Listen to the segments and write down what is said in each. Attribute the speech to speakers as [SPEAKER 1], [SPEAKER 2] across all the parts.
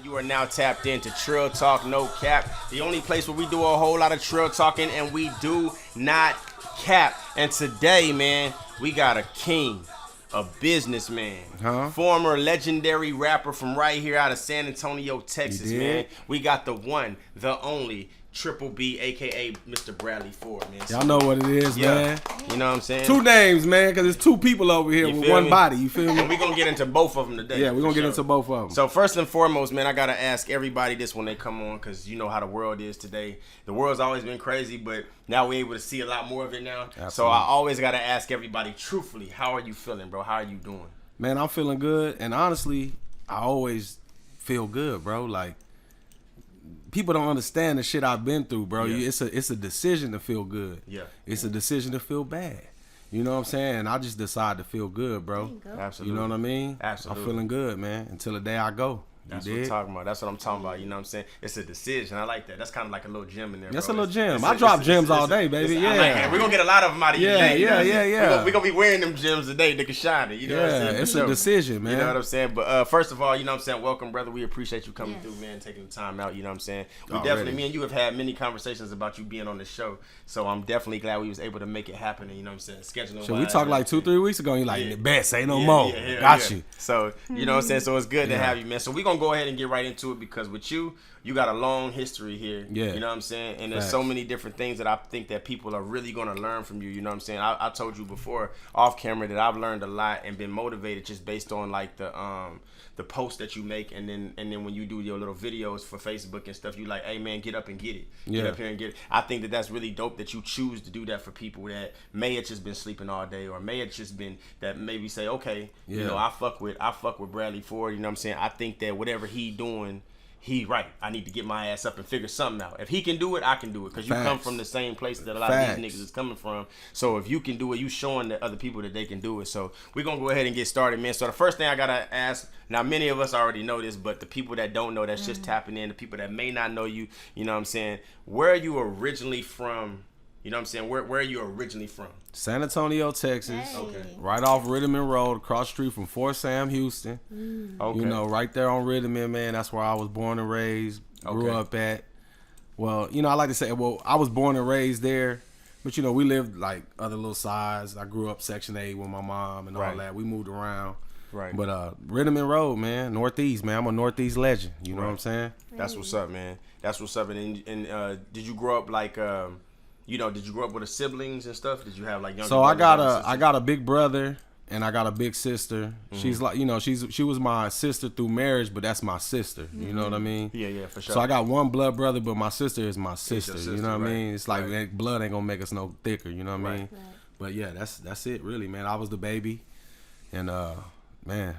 [SPEAKER 1] You are now tapped into Trill Talk No Cap, the only place where we do a whole lot of Trill talking and we do not cap. And today, man, we got a king, a businessman, former legendary rapper from right here out of San Antonio, Texas, man. We got the one, the only Triple B, aka Mr. Bradley Ford, man.
[SPEAKER 2] Y'all know what it is, man.
[SPEAKER 1] You know what I'm saying?
[SPEAKER 2] Two names, man, because it's two people over here with one body. You feel me?
[SPEAKER 1] And we're going to get into both of them today.
[SPEAKER 2] Yeah, we're going to get into both of them.
[SPEAKER 1] So first and foremost, man, I got to ask everybody this when they come on, because you know how the world is today. The world's always been crazy, but now we're able to see a lot more of it now. Absolutely. So I always got to ask everybody, truthfully, how are you feeling, bro? How are you doing?
[SPEAKER 2] Man, I'm feeling good. And honestly, I always feel good, bro. Like, people don't understand the shit I've been through, bro. Yeah. It's a decision to feel good. Yeah. It's a decision to feel bad. You know what I'm saying? I just decide to feel good, bro.
[SPEAKER 1] Absolutely.
[SPEAKER 2] You know what I mean?
[SPEAKER 1] Absolutely.
[SPEAKER 2] I'm feeling good, man, until the day I go.
[SPEAKER 1] That's what I'm talking about. That's what I'm talking about. You know what I'm saying? It's a decision. I like that. That's kind of like a little gem in there.
[SPEAKER 2] That's
[SPEAKER 1] bro.
[SPEAKER 2] a little gem. I drop gems all day, baby. Yeah.
[SPEAKER 1] Like, we're going to get a lot of them out of you today.
[SPEAKER 2] Yeah.
[SPEAKER 1] We're going to be wearing them gems today. They can shine it. You know what I'm saying?
[SPEAKER 2] It's a decision, man.
[SPEAKER 1] You know what I'm saying? But first of all, you know what I'm saying? Welcome, brother. We appreciate you coming through, man, taking the time out. You know what I'm saying? We definitely, me and you have had many conversations about you being on the show. So I'm definitely glad we was able to make it happen. And, you know what I'm saying? Scheduling.
[SPEAKER 2] So we talked like 2-3 weeks ago, and you're like, the best, say no more. Got you.
[SPEAKER 1] So, you know what I'm saying? So it's good to have you, man. So we're going to go ahead and get right into it, because with you got a long history here. Yeah. You know what I'm saying? And there's so many different things that I think that people are really going to learn from you. You know what I'm saying? I told you before off camera that I've learned a lot and been motivated just based on like the posts that you make, and then when you do your little videos for Facebook and stuff, you like, hey man, get up and get it. Get up here and get it. I think that that's really dope that you choose to do that for people that may have just been sleeping all day, or may have just been that maybe say, okay, you know, I fuck with Bradley Ford. You know what I'm saying? I think that whatever he doing, he right. I need to get my ass up and figure something out. If he can do it, I can do it. Because you come from the same place that a lot of these niggas is coming from. So if you can do it, you showing the other people that they can do it. So we're going to go ahead and get started, man. So the first thing I got to ask, now many of us already know this, but the people that don't know, that's just tapping in, the people that may not know you, you know what I'm saying, where are you originally from? You know what I'm saying? Where are you originally from?
[SPEAKER 2] San Antonio, Texas. Okay. Right off Rhythm and Road, across the street from Fort Sam, Houston. Okay. You know, right there on Rhythm and, man, that's where I was born and raised, grew up at. Well, you know, I like to say, I was born and raised there, but, you know, we lived like other little sides. I grew up Section 8 with my mom and all that. We moved around. Right. But Rhythm and Road, man, Northeast, man. I'm a Northeast legend. You know what I'm saying?
[SPEAKER 1] That's what's up, man. That's what's up. And did you grow up like... you know, did you grow up with siblings and stuff? Did you have like younger?
[SPEAKER 2] So I got a big brother and I got a big sister. She's like, you know, she was my sister through marriage, but that's my sister. You know what I mean? Yeah, for sure. So I got one blood brother, but my sister is my sister. You know what I mean? It's like that blood ain't gonna make us no thicker. You know what I mean? But yeah, that's it, really, man. I was the baby, and man.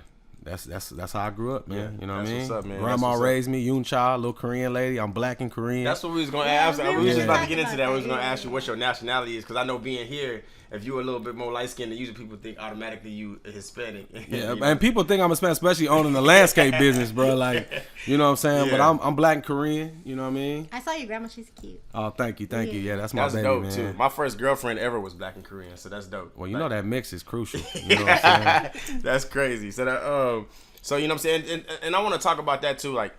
[SPEAKER 2] That's how I grew up, man. Yeah, you know what I mean? What's up, man. Grandma raised me, Yoon Cha, little Korean lady. I'm black and Korean.
[SPEAKER 1] That's what we was gonna ask. We was just about to get into that. We was gonna ask you what your nationality is, because I know being here, if you were a little bit more light skinned, usually people think automatically you Hispanic.
[SPEAKER 2] Yeah, and people think I'm Hispanic, especially owning the landscape business, bro. Like, you know what I'm saying? Yeah. But I'm black and Korean. You know what I mean?
[SPEAKER 3] I saw your grandma. She's cute.
[SPEAKER 2] Oh, thank you. Yeah, that's my baby,
[SPEAKER 1] dope,
[SPEAKER 2] man.
[SPEAKER 1] Too. My first girlfriend ever was black and Korean, so that's dope.
[SPEAKER 2] Well, you know that mix is crucial. You know what I'm saying?
[SPEAKER 1] That's crazy. So that So, you know what I'm saying? And I want to talk about that, too, like,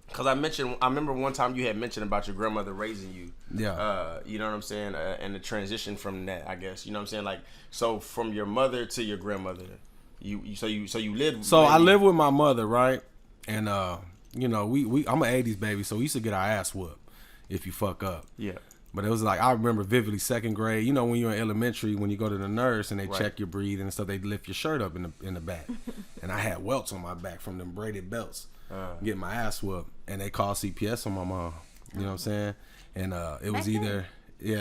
[SPEAKER 1] because I remember one time you had mentioned about your grandmother raising you. Yeah. You know what I'm saying? And the transition from that, I guess. You know what I'm saying? Like, so from your mother to your grandmother, you lived.
[SPEAKER 2] So I lived with my mother, right? And, you know, I'm an 80s baby, so we used to get our ass whooped if you fuck up. Yeah. But it was like, I remember vividly, second grade, you know, when you're in elementary, when you go to the nurse and they check your breathing and stuff, they lift your shirt up in the back. And I had welts on my back from them braided belts, getting my ass whooped. And they called CPS on my mom. You know what I'm saying? And it was either,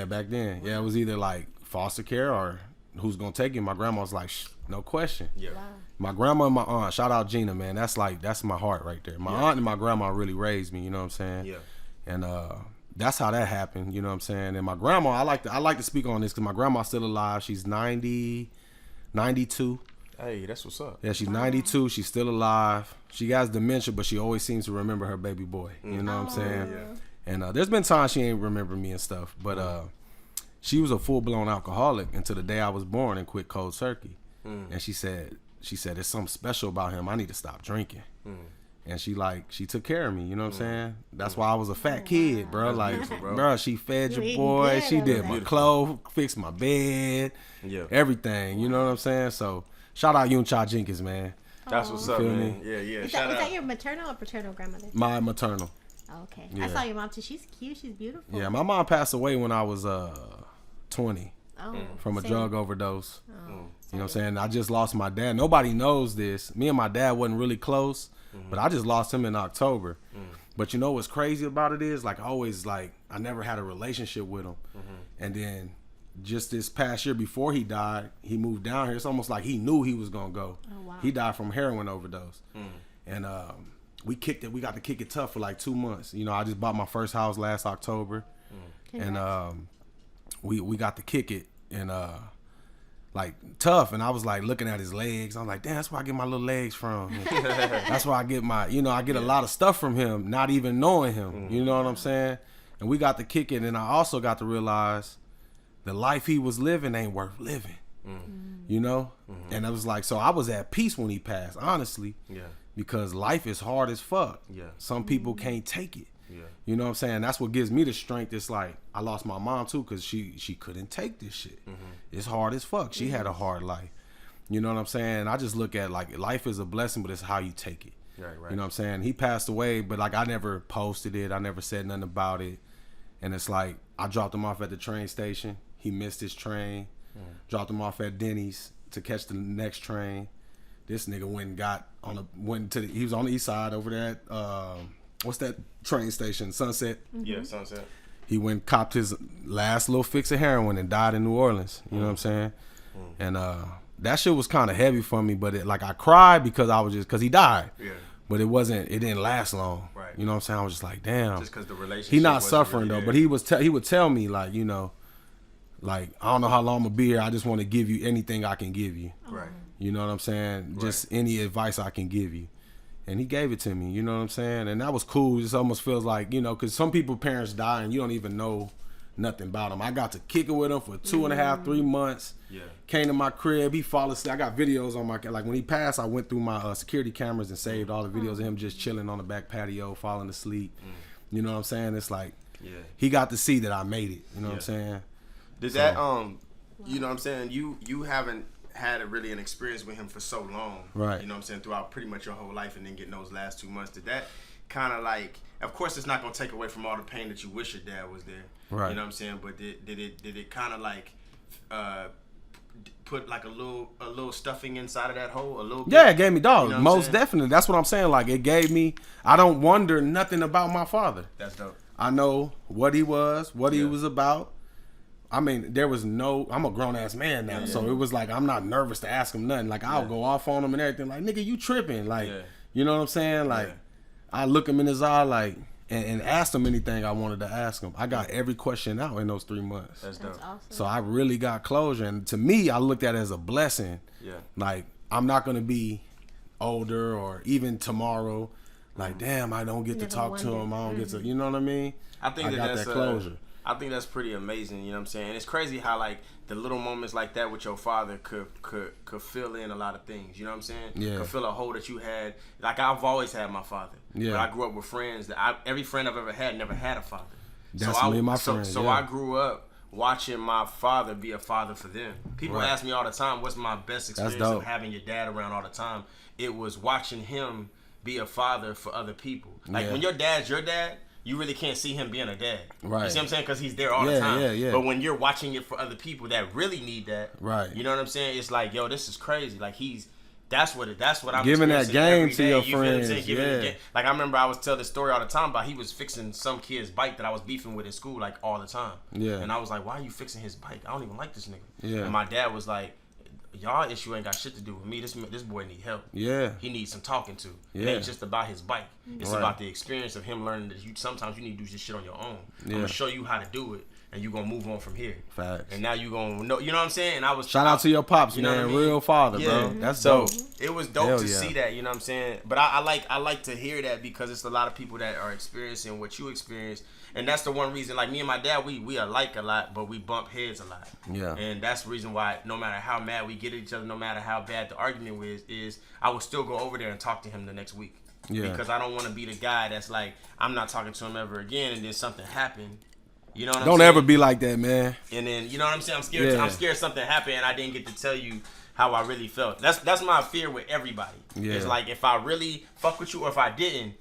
[SPEAKER 2] back then. Yeah, it was either like foster care or who's going to take you. My grandma was like, no question. Yeah. Wow. My grandma and my aunt, shout out Gina, man. That's my heart right there. My aunt and my grandma really raised me, you know what I'm saying? Yeah. And, that's how that happened, you know what I'm saying? And my grandma, I like to speak on this because my grandma's still alive. She's 92.
[SPEAKER 1] Hey, that's what's up.
[SPEAKER 2] Yeah, she's 92. She's still alive. She has dementia, but she always seems to remember her baby boy. You know what I'm saying? Yeah. And there's been times she ain't remember me and stuff, but she was a full-blown alcoholic until the day I was born and quit cold turkey. And she said there's something special about him. I need to stop drinking. And she took care of me, you know what I'm saying? That's why I was a fat kid, bro. Like, bro, she fed your boy, she did my clothes, fixed my bed, everything, you know what I'm saying? So, shout out Yuncha Jenkins, man.
[SPEAKER 1] That's what's up, man. Yeah.
[SPEAKER 3] Was that your maternal or paternal grandmother?
[SPEAKER 2] My maternal.
[SPEAKER 3] Oh, okay. Yeah. I saw your mom too. She's cute, she's beautiful.
[SPEAKER 2] Yeah, my mom passed away when I was 20 from a drug overdose. You know what I'm saying? I just lost my dad. Nobody knows this. Me and my dad wasn't really close. But I just lost him in October. But you know what's crazy about it is, like, I never had a relationship with him. And then just this past year before he died, he moved down here. It's almost like he knew he was going to go. Oh, wow. He died from heroin overdose. And we got to kick it tough for like 2 months. You know, I just bought my first house last October. And we got to kick it. And like tough, and I was like looking at his legs. I'm like, damn, that's where I get my little legs from. That's where I get my, I get a lot of stuff from him, not even knowing him. You know what I'm saying? And we got to kick it, and I also got to realize the life he was living ain't worth living. You know? And I was like, so I was at peace when he passed, honestly. Yeah. Because life is hard as fuck. Yeah. Some people can't take it. Yeah. You know what I'm saying? That's what gives me the strength. It's like, I lost my mom too because she couldn't take this shit. It's hard as fuck. She had a hard life. You know what I'm saying? I just look at, like, life is a blessing, but it's how you take it. Right. You know what I'm saying? He passed away, but like, I never posted it. I never said nothing about it. And it's like, I dropped him off at the train station. He missed his train. Dropped him off at Denny's to catch the next train. This nigga he was on the east side over there at, what's that train station? Sunset?
[SPEAKER 1] Yeah, Sunset.
[SPEAKER 2] He went copped his last little fix of heroin and died in New Orleans. You know what I'm saying? And that shit was kind of heavy for me, but I cried because he died. Yeah. But it didn't last long. Right. You know what I'm saying? I was just like, damn.
[SPEAKER 1] Just because the relationship
[SPEAKER 2] he not suffering really though, but he would tell me, like, like, I don't know how long I'm gonna be here. I just want to give you anything I can give you. Right. You know what I'm saying? Right. Just any advice I can give you. And he gave it to me, you know what I'm saying? And that was cool. It just almost feels like, because some people, parents die and you don't even know nothing about them. I got to kick it with him for 2.5, 3 months. Yeah. Came to my crib. He fall asleep. I got videos on like, when he passed, I went through my security cameras and saved all the videos of him just chilling on the back patio, falling asleep. You know what I'm saying? It's like, he got to see that I made it. You know what I'm saying?
[SPEAKER 1] Did that, you know what I'm saying? You haven't had really an experience with him for so long, right? You know what I'm saying, throughout pretty much your whole life, and then getting those last 2 months. Did that kind of like, of course it's not gonna take away from all the pain that you wish your dad was there, right? You know what I'm saying, but did it kind of like put like a little stuffing inside of that hole a little bit?
[SPEAKER 2] Yeah, it gave me dog. You know most definitely. That's what I'm saying. Like, it gave me, I don't wonder nothing about my father.
[SPEAKER 1] That's dope.
[SPEAKER 2] I know what he was, what he was about. I mean, there was I'm a grown-ass man now, so it was like, I'm not nervous to ask him nothing. Like, I'll go off on him and everything. Like, nigga, you tripping. Like, you know what I'm saying? Like, I look him in his eye, like, and asked him anything I wanted to ask him. I got every question out in those 3 months.
[SPEAKER 1] That's dope. Awesome.
[SPEAKER 2] So I really got closure. And to me, I looked at it as a blessing. Yeah. Like, I'm not going to be older or even tomorrow. Like, damn, I don't get to talk to him. I don't get to, you know what I mean?
[SPEAKER 1] I think
[SPEAKER 2] I got that closure.
[SPEAKER 1] I think that's pretty amazing, you know what I'm saying? And it's crazy how, like, the little moments like that with your father could fill in a lot of things, you know what I'm saying? Yeah. Could fill a hole that you had. Like, I've always had my father. Yeah. But I grew up with friends that every friend I've ever had never had a father.
[SPEAKER 2] That's me and my friends.
[SPEAKER 1] So I grew up watching my father be a father for them. People ask me all the time, what's my best experience of having your dad around all the time? It was watching him be a father for other people. Like, when your dad's your dad, you really can't see him being a dad. Right. You see what I'm saying? Because he's there all the time. Yeah. But when you're watching it for other people that really need that, right? You know what I'm saying? It's like, yo, this is crazy. Like, that's what I'm
[SPEAKER 2] giving that game to your friends.
[SPEAKER 1] Like, I remember I was telling this story all the time about he was fixing some kid's bike that I was beefing with in school, like, all the time. Yeah. And I was like, why are you fixing his bike? I don't even like this nigga. Yeah. And my dad was like, y'all issue ain't got shit to do with me. This boy need help. Yeah. He needs some talking to. It ain't just about his bike. It's about the experience of him learning that sometimes you need to do this shit on your own. I'm gonna show you how to do it, and you gonna move on from here. Facts. And now you gonna know, you know what I'm saying? And I was
[SPEAKER 2] shout out to your pops, man. I mean? Real father, bro. That's dope.
[SPEAKER 1] It was dope to see that, you know what I'm saying? But I like to hear that because it's a lot of people that are experiencing what you experienced. And that's the one reason, like, me and my dad, we alike a lot, but we bump heads a lot. Yeah. And that's the reason why, no matter how mad we get at each other, no matter how bad the argument is I will still go over there and talk to him the next week.
[SPEAKER 2] Yeah.
[SPEAKER 1] Because I don't want to be the guy that's like, I'm not talking to him ever again, and then something happened. You know what I'm saying?
[SPEAKER 2] Don't ever be like that, man.
[SPEAKER 1] And then, you know what I'm saying? I'm scared something happened and I didn't get to tell you how I really felt. That's my fear with everybody. Yeah. It's like, if I really fuck with you or if I didn't,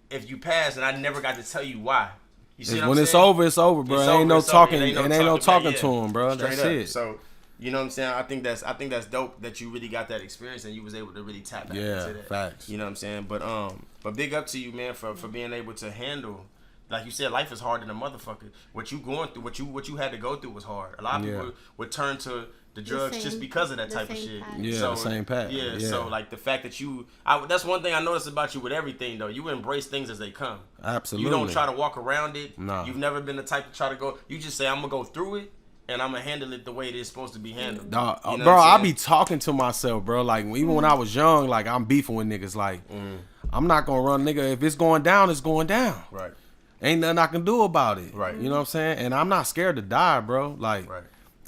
[SPEAKER 1] if you pass and I never got to tell you why. You see what I'm saying?
[SPEAKER 2] It's over, bro. Ain't no talking to him, bro. That's it.
[SPEAKER 1] So, you know what I'm saying? I think that's dope that you really got that experience and you was able to really tap back into that.
[SPEAKER 2] Facts.
[SPEAKER 1] You know what I'm saying? But big up to you, man, for being able to handle. Like you said, life is hard than a motherfucker. What you going through, what you had to go through was hard. A lot of people would turn to the drugs just because of that type of shit.
[SPEAKER 2] Yeah, so, the same path.
[SPEAKER 1] Yeah, so like the fact that that's one thing I noticed about you with everything though. You embrace things as they come.
[SPEAKER 2] Absolutely.
[SPEAKER 1] You don't try to walk around it.
[SPEAKER 2] No.
[SPEAKER 1] You've never been the type to try to go. You just say, I'm gonna go through it and I'm gonna handle it the way it is supposed to be handled.
[SPEAKER 2] Dog, you know bro, I be talking to myself, bro. Like even when I was young, like I'm beefing with niggas. Like I'm not gonna run, nigga. If it's going down, it's going down.
[SPEAKER 1] Right.
[SPEAKER 2] Ain't nothing I can do about it.
[SPEAKER 1] Right.
[SPEAKER 2] You know what I'm saying? And I'm not scared to die, bro. Like,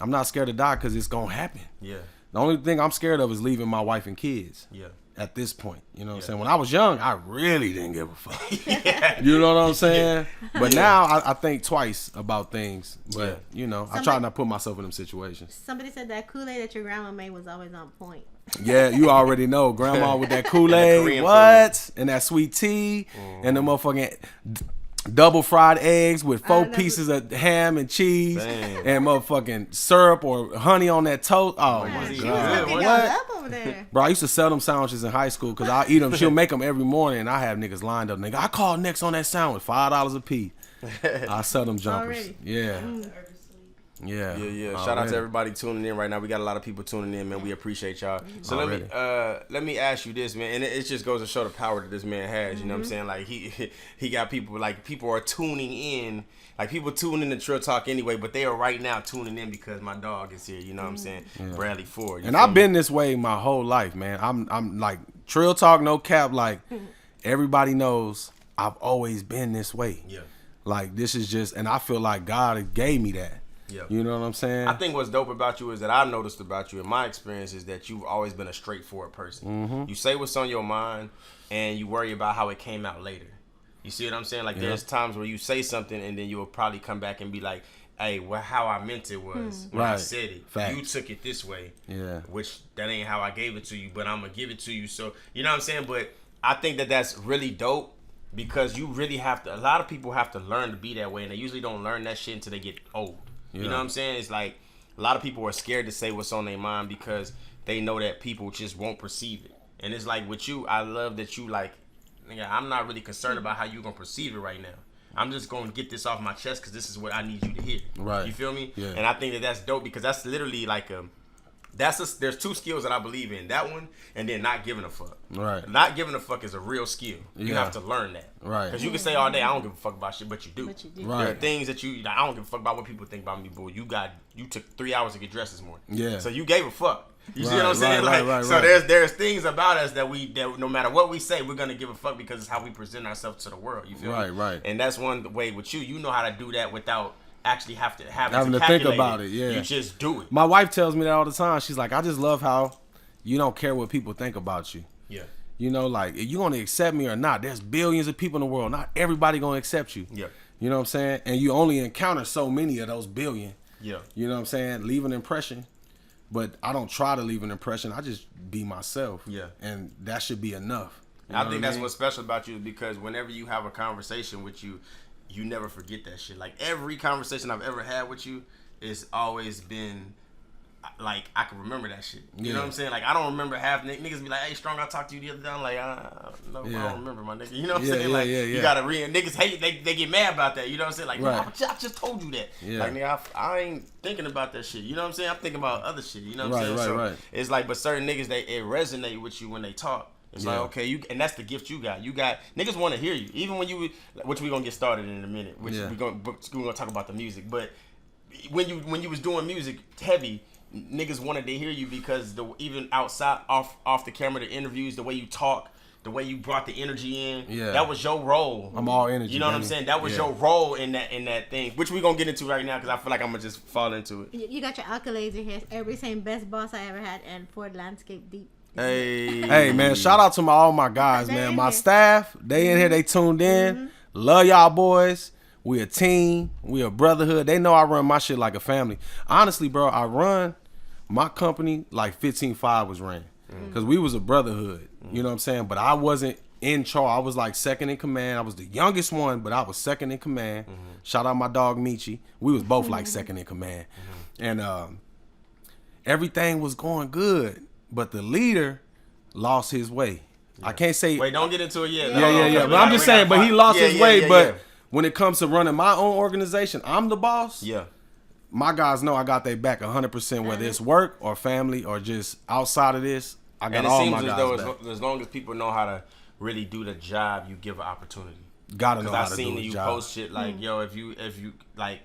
[SPEAKER 2] I'm not scared to die because it's going to happen.
[SPEAKER 1] Yeah.
[SPEAKER 2] The only thing I'm scared of is leaving my wife and kids.
[SPEAKER 1] Yeah. At
[SPEAKER 2] this point. You know what I'm saying? When I was young, I really didn't give a fuck. You know what I'm saying? But now I think twice about things. But, you know, I try not to put myself in them situations.
[SPEAKER 3] Somebody said that Kool-Aid that your grandma made was always on point.
[SPEAKER 2] Yeah, you already know. Grandma with that Kool-Aid, what? And that sweet tea. And the motherfucking double fried eggs with 4 pieces of ham and cheese.
[SPEAKER 1] Damn.
[SPEAKER 2] And motherfucking syrup or honey on that toast. Oh my God.
[SPEAKER 3] What? Over there.
[SPEAKER 2] Bro, I used to sell them sandwiches in high school because I eat them. She'll make them every morning and I have niggas lined up. Nigga, I call next on that sandwich, $5 a piece. I sell them jumpers.
[SPEAKER 3] Already.
[SPEAKER 2] Yeah. Yeah.
[SPEAKER 1] Shout out to everybody tuning in right now. We got a lot of people tuning in, man. We appreciate y'all. So let me ask you this, man. And it just goes to show the power that this man has. You know what I'm saying? Like he got people, like people are tuning in. Like people tune in to Trill Talk anyway, but they are right now tuning in because my dog is here. You know what I'm saying? Bradley Ford.
[SPEAKER 2] And I've been this way my whole life, man. I'm like Trill Talk, no cap. Like everybody knows I've always been this way.
[SPEAKER 1] Yeah.
[SPEAKER 2] Like this is just, and I feel like God gave me that.
[SPEAKER 1] Yeah.
[SPEAKER 2] You know what I'm saying?
[SPEAKER 1] I think what's dope about you is that I've noticed about you in my experience is that you've always been a straightforward person. You say what's on your mind and you worry about how it came out later. You see what I'm saying? Like there's times where you say something and then you will probably come back and be like, hey, well, how I meant it was when I said it.
[SPEAKER 2] Facts.
[SPEAKER 1] You took it this way.
[SPEAKER 2] Yeah.
[SPEAKER 1] Which that ain't how I gave it to you, but I'm going to give it to you. So, you know what I'm saying? But I think that that's really dope because you really have to, a lot of people have to learn to be that way and they usually don't learn that shit until they get old. You know what I'm saying? It's like a lot of people are scared to say what's on their mind because they know that people just won't perceive it. And it's like with you, I love that you like, nigga, I'm not really concerned about how you going to perceive it right now. I'm just going to get this off my chest because this is what I need you to hear.
[SPEAKER 2] Right.
[SPEAKER 1] You feel me?
[SPEAKER 2] Yeah.
[SPEAKER 1] And I think that that's dope because that's literally like there's 2 skills that I believe in. That one and then not giving a fuck.
[SPEAKER 2] Right.
[SPEAKER 1] Not giving a fuck is a real skill. You have to learn that.
[SPEAKER 2] Right.
[SPEAKER 1] Because you can say all day, I don't give a fuck about shit, but you do.
[SPEAKER 2] Right.
[SPEAKER 1] There are things that I don't give a fuck about what people think about me, but you took 3 hours to get dressed this morning.
[SPEAKER 2] Yeah.
[SPEAKER 1] So you gave a fuck. You see what I'm saying? So there's things about us that no matter what we say, we're gonna give a fuck because it's how we present ourselves to the world. You feel me?
[SPEAKER 2] Right.
[SPEAKER 1] And that's one way with you. You know how to do that without actually having to
[SPEAKER 2] think about it. Yeah.
[SPEAKER 1] You just do it.
[SPEAKER 2] My wife tells me that all the time. She's like, I just love how you don't care what people think about you.
[SPEAKER 1] Yeah.
[SPEAKER 2] You know, like, if you gonna accept me or not, there's billions of people in the world. Not everybody gonna accept you.
[SPEAKER 1] Yeah.
[SPEAKER 2] You know what I'm saying? And you only encounter so many of those billion.
[SPEAKER 1] Yeah.
[SPEAKER 2] You know what I'm saying? Leave an impression. But I don't try to leave an impression. I just be myself.
[SPEAKER 1] Yeah.
[SPEAKER 2] And that should be enough.
[SPEAKER 1] I think that's what's special about you is because whenever you have a conversation with you, you never forget that shit. Like every conversation I've ever had with you has always been like I can remember that shit. You know what I'm saying? Like I don't remember half niggas be like, "Hey, Strong, I talked to you the other day." I'm like, no, I don't remember my nigga. You know what I'm saying? Like you gotta read. Niggas hate. They get mad about that. You know what I'm saying? Like, I just told you that.
[SPEAKER 2] Yeah.
[SPEAKER 1] Like nigga, I ain't thinking about that shit. You know what I'm saying? I'm thinking about other shit. You know what I'm saying?
[SPEAKER 2] Right.
[SPEAKER 1] It's like, but certain niggas it resonate with you when they talk. It's like, okay, and that's the gift you got. You got niggas want to hear you, even when which we gonna get started in a minute. Which we gonna talk about the music. But when you was doing music heavy, niggas wanted to hear you because even outside off the camera, the interviews, the way you talk, the way you brought the energy in, that was your role.
[SPEAKER 2] I'm all energy.
[SPEAKER 1] You know what I'm saying? That was your role in that thing, which we gonna get into right now because I feel like I'm gonna just fall into it.
[SPEAKER 3] You got your accolades in here. Everybody saying best boss I ever had and Ford Landscape Deep.
[SPEAKER 2] Hey, man, shout out to all my guys, man. My staff, they in here, they tuned in. Love y'all boys. We a team. We a brotherhood. They know I run my shit like a family. Honestly, bro, I run my company like 15-5 was ran. Because we was a brotherhood. You know what I'm saying? But I wasn't in charge. I was like second in command. I was the youngest one, but I was second in command. Shout out my dog Michi. We was both like second in command. And everything was going good. But the leader lost his way. I can't say...
[SPEAKER 1] Wait, don't get into it yet.
[SPEAKER 2] Yeah. But I'm just saying, but he lost his way. But when it comes to running my own organization, I'm the boss.
[SPEAKER 1] Yeah.
[SPEAKER 2] My guys know I got their back 100%, whether it's work or family or just outside of this. I got all my guys back. And it seems
[SPEAKER 1] as long as people know how to really do the job, you give an opportunity.
[SPEAKER 2] Gotta know how to do the job.
[SPEAKER 1] Because I seen you post shit like, yo, if you like,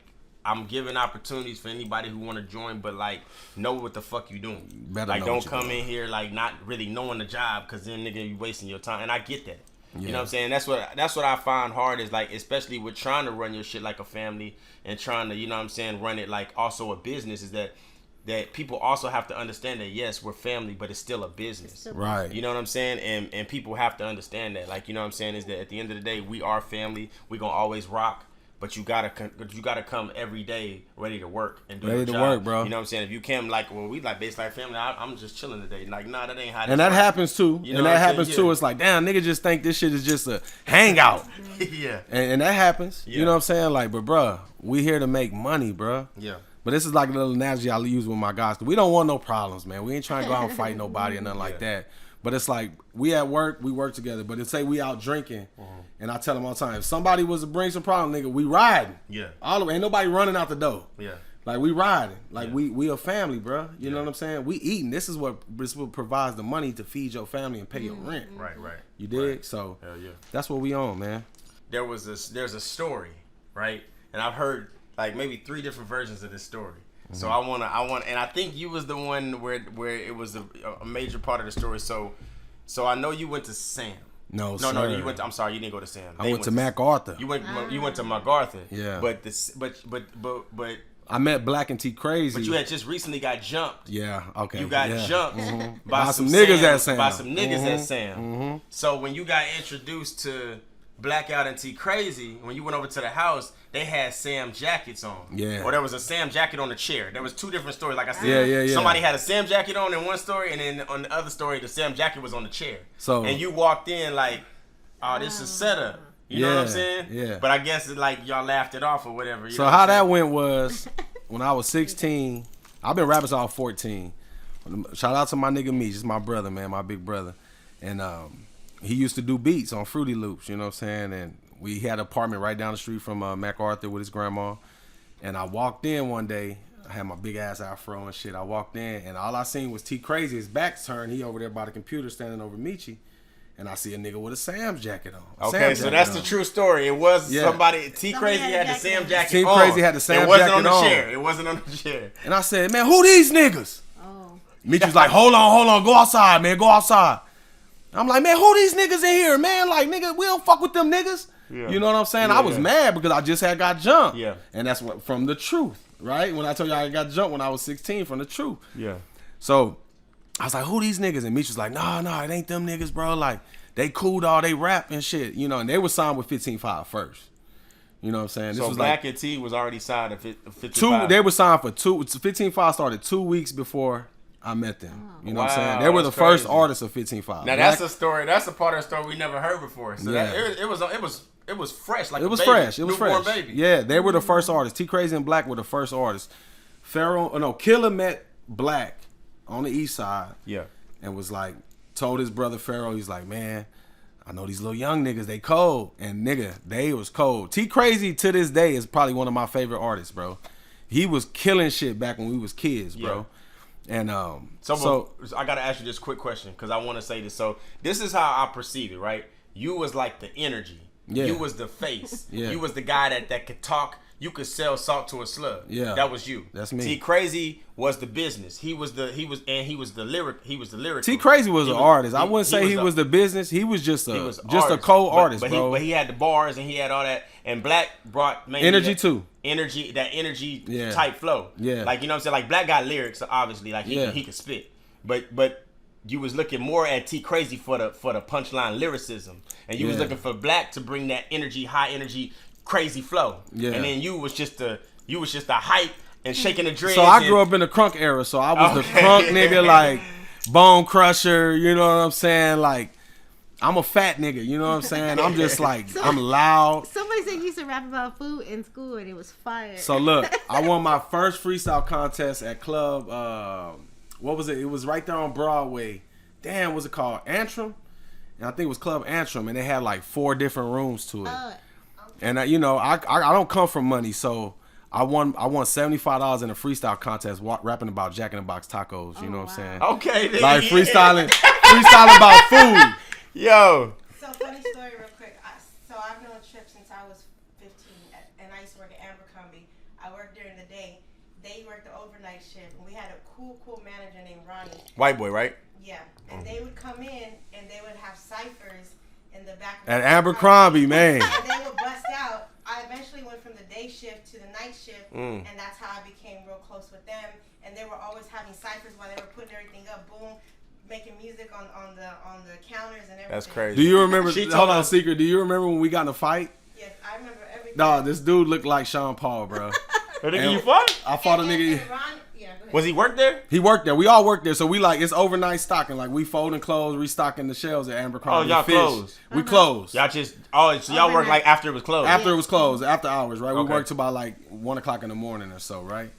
[SPEAKER 1] I'm giving opportunities for anybody who want to join, but like, know what the fuck you doing. Like, don't come in here like not really knowing the job, because then nigga, you wasting your time. And I get that. Yeah. You know what I'm saying? That's what I find hard is like, especially with trying to run your shit like a family and trying to, you know what I'm saying, run it like also a business, is that people also have to understand that, yes, we're family, but it's still a business.
[SPEAKER 2] Right.
[SPEAKER 1] You know what I'm saying? And people have to understand that. Like, you know what I'm saying, is that at the end of the day, we are family. We gonna always rock. But you gotta come every day ready to work and do your job.
[SPEAKER 2] Work, bro.
[SPEAKER 1] You know what I'm saying? If you came like, well, we like based like family, I'm just chilling today. Like, nah, that ain't how.
[SPEAKER 2] And that happens too. You know, and that happens too. It's like, damn, nigga just think this shit is just a hangout.
[SPEAKER 1] Yeah.
[SPEAKER 2] And that happens. Yeah. You know what I'm saying? Like, but bruh, we here to make money, bruh.
[SPEAKER 1] Yeah.
[SPEAKER 2] But this is like a little analogy I use with my guys. We don't want no problems, man. We ain't trying to go out and fight nobody or nothing like that. But it's like, we at work, we work together. But it's say we out drinking, and I tell them all the time, if somebody was to bring some problem, nigga, we riding.
[SPEAKER 1] Yeah.
[SPEAKER 2] All the way. Ain't nobody running out the door.
[SPEAKER 1] Yeah.
[SPEAKER 2] Like, we riding. Like, we a family, bro. You know what I'm saying? We eating. This is what provides the money to feed your family and pay your rent.
[SPEAKER 1] Right.
[SPEAKER 2] You dig? Right. So,
[SPEAKER 1] hell yeah.
[SPEAKER 2] That's what we on, man.
[SPEAKER 1] There's a story, right? And I've heard like maybe 3 different versions of this story. So I want, and I think you was the one where it was a major part of the story. So I know you went to Sam.
[SPEAKER 2] No,
[SPEAKER 1] you went. I'm sorry, you didn't go to Sam.
[SPEAKER 2] I went to MacArthur.
[SPEAKER 1] You went to MacArthur.
[SPEAKER 2] Yeah.
[SPEAKER 1] But
[SPEAKER 2] I met Black and T Crazy.
[SPEAKER 1] But you had just recently got jumped.
[SPEAKER 2] Yeah. Okay.
[SPEAKER 1] You got jumped
[SPEAKER 2] by some niggas at Sam.
[SPEAKER 1] By some niggas at Sam. So when you got introduced to Blackout and T Crazy, when you went over to the house, they had Sam jackets on.
[SPEAKER 2] Yeah.
[SPEAKER 1] Or there was a Sam jacket on the chair. There was 2 different stories. Like I said,
[SPEAKER 2] yeah.
[SPEAKER 1] Somebody had a Sam jacket on in one story, and then on the other story, the Sam jacket was on the chair.
[SPEAKER 2] So,
[SPEAKER 1] and you walked in like, oh, this is setup. You know what I'm saying?
[SPEAKER 2] Yeah.
[SPEAKER 1] But I guess it's like y'all laughed it off or whatever.
[SPEAKER 2] So how that went was, when I was 16, I've been rapping since I was 14. Shout out to my nigga Meech, just my brother, man, my big brother. And he used to do beats on Fruity Loops, you know what I'm saying? And we had an apartment right down the street from MacArthur with his grandma. And I walked in one day. I had my big ass afro and shit. I walked in, and all I seen was T Crazy. His back's turned. He over there by the computer standing over Michi. And I see a nigga with a Sam's jacket on.
[SPEAKER 1] Okay, so that's the true story. It was somebody, T Crazy had the Sam jacket on.
[SPEAKER 2] T Crazy had the Sam jacket on.
[SPEAKER 1] It wasn't on the chair. It wasn't on the chair.
[SPEAKER 2] And I said, man, who these niggas? Oh. Michi's like, hold on. Go outside, man. Go outside. I'm like, man, who these niggas in here, man? Like, nigga, we don't fuck with them niggas. Yeah. You know what I'm saying? I was mad because I just had got jumped.
[SPEAKER 1] Yeah.
[SPEAKER 2] And that's what from the truth, right? When I told you I got jumped when I was 16 from the truth.
[SPEAKER 1] Yeah.
[SPEAKER 2] So I was like, who these niggas? And Mitch was like, nah, it ain't them niggas, bro. Like, they cool, dog. They rap and shit. You know, and they were signed with 15-5 first. You know what I'm saying? This
[SPEAKER 1] so
[SPEAKER 2] was
[SPEAKER 1] Black
[SPEAKER 2] like,
[SPEAKER 1] and T was already signed at 15-5.
[SPEAKER 2] They were signed for 2. 15-5 started 2 weeks before I met them. You know what I'm saying? They were the first artists of 15-5.
[SPEAKER 1] Now that's a story. That's a part of the story we never heard before. So it was fresh. Like
[SPEAKER 2] it was
[SPEAKER 1] a baby,
[SPEAKER 2] fresh. It was fresh.
[SPEAKER 1] Baby.
[SPEAKER 2] Yeah, they were the first artists. T Crazy and Black were the first artists. Killer met Black on the East Side.
[SPEAKER 1] Yeah,
[SPEAKER 2] and was like, told his brother Pharaoh, he's like, man, I know these little young niggas, they cold. And nigga, they was cold. T Crazy to this day is probably one of my favorite artists, bro. He was killing shit back when we was kids, bro. Yeah. And
[SPEAKER 1] so I gotta ask you this quick question because I want to say this. So this is how I perceive it, right? You was like the energy. Yeah. You was the face. Yeah. You was the guy that could talk. You could sell salt to a slug. Yeah. That was you.
[SPEAKER 2] That's me.
[SPEAKER 1] T Crazy was the business. He was the lyric.
[SPEAKER 2] T Crazy was an artist. I wouldn't say he was the business. He was just a co-artist, bro.
[SPEAKER 1] But he had the bars and he had all that. And Black brought
[SPEAKER 2] energy too.
[SPEAKER 1] That energy type flow.
[SPEAKER 2] Yeah.
[SPEAKER 1] Like, you know what I'm saying? Like, Black got lyrics, obviously. Like he could spit. But you was looking more at T Crazy for the punchline lyricism, and you was looking for Black to bring that energy, high energy, crazy flow. Yeah. And then you was just a hype and shaking the dreads.
[SPEAKER 2] So I grew up in the crunk era, so I was the crunk nigga, like Bone Crusher. You know what I'm saying? Like, I'm a fat nigga. You know what I'm saying? I'm just like, I'm loud.
[SPEAKER 3] Somebody said you used to rap about food in school, and it was fire.
[SPEAKER 2] So look, I won my first freestyle contest at Club. What was it? It was right there on Broadway. Damn, what was it called? Antrim? And I think it was Club Antrim, and they had like 4 different rooms to it. Okay. And you know, I don't come from money, so I won $75 in a freestyle contest rapping about Jack in the Box tacos. You know what I'm saying?
[SPEAKER 1] Okay,
[SPEAKER 2] like freestyling about food.
[SPEAKER 1] Yo.
[SPEAKER 4] So funny story, real quick. I've known Trip since I was 15, and I used to work at Abercrombie. I worked during the day. They worked the overnight shift. And we had a cool manager named Ronnie.
[SPEAKER 1] White boy, right?
[SPEAKER 4] Yeah. And they would come in, and they would have ciphers in the back of
[SPEAKER 2] at Abercrombie, man.
[SPEAKER 4] And they would bust out. I eventually went from the day shift to the night shift, and that's how I became real close with them. And they were always having ciphers while they were putting everything up. Boom. Making music on the counters and everything.
[SPEAKER 1] That's crazy.
[SPEAKER 2] Do you remember? Hold on, Secret. Do you remember when we got in a fight?
[SPEAKER 4] Yes, I remember everything.
[SPEAKER 2] Dog, this dude looked like Sean Paul, bro.
[SPEAKER 1] You fought?
[SPEAKER 2] I fought a nigga.
[SPEAKER 1] Was he work there?
[SPEAKER 2] He worked there. We all worked there. So we like, it's overnight stocking. Like we folding clothes, restocking the shelves at Abercrombie.
[SPEAKER 1] Oh, y'all closed.
[SPEAKER 2] We closed.
[SPEAKER 1] Y'all just, so y'all worked like after it was closed?
[SPEAKER 2] After it was closed, after hours, right? Okay. We worked till about like 1 o'clock in the morning or so, right?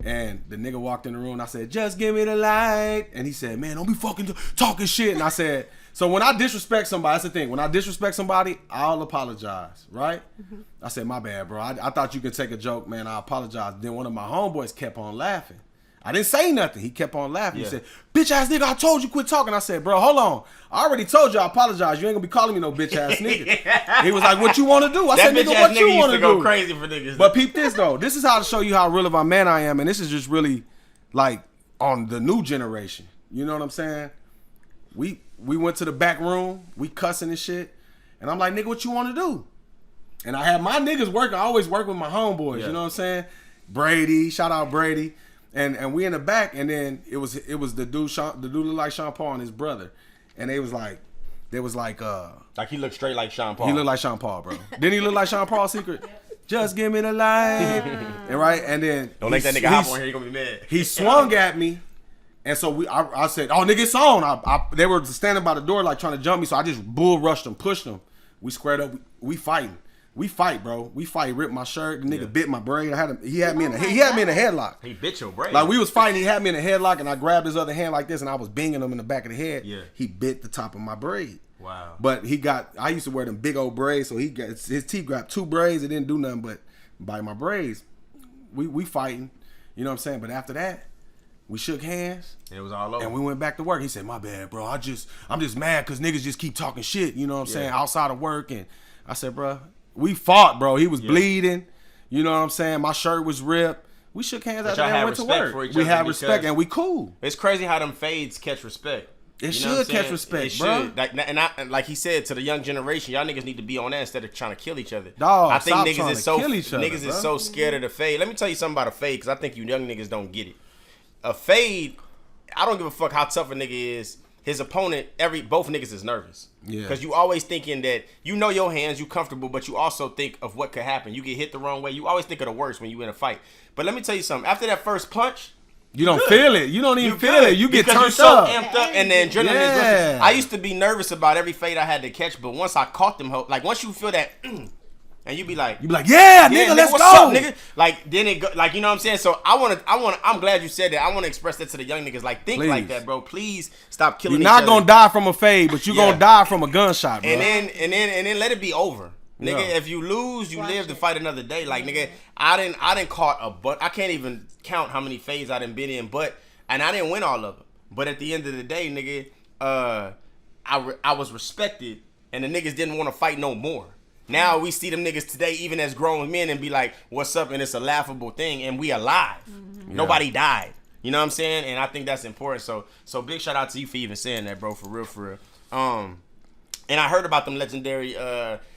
[SPEAKER 2] And the nigga walked in the room and I said, just give me the light. And he said, man, don't be fucking talking shit. And I said, so when I disrespect somebody, that's the thing. When I disrespect somebody, I'll apologize, right? Mm-hmm. I said, my bad, bro. I thought you could take a joke, man. I apologize. Then one of my homeboys kept on laughing. I didn't say nothing. He kept on laughing. Yeah. He said, bitch ass nigga, I told you quit talking. I said, bro, hold on. I already told you I apologize. You ain't gonna be calling me no bitch ass nigga. He was like, what you want to do? I said, nigga, what you want to do?
[SPEAKER 1] Go crazy for niggas.
[SPEAKER 2] But peep this though. This is how to show you how real of a man I am. And this is just really like on the new generation. You know what I'm saying? We went to the back room. We cussing and shit. And I'm like, nigga, what you want to do? And I had my niggas working. I always work with my homeboys. Yeah. You know what I'm saying? Brady, shout out Brady. And we in the back, and then it was the dude looked like Sean Paul and his brother, and they was like
[SPEAKER 1] he looked straight like Sean Paul.
[SPEAKER 2] He looked like Sean Paul, bro. Didn't he look like Sean Paul? Secret. Just give me the light, and right, and then
[SPEAKER 1] don't let that nigga hop on here. He gonna be mad.
[SPEAKER 2] He swung at me, and so I said, oh nigga, it's on. They were standing by the door like trying to jump me, so I just bull rushed them, pushed them. We squared up. We fighting. We fight, bro. We fight. Ripped my shirt. The nigga bit my braid. He had me in a headlock.
[SPEAKER 1] He bit your braid.
[SPEAKER 2] Like we was fighting. He had me in a headlock, and I grabbed his other hand like this, and I was binging him in the back of the head. Yeah. He bit the top of my braid.
[SPEAKER 1] Wow.
[SPEAKER 2] But I used to wear them big old braids, so his teeth grabbed 2 braids. It didn't do nothing but bite my braids. We fighting. You know what I'm saying? But after that, we shook hands.
[SPEAKER 1] It was all over.
[SPEAKER 2] And we went back to work. He said, my bad, bro. I'm just mad because niggas just keep talking shit. You know what I'm saying? Outside of work. And I said, bro. We fought, bro. He was bleeding. You know what I'm saying? My shirt was ripped. We shook hands after that and went to work. We had respect and we cool.
[SPEAKER 1] It's crazy how them fades catch respect.
[SPEAKER 2] It should catch respect, bro.
[SPEAKER 1] Like he said, to the young generation, y'all niggas need to be on that instead of trying to kill each other.
[SPEAKER 2] Dog,
[SPEAKER 1] I think niggas
[SPEAKER 2] is
[SPEAKER 1] so scared of the fade. Let me tell you something about a fade, because I think you young niggas don't get it. A fade, I don't give a fuck how tough a nigga is. His opponent, both niggas is nervous. Yeah. Because you always thinking that you know your hands, you comfortable, but you also think of what could happen. You get hit the wrong way. You always think of the worst when you in a fight. But let me tell you something. After that first punch,
[SPEAKER 2] you don't feel it. You don't even feel it. You get turned up. So
[SPEAKER 1] amped up, and the adrenaline is rushing. I used to be nervous about every fade I had to catch, but once I caught them, like once you feel that, and you be like,
[SPEAKER 2] yeah, nigga, let's
[SPEAKER 1] what's
[SPEAKER 2] go,
[SPEAKER 1] up, nigga. Like then it go, like you know what I'm saying. So I'm glad you said that. I want to express that to the young niggas. Like think like that, bro. Please stop killing.
[SPEAKER 2] You're not gonna die from a fade, but you're gonna die from a gunshot, bro.
[SPEAKER 1] And then let it be over. Nigga, if you lose, you live to fight another day. Like, nigga, I didn't caught I can't even count how many fades I done been in, and I didn't win all of them. But at the end of the day, nigga, I was respected, and the niggas didn't want to fight no more. Now we see them niggas today, even as grown men, and be like, what's up? And it's a laughable thing, and we alive. Mm-hmm. Nobody died. You know what I'm saying? And I think that's important. So big shout out to you for even saying that, bro, for real. And I heard about them legendary.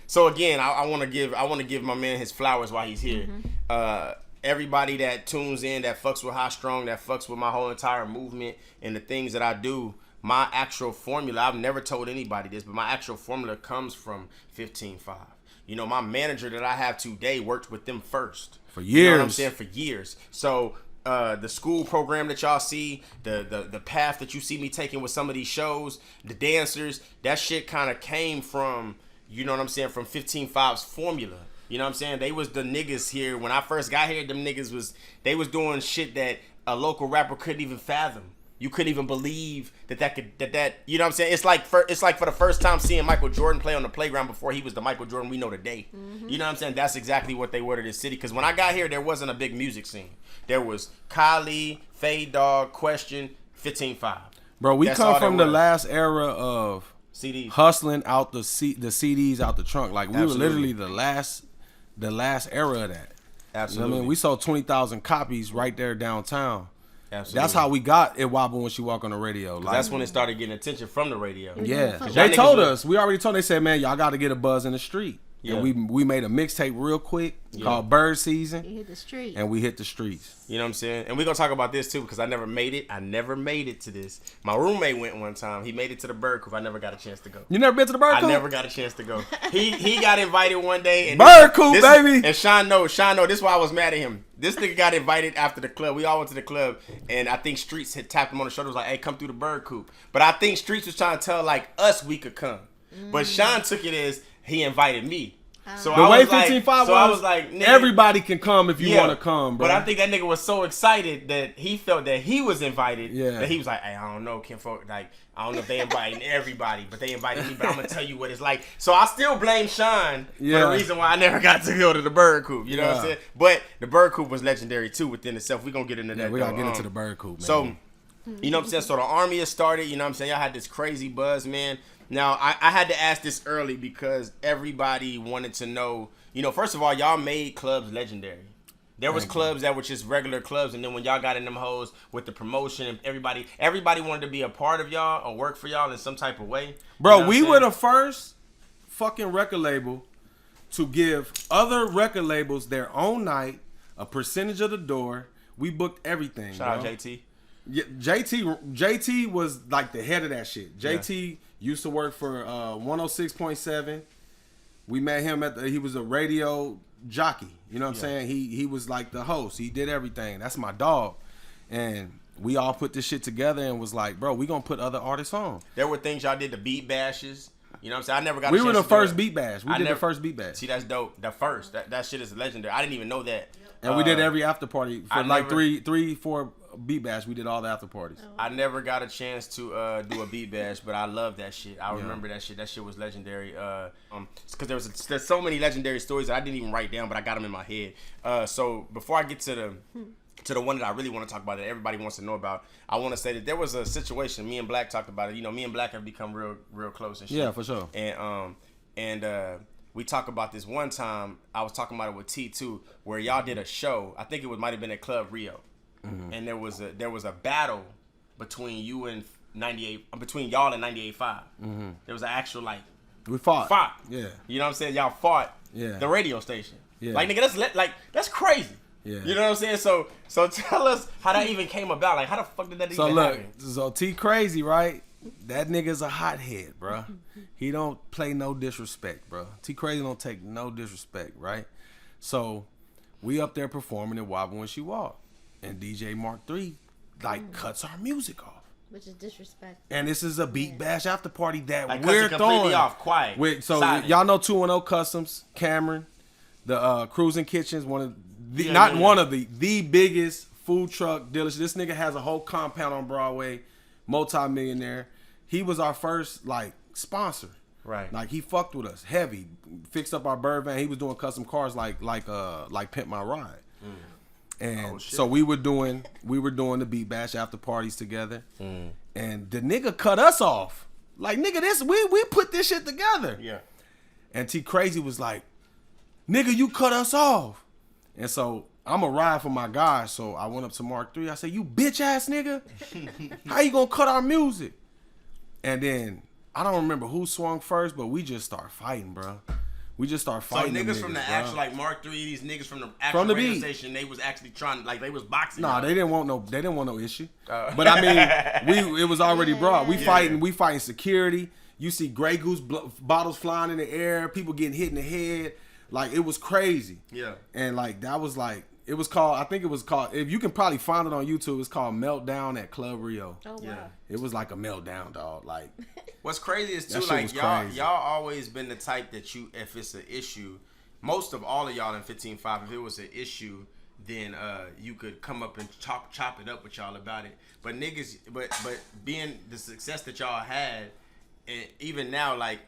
[SPEAKER 1] So again, I want to give my man his flowers while he's here. Mm-hmm. Everybody that tunes in, that fucks with Highstrung, that fucks with my whole entire movement and the things that I do. my actual formula, I've never told anybody this, but my actual formula comes from 15-5. You know, my manager that I have today worked with them first.
[SPEAKER 2] For years.
[SPEAKER 1] You know what I'm saying? For years. So the school program that y'all see, the path that you see me taking with some of these shows, the dancers, that shit kind of came from, you know what I'm saying, from 15-5's formula. You know what I'm saying? They was the niggas here. When I first got here, them niggas was doing shit that a local rapper couldn't even fathom. You couldn't even believe that you know what I'm saying? It's like for the first time seeing Michael Jordan play on the playground before he was the Michael Jordan we know today. Mm-hmm. You know what I'm saying? That's exactly what they were to this city. Because when I got here, there wasn't a big music scene. There was Kylie, Fade Dog, Question, 15-5.
[SPEAKER 2] Bro, we come from the last era of
[SPEAKER 1] CDs
[SPEAKER 2] hustling out the CDs out the trunk. Like we were literally the last era of that.
[SPEAKER 1] Absolutely.
[SPEAKER 2] You know what I mean? We sold 20,000 copies right there downtown.
[SPEAKER 1] Absolutely.
[SPEAKER 2] That's how we got It Wobble When She Walk on the radio. Like,
[SPEAKER 1] that's when it started getting attention from the radio.
[SPEAKER 2] Yeah. They told us. We already told. They said, man, y'all got to get a buzz in the street. Yeah. And we made a mixtape real quick called Bird Season.
[SPEAKER 3] You hit the street.
[SPEAKER 2] And we hit the streets.
[SPEAKER 1] You know what I'm saying? And we're going to talk about this too because I never made it. I never made it to this. My roommate went one time. He made it to the Bird Coop. I never got a chance to go.
[SPEAKER 2] You never been to the Bird Coop?
[SPEAKER 1] I never got a chance to go. He got invited one day. And
[SPEAKER 2] Bird Coop, baby.
[SPEAKER 1] And Sean knows. This is why I was mad at him. This nigga got invited after the club. We all went to the club. And I think Streets had tapped him on the shoulder. Was like, hey, come through the Bird Coop. But I think Streets was trying to tell like us we could come. But Sean took it as he invited me.
[SPEAKER 2] So the way 15-5 I was like, everybody can come if you want to come, bro.
[SPEAKER 1] But I think that nigga was so excited that he felt that he was invited. Yeah. That he was like, hey, I don't know, kinfolk. Like, I don't know if they inviting everybody, but they invited me. But I'm gonna tell you what it's like. So I still blame Sean for the reason why I never got to go to the Bird Coop. You know what I'm saying? But the Bird Coop was legendary too within itself. We gonna get into that.
[SPEAKER 2] We gotta get into the Bird Coop, man.
[SPEAKER 1] So, you know what I'm saying? So the Army has started. You know what I'm saying? Y'all had this crazy buzz, man. Now I had to ask this early because everybody wanted to know. You know, first of all, y'all made clubs legendary. There was clubs that were just regular clubs, and then when y'all got in them hoes with the promotion, and everybody wanted to be a part of y'all or work for y'all in some type of way.
[SPEAKER 2] Bro, you know we were the first fucking record label to give other record labels their own night, a percentage of the door. We booked everything.
[SPEAKER 1] Shout out JT.
[SPEAKER 2] Yeah, JT was like the head of that shit. JT used to work for 106.7. We met him he was a radio jockey. You know what I'm saying? He was like the host. He did everything. That's my dog. And we all put this shit together and was like, bro, we gonna put other artists on.
[SPEAKER 1] There were things y'all did, the beat bashes. You know what I'm saying? I never got
[SPEAKER 2] We were the first beat bash. We did the first beat bash.
[SPEAKER 1] See, that's dope. The first. That shit is legendary. I didn't even know that.
[SPEAKER 2] And we did every after party for like 3-4 beat bash. We did all the after parties.
[SPEAKER 1] I never got a chance to do a beat bash, but I love that shit. I remember that shit. That shit was legendary. Because there's so many legendary stories that I didn't even write down, but I got them in my head. So before I get to the one that I really want to talk about that everybody wants to know about, I want to say that there was a situation. Me and Black talked about it. You know, me and Black have become real close and shit.
[SPEAKER 2] Yeah, for sure.
[SPEAKER 1] And we talk about this one time. I was talking about it with T2, where y'all did a show. I think it might have been at Club Rio, and there was a battle between you and between y'all and 98.5. There was an actual
[SPEAKER 2] we fought.
[SPEAKER 1] Yeah, you know what I'm saying? Y'all fought.
[SPEAKER 2] Yeah.
[SPEAKER 1] The radio station.
[SPEAKER 2] Yeah.
[SPEAKER 1] Like nigga, that's crazy.
[SPEAKER 2] Yeah.
[SPEAKER 1] You know what I'm saying? So tell us how that even came about. Like how the fuck did that even happen?
[SPEAKER 2] So T Crazy, right? That nigga's a hothead, bro. He don't play no disrespect, bro. T Crazy don't take no disrespect, right? So we up there performing at Wobble When She Walk, and DJ Mark III cuts our music off,
[SPEAKER 3] which is disrespect.
[SPEAKER 2] And this is a beat bash after party that
[SPEAKER 1] we're throwing off quiet.
[SPEAKER 2] So y'all know 210 Customs, Cameron, the Cruising Kitchens, the biggest food truck dealership. This nigga has a whole compound on Broadway, multi-millionaire. He was our first sponsor.
[SPEAKER 1] Right.
[SPEAKER 2] Like he fucked with us heavy, fixed up our bird van. He was doing custom cars like Pimp My Ride. And so we were doing the beat bash after parties together. And the nigga cut us off. Like nigga, we put this shit together.
[SPEAKER 1] Yeah.
[SPEAKER 2] And T Crazy was like, nigga, you cut us off. And so I'm a ride for my guys. So I went up to Mark III. I said, you bitch ass nigga, how you gonna cut our music? And then I don't remember who swung first, but we just start fighting, bro. We just start fighting.
[SPEAKER 1] So niggas from the actual like Mark III, these niggas from the actual radio station, they was actually trying, like they was boxing.
[SPEAKER 2] Nah, they didn't want no issue. But I mean, it was already brought. We fighting security. You see Grey Goose bottles flying in the air, people getting hit in the head. Like, it was crazy. Yeah. And like that was like, it was called, I think it was called, if you can probably find it on YouTube, it's called Meltdown at Club Rio. Oh, wow. Yeah. It was like a meltdown, dog. Like,
[SPEAKER 1] what's crazy is too, like y'all always been the type that you, if it's an issue, most of all of y'all in 15-5, if it was an issue, then you could come up and chop it up with y'all about it. But niggas, but being the success that y'all had, and even now, like,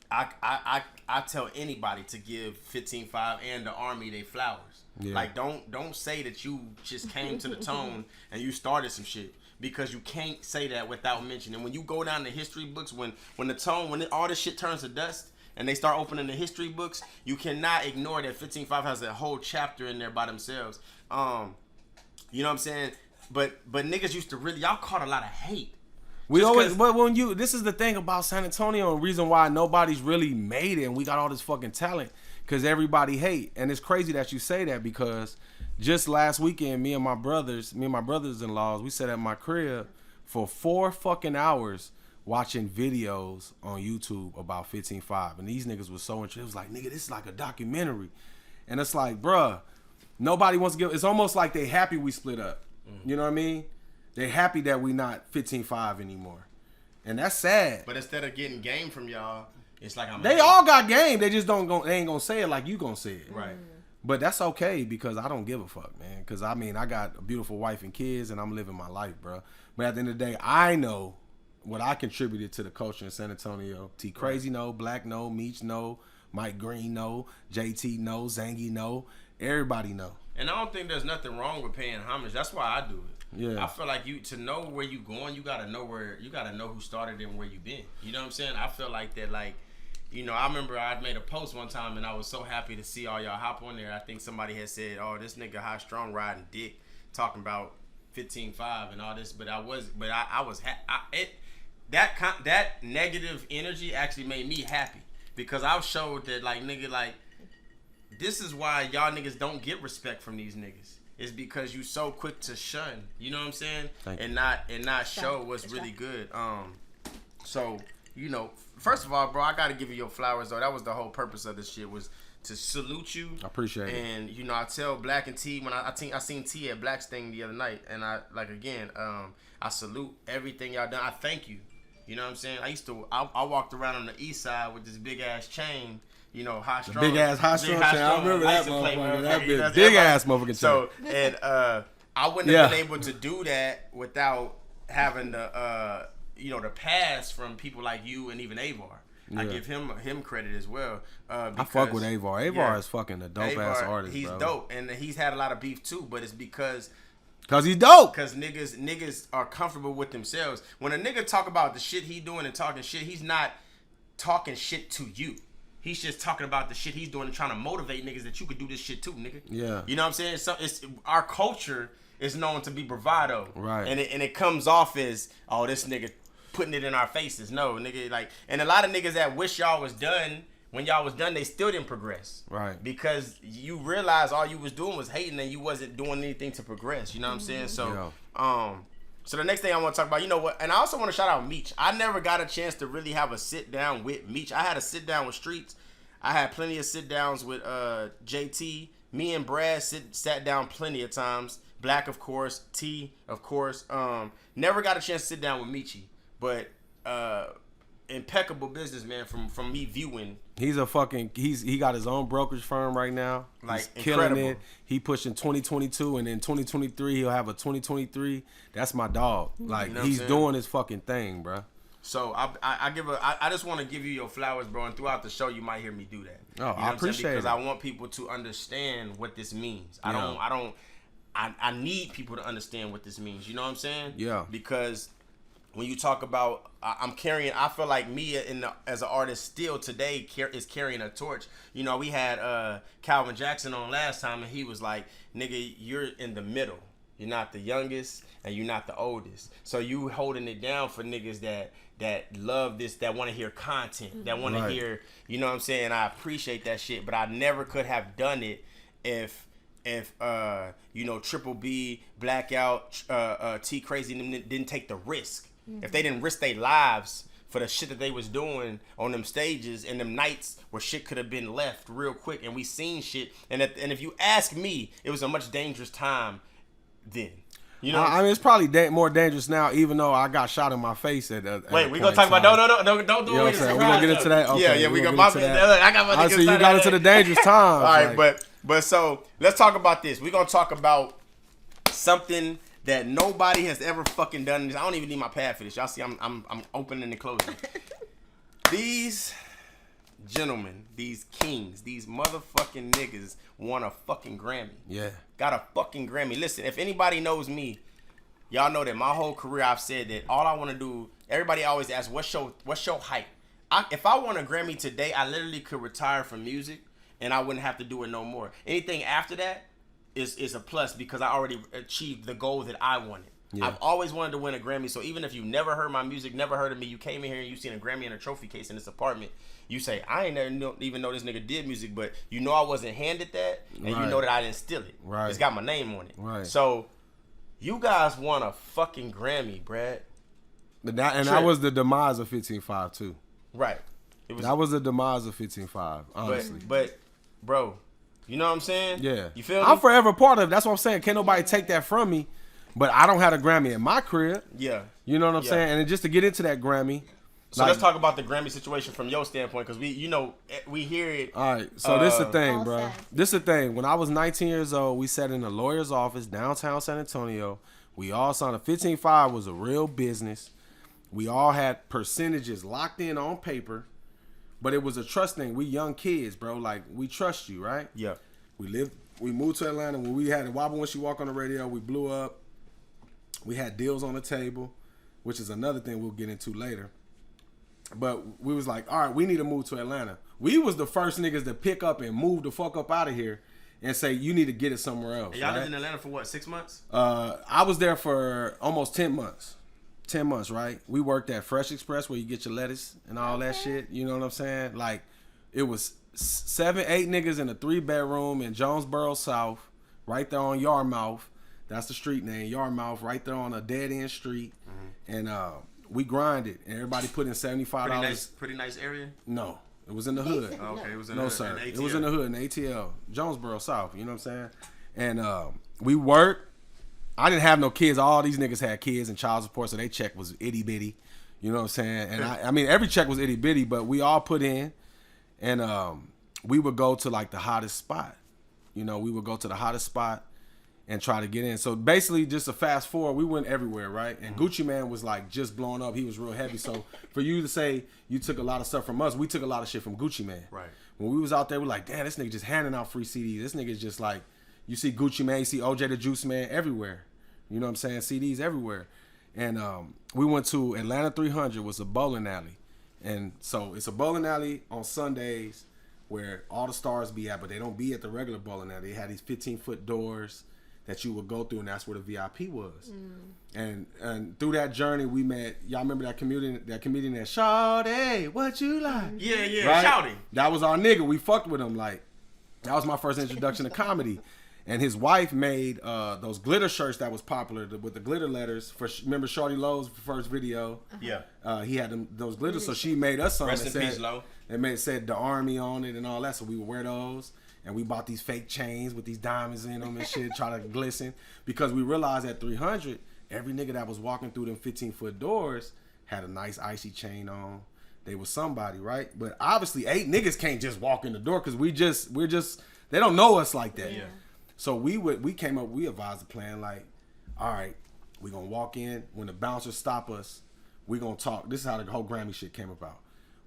[SPEAKER 1] I tell anybody to give 15-5 and the Army their flowers. Yeah. Like, don't say that you just came to the tone and you started some shit, because you can't say that without mentioning. When you go down the history books, when all this shit turns to dust and they start opening the history books, you cannot ignore that 15-5 has a whole chapter in there by themselves. You know what I'm saying? But niggas used to really, y'all caught a lot of hate.
[SPEAKER 2] But this is the thing about San Antonio, and reason why nobody's really made it and we got all this fucking talent, because everybody hate. And it's crazy that you say that, because just last weekend, me and my brothers-in-laws, we sat at my crib for 4 fucking hours watching videos on YouTube about 15-5. And these niggas was so interested. It was like, nigga, this is like a documentary. And it's like, bruh, nobody wants to give, it's almost like they happy we split up. Mm-hmm. You know what I mean? They happy that we not 15-5 anymore. And that's sad.
[SPEAKER 1] But instead of getting game from y'all, it's like
[SPEAKER 2] they all got game. They just they ain't gonna say it like you gonna say it. Right. But that's okay, because I don't give a fuck, man. Because I mean, I got a beautiful wife and kids, and I'm living my life, bro. But at the end of the day, I know what I contributed to the culture in San Antonio. T Crazy know, Black know, Meech know, Mike Green know, JT know, Zangy know, everybody know.
[SPEAKER 1] And I don't think there's nothing wrong with paying homage. That's why I do it. Yeah. I feel like to know where you going, you gotta know who started and where you been. You know what I'm saying? I feel like that, like, you know, I remember I made a post one time and I was so happy to see all y'all hop on there. I think somebody had said, "Oh, this nigga Highstrung riding dick, talking about 15-5 and all this," but that negative energy actually made me happy, because I showed that, like, nigga, like, this is why y'all niggas don't get respect from these niggas. It's because you so quick to shun, you know what I'm saying? And not show what's really good. So, you know, first of all, bro, I gotta give you your flowers, though. That was the whole purpose of this shit, was to salute you.
[SPEAKER 2] I appreciate it.
[SPEAKER 1] And, you know, I tell Black and T, when I seen T at Black's thing the other night, and I salute everything y'all done. I thank you. You know what I'm saying? I walked around on the east side with this big ass chain. You know, Highstrung.
[SPEAKER 2] Big ass Highstrung. I remember that motherfucker. That big ass motherfucker.
[SPEAKER 1] So, and I wouldn't have been able to do that without having the the pass from people like you and even Avar. Yeah. I give him credit as well.
[SPEAKER 2] I fuck with Avar. Avar is fucking a dope ass artist.
[SPEAKER 1] He's dope, and he's had a lot of beef too. But it's because
[SPEAKER 2] he's dope.
[SPEAKER 1] Because niggas are comfortable with themselves. When a nigga talk about the shit he doing and talking shit, he's not talking shit to you. He's just talking about the shit he's doing and trying to motivate niggas that you could do this shit too, nigga. Yeah. You know what I'm saying? So it's our culture is known to be bravado. Right. And it comes off as, oh, this nigga putting it in our faces. No, nigga, like, and a lot of niggas that wish y'all was done, when y'all was done, they still didn't progress. Right. Because you realize all you was doing was hating and you wasn't doing anything to progress. You know what I'm saying? So, so the next thing I want to talk about, you know what, and I also want to shout out Meech. I never got a chance to really have a sit down with Meech. I had a sit down with Streets. I had plenty of sit downs with JT. Me and Brad sat down plenty of times. Black, of course. T, of course. Never got a chance to sit down with Meechy, but impeccable businessman from me viewing.
[SPEAKER 2] He got his own brokerage firm right now. Like, he's killing it. He pushing 2022, and in 2023 he'll have a 2023. That's my dog. Like, you know, he's doing his fucking thing, bro.
[SPEAKER 1] So I just want to give you your flowers, bro. And throughout the show, you might hear me do that.
[SPEAKER 2] Oh, you know I appreciate it,
[SPEAKER 1] because I want people to understand what this means. I need people to understand what this means. You know what I'm saying? Yeah. Because when you talk about, I feel like me as an artist still today is carrying a torch. You know, we had Calvin Jackson on last time, and he was like, nigga, you're in the middle. you're not the youngest, and you're not the oldest. So you holding it down for niggas that love this, that want to hear content, that want to hear, you know what I'm saying? I appreciate that shit, but I never could have done it if you know, Triple B, Blackout, T Crazy didn't take the risk. If they didn't risk their lives for the shit that they was doing on them stages and them nights where shit could have been left real quick, and we seen shit, and if you ask me, it was a much dangerous time then. You know,
[SPEAKER 2] I mean, it's probably more dangerous now, even though I got shot in my face at
[SPEAKER 1] wait, we gonna talk about don't do
[SPEAKER 2] you know
[SPEAKER 1] it.
[SPEAKER 2] We gonna get into that. Okay,
[SPEAKER 1] yeah, we gonna I got my
[SPEAKER 2] niggas. So you got into the dangerous times.
[SPEAKER 1] All right, but so let's talk about this. We're gonna talk about something that nobody has ever fucking done. I don't even need my pad for this. Y'all see, I'm opening and closing. These gentlemen, these kings, these motherfucking niggas won a fucking Grammy.
[SPEAKER 2] Yeah. Got
[SPEAKER 1] a fucking Grammy. Listen, if anybody knows me, y'all know that my whole career I've said that all I want to do, everybody always asks, what's your hype? If I won a Grammy today, I literally could retire from music and I wouldn't have to do it no more. Anything after that is a plus because I already achieved the goal that I wanted. Yeah. I've always wanted to win a Grammy, so even if you never heard my music, never heard of me, you came in here and you seen a Grammy and a trophy case in this apartment, you say, I ain't never even know this nigga did music, but you know I wasn't handed that, and you know that I didn't steal it.
[SPEAKER 2] Right.
[SPEAKER 1] It's got my name on it.
[SPEAKER 2] Right.
[SPEAKER 1] So, you guys won a fucking Grammy, Brad.
[SPEAKER 2] That was the demise of 15-5 too.
[SPEAKER 1] Right.
[SPEAKER 2] That was the demise of 15-5, honestly.
[SPEAKER 1] But, bro, you know what I'm saying?
[SPEAKER 2] Yeah.
[SPEAKER 1] You feel me?
[SPEAKER 2] I'm forever part of it. That's what I'm saying. Can't nobody take that from me. But I don't have a Grammy in my crib.
[SPEAKER 1] Yeah.
[SPEAKER 2] You know what I'm saying? And just to get into that Grammy.
[SPEAKER 1] So let's talk about the Grammy situation from your standpoint, because we hear it.
[SPEAKER 2] All right. So this is the thing, bro. This is the thing. When I was 19 years old, we sat in a lawyer's office downtown San Antonio. We all signed a 15-5 was a real business. We all had percentages locked in on paper. But it was a trust thing. We young kids, bro. Like, we trust you, right?
[SPEAKER 1] Yeah.
[SPEAKER 2] We moved to Atlanta when we had a Wobble When She Walk on the radio. We blew up. We had deals on the table, which is another thing we'll get into later. But we was like, all right, we need to move to Atlanta. We was the first niggas to pick up and move the fuck up out of here and say, you need to get it somewhere else.
[SPEAKER 1] And y'all lived in Atlanta for what, 6 months?
[SPEAKER 2] I was there for almost 10 months. 10 months, right? We worked at Fresh Express where you get your lettuce and all that shit. You know what I'm saying? Like, it was 7, 8 niggas in a 3-bedroom in Jonesboro South, right there on Yarmouth. That's the street name, Yarmouth, right there on a dead-end street. Mm-hmm. And we grinded, and everybody put in $75.
[SPEAKER 1] Pretty nice area?
[SPEAKER 2] No. It was in the hood.
[SPEAKER 1] Oh, okay, it was in
[SPEAKER 2] no,
[SPEAKER 1] the
[SPEAKER 2] sir.
[SPEAKER 1] In
[SPEAKER 2] it was in the hood, in ATL, Jonesboro South, you know what I'm saying? And we worked. I didn't have no kids. All these niggas had kids and child support, so their check was itty-bitty. You know what I'm saying? And I mean, every check was itty-bitty, but we all put in, and we would go to, like, the hottest spot. You know, we would go to the hottest spot and try to get in. So basically, just to fast forward, we went everywhere, right? And Gucci Mane was like just blowing up. He was real heavy. So for you to say you took a lot of stuff from us, we took a lot of shit from Gucci Mane.
[SPEAKER 1] Right.
[SPEAKER 2] When we was out there, we're like, damn, this nigga just handing out free CDs. This nigga's just like, you see Gucci Mane, you see OJ the Juice Man everywhere. You know what I'm saying? CDs everywhere. And we went to Atlanta 300, was a bowling alley. And so it's a bowling alley on Sundays where all the stars be at, but they don't be at the regular bowling alley. They had these 15-foot doors that you would go through, and that's where the VIP was. And through that journey, we met. Y'all remember that comedian that Shawty, what you like?
[SPEAKER 1] Yeah,
[SPEAKER 2] right?
[SPEAKER 1] Shawty.
[SPEAKER 2] That was our nigga. We fucked with him. Like, that was my first introduction to comedy. And his wife made those glitter shirts that was popular with the glitter letters. Remember Shawty Lowe's first video?
[SPEAKER 1] Yeah.
[SPEAKER 2] He had those glitters, so she made us something.
[SPEAKER 1] Rest in peace, Lowe.
[SPEAKER 2] It said the Army on it and all that, so we would wear those. And we bought these fake chains with these diamonds in them and shit, try to glisten. Because we realized at 300, every nigga that was walking through them 15-foot doors had a nice icy chain on. They was somebody, right? But obviously, 8 niggas can't just walk in the door because we're just, they don't know us like that.
[SPEAKER 1] Yeah.
[SPEAKER 2] So we advised the plan like, all right, we gonna walk in. When the bouncers stop us, we gonna talk. This is how the whole Grammy shit came about.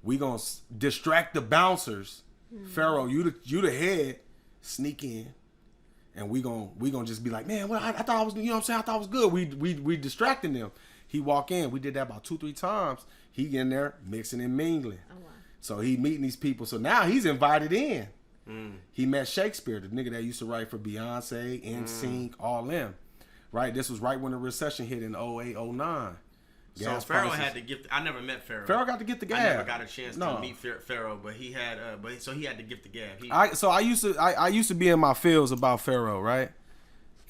[SPEAKER 2] We gonna distract the bouncers. Pharaoh, you the head, sneak in, and we gonna just be like, man, well, I thought I was, you know what I'm saying? I thought it was good. We distracting them. He walk in. We did that about 2-3 times. He in there mixing and mingling. Oh, wow. So he meeting these people. So now he's invited in. He met Shakespeare, the nigga that used to write for Beyonce, NSYNC, all them, right? This was right when the recession hit in 08, 09.
[SPEAKER 1] So Pharaoh had to gift. I never met Pharaoh.
[SPEAKER 2] Pharaoh got to get the gab.
[SPEAKER 1] I never got a chance to meet Pharaoh, but he had. So he had to gift the gab.
[SPEAKER 2] I used to be in my feels about Pharaoh, right?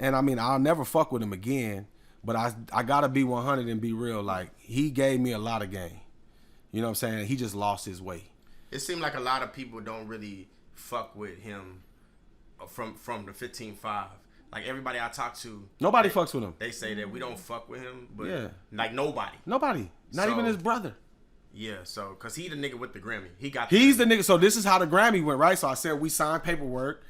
[SPEAKER 2] And I mean, I'll never fuck with him again. But I gotta be 100 and be real. Like, he gave me a lot of game. You know what I'm saying? He just lost his way.
[SPEAKER 1] It seemed like a lot of people don't really fuck with him from the 15-5. Like, everybody I talk to,
[SPEAKER 2] nobody fucks with him.
[SPEAKER 1] They say that we don't fuck with him, but like nobody,
[SPEAKER 2] not even his brother.
[SPEAKER 1] Yeah, so cause he the nigga with the Grammy.
[SPEAKER 2] He's the nigga. So this is how the Grammy went, right? So I said we signed paperwork.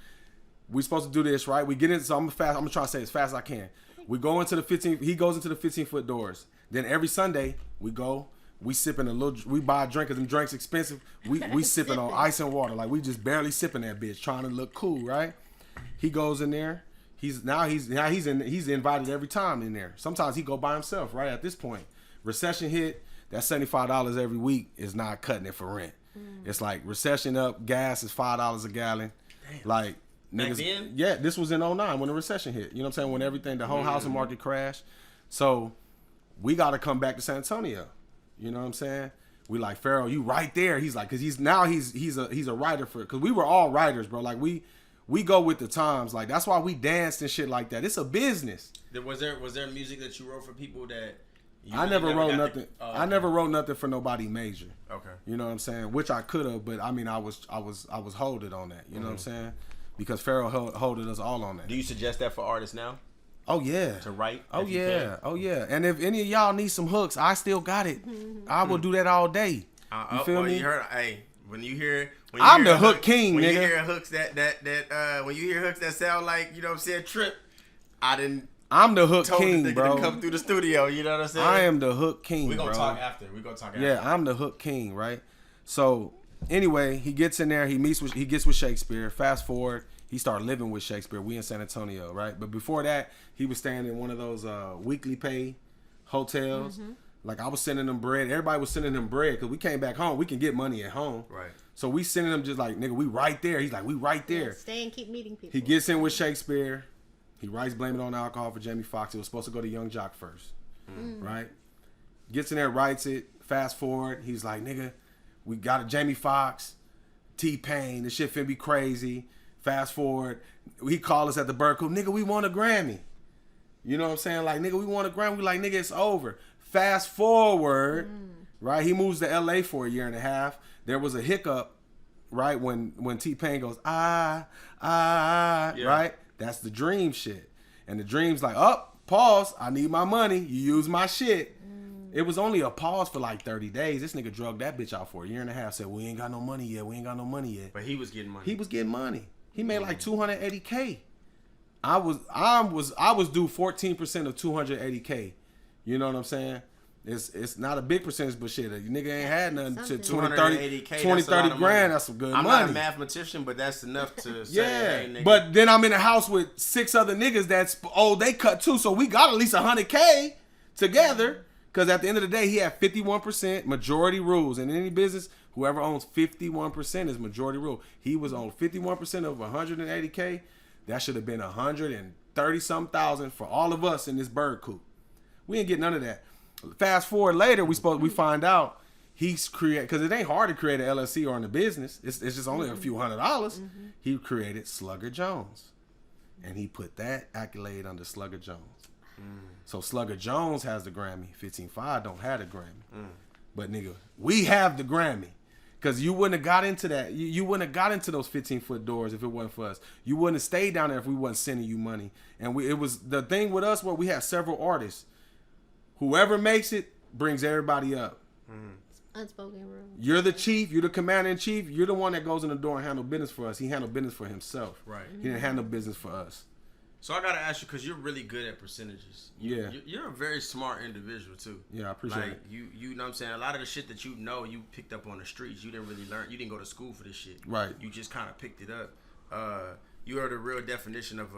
[SPEAKER 2] We supposed to do this, right? We get in. So I'm gonna try to say as fast as I can. We go into the 15. He goes into the 15-foot doors. Then every Sunday we go. We sipping a little. We buy a drink, cause them drinks expensive. We sipping on ice and water, like we just barely sipping that bitch, trying to look cool, right? He goes in there. He's invited every time in there. Sometimes he go by himself, right? At this point, recession hit. That $75 every week is not cutting it for rent. It's like recession up. Gas is $5 a gallon. Damn. Like. Niggas, then? Yeah, this was in 09 when the recession hit. You know what I'm saying? When everything, the whole housing market crashed. So we got to come back to San Antonio. You know what I'm saying? We like, Pharaoh, you right there. He's like, cause he's a writer cause we were all writers, bro. Like we go with the times. Like, that's why we danced and shit like that. It's a business.
[SPEAKER 1] Was there music that you wrote for people that
[SPEAKER 2] I never wrote nothing. I never wrote nothing for nobody major.
[SPEAKER 1] Okay.
[SPEAKER 2] You know what I'm saying? Which I could have, but I mean, I was holding on that. You know what I'm saying? Because Pharaoh holding us all on that.
[SPEAKER 1] Do you suggest that for artists now?
[SPEAKER 2] Oh yeah.
[SPEAKER 1] To write?
[SPEAKER 2] Oh yeah. Oh yeah. And if any of y'all need some hooks, I still got it. I will do that all day. You feel me?
[SPEAKER 1] When you hear
[SPEAKER 2] I'm the hook king,
[SPEAKER 1] when
[SPEAKER 2] nigga.
[SPEAKER 1] You hear hooks when you hear hooks that sound like, you know what I'm saying, Trip,
[SPEAKER 2] I'm the hook king, bro.
[SPEAKER 1] To come through the studio, you know what I'm saying?
[SPEAKER 2] I am the hook king,
[SPEAKER 1] bro.
[SPEAKER 2] We gonna
[SPEAKER 1] talk after.
[SPEAKER 2] Yeah, I'm the hook king, right? So anyway, he gets in there, he gets with Shakespeare. Fast forward, he started living with Shakespeare. We in San Antonio, right? But before that, he was staying in one of those weekly pay hotels. Mm-hmm. Like, I was sending him bread. Everybody was sending him bread because we came back home. We can get money at home.
[SPEAKER 1] Right.
[SPEAKER 2] So we sending him just like, nigga, we right there. He's like, we right there.
[SPEAKER 3] Yeah, stay and keep meeting people.
[SPEAKER 2] He gets in with Shakespeare. He writes Blame It on Alcohol for Jamie Foxx. It was supposed to go to Young Jock first. Right? Gets in there, writes it. Fast forward. He's like, nigga, we got a Jamie Foxx, T-Pain. This shit finna be crazy. Fast forward. He called us at the Berkeley. Nigga, we won a Grammy. You know what I'm saying? Like, nigga, we won a Grammy. We like, nigga, it's over. Fast forward, right? He moves to LA for a year and a half. There was a hiccup, right? When T-Pain goes, right? That's the Dream shit. And the Dream's like, pause. I need my money. You use my shit. It was only a pause for like 30 days. This nigga drugged that bitch out for a year and a half. Said, we ain't got no money yet.
[SPEAKER 1] But he was getting money.
[SPEAKER 2] He made like $280K. I was due 14% of $280K. You know what I'm saying? It's not a big percentage, but shit, a nigga ain't had nothing to 20, 30 grand. That's some good money.
[SPEAKER 1] I'm not a mathematician, but that's enough to say, hey, nigga.
[SPEAKER 2] But then I'm in a house with 6 other niggas they cut too, so we got at least $100K together. Because at the end of the day, he had 51% majority rules. In any business, whoever owns 51% is majority rule. He was on 51% of 180K. That should have been 130-something thousand for all of us in this bird coop. We didn't get none of that. Fast forward later, we find out he's because it ain't hard to create an LLC or in a business. It's just only a few $100s. He created Slugger Jones, and he put that accolade under Slugger Jones. So Slugger Jones has the Grammy. 15-5 don't have the Grammy. But nigga, we have the Grammy. Because you wouldn't have got into that. You wouldn't have got into those 15-foot doors if it wasn't for us. You wouldn't have stayed down there if we wasn't sending you money. And it was the thing with us where we have several artists. Whoever makes it brings everybody up.
[SPEAKER 3] Unspoken rule.
[SPEAKER 2] You're the chief. You're the commander-in-chief. You're the one that goes in the door and handle business for us. He handled business for himself.
[SPEAKER 1] Right.
[SPEAKER 2] He didn't handle business for us.
[SPEAKER 1] So I gotta ask you, because you're really good at percentages. You're a very smart individual too.
[SPEAKER 2] Yeah, I appreciate it.
[SPEAKER 1] You know what I'm saying? A lot of the shit that you picked up on the streets. You didn't really learn. You didn't go to school for this shit.
[SPEAKER 2] Right.
[SPEAKER 1] You just kind of picked it up. You are the real definition of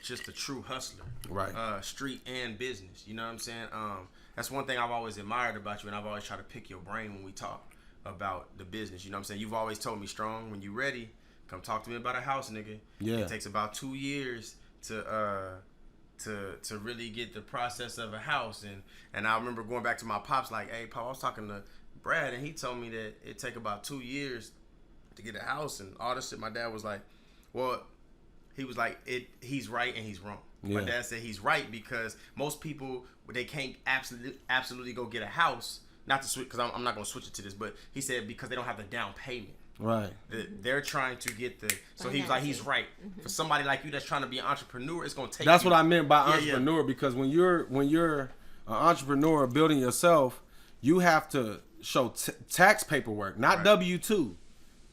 [SPEAKER 1] just a true hustler.
[SPEAKER 2] Right.
[SPEAKER 1] Street and business. You know what I'm saying? That's one thing I've always admired about you, and I've always tried to pick your brain when we talk about the business. You know what I'm saying? You've always told me, Strong, when you ready, come talk to me about a house, nigga.
[SPEAKER 2] Yeah.
[SPEAKER 1] It takes about 2 years to to really get the process of a house. And I remember going back to my pops like, hey, Pop, I was talking to Brad, and he told me that it take about 2 years to get a house and all this shit. My dad was like, well, he was like, he's right and he's wrong. Yeah. My dad said he's right because most people, they can't absolutely go get a house. Not to switch, because I'm not going to switch it to this, but he said because they don't have the down payment.
[SPEAKER 2] Right.
[SPEAKER 1] They're trying to get the... So he was like, he's right. Mm-hmm. For somebody like you that's trying to be an entrepreneur, it's going to take
[SPEAKER 2] That's what I meant by entrepreneur, because when you're an entrepreneur building yourself, you have to show tax paperwork, not W-2.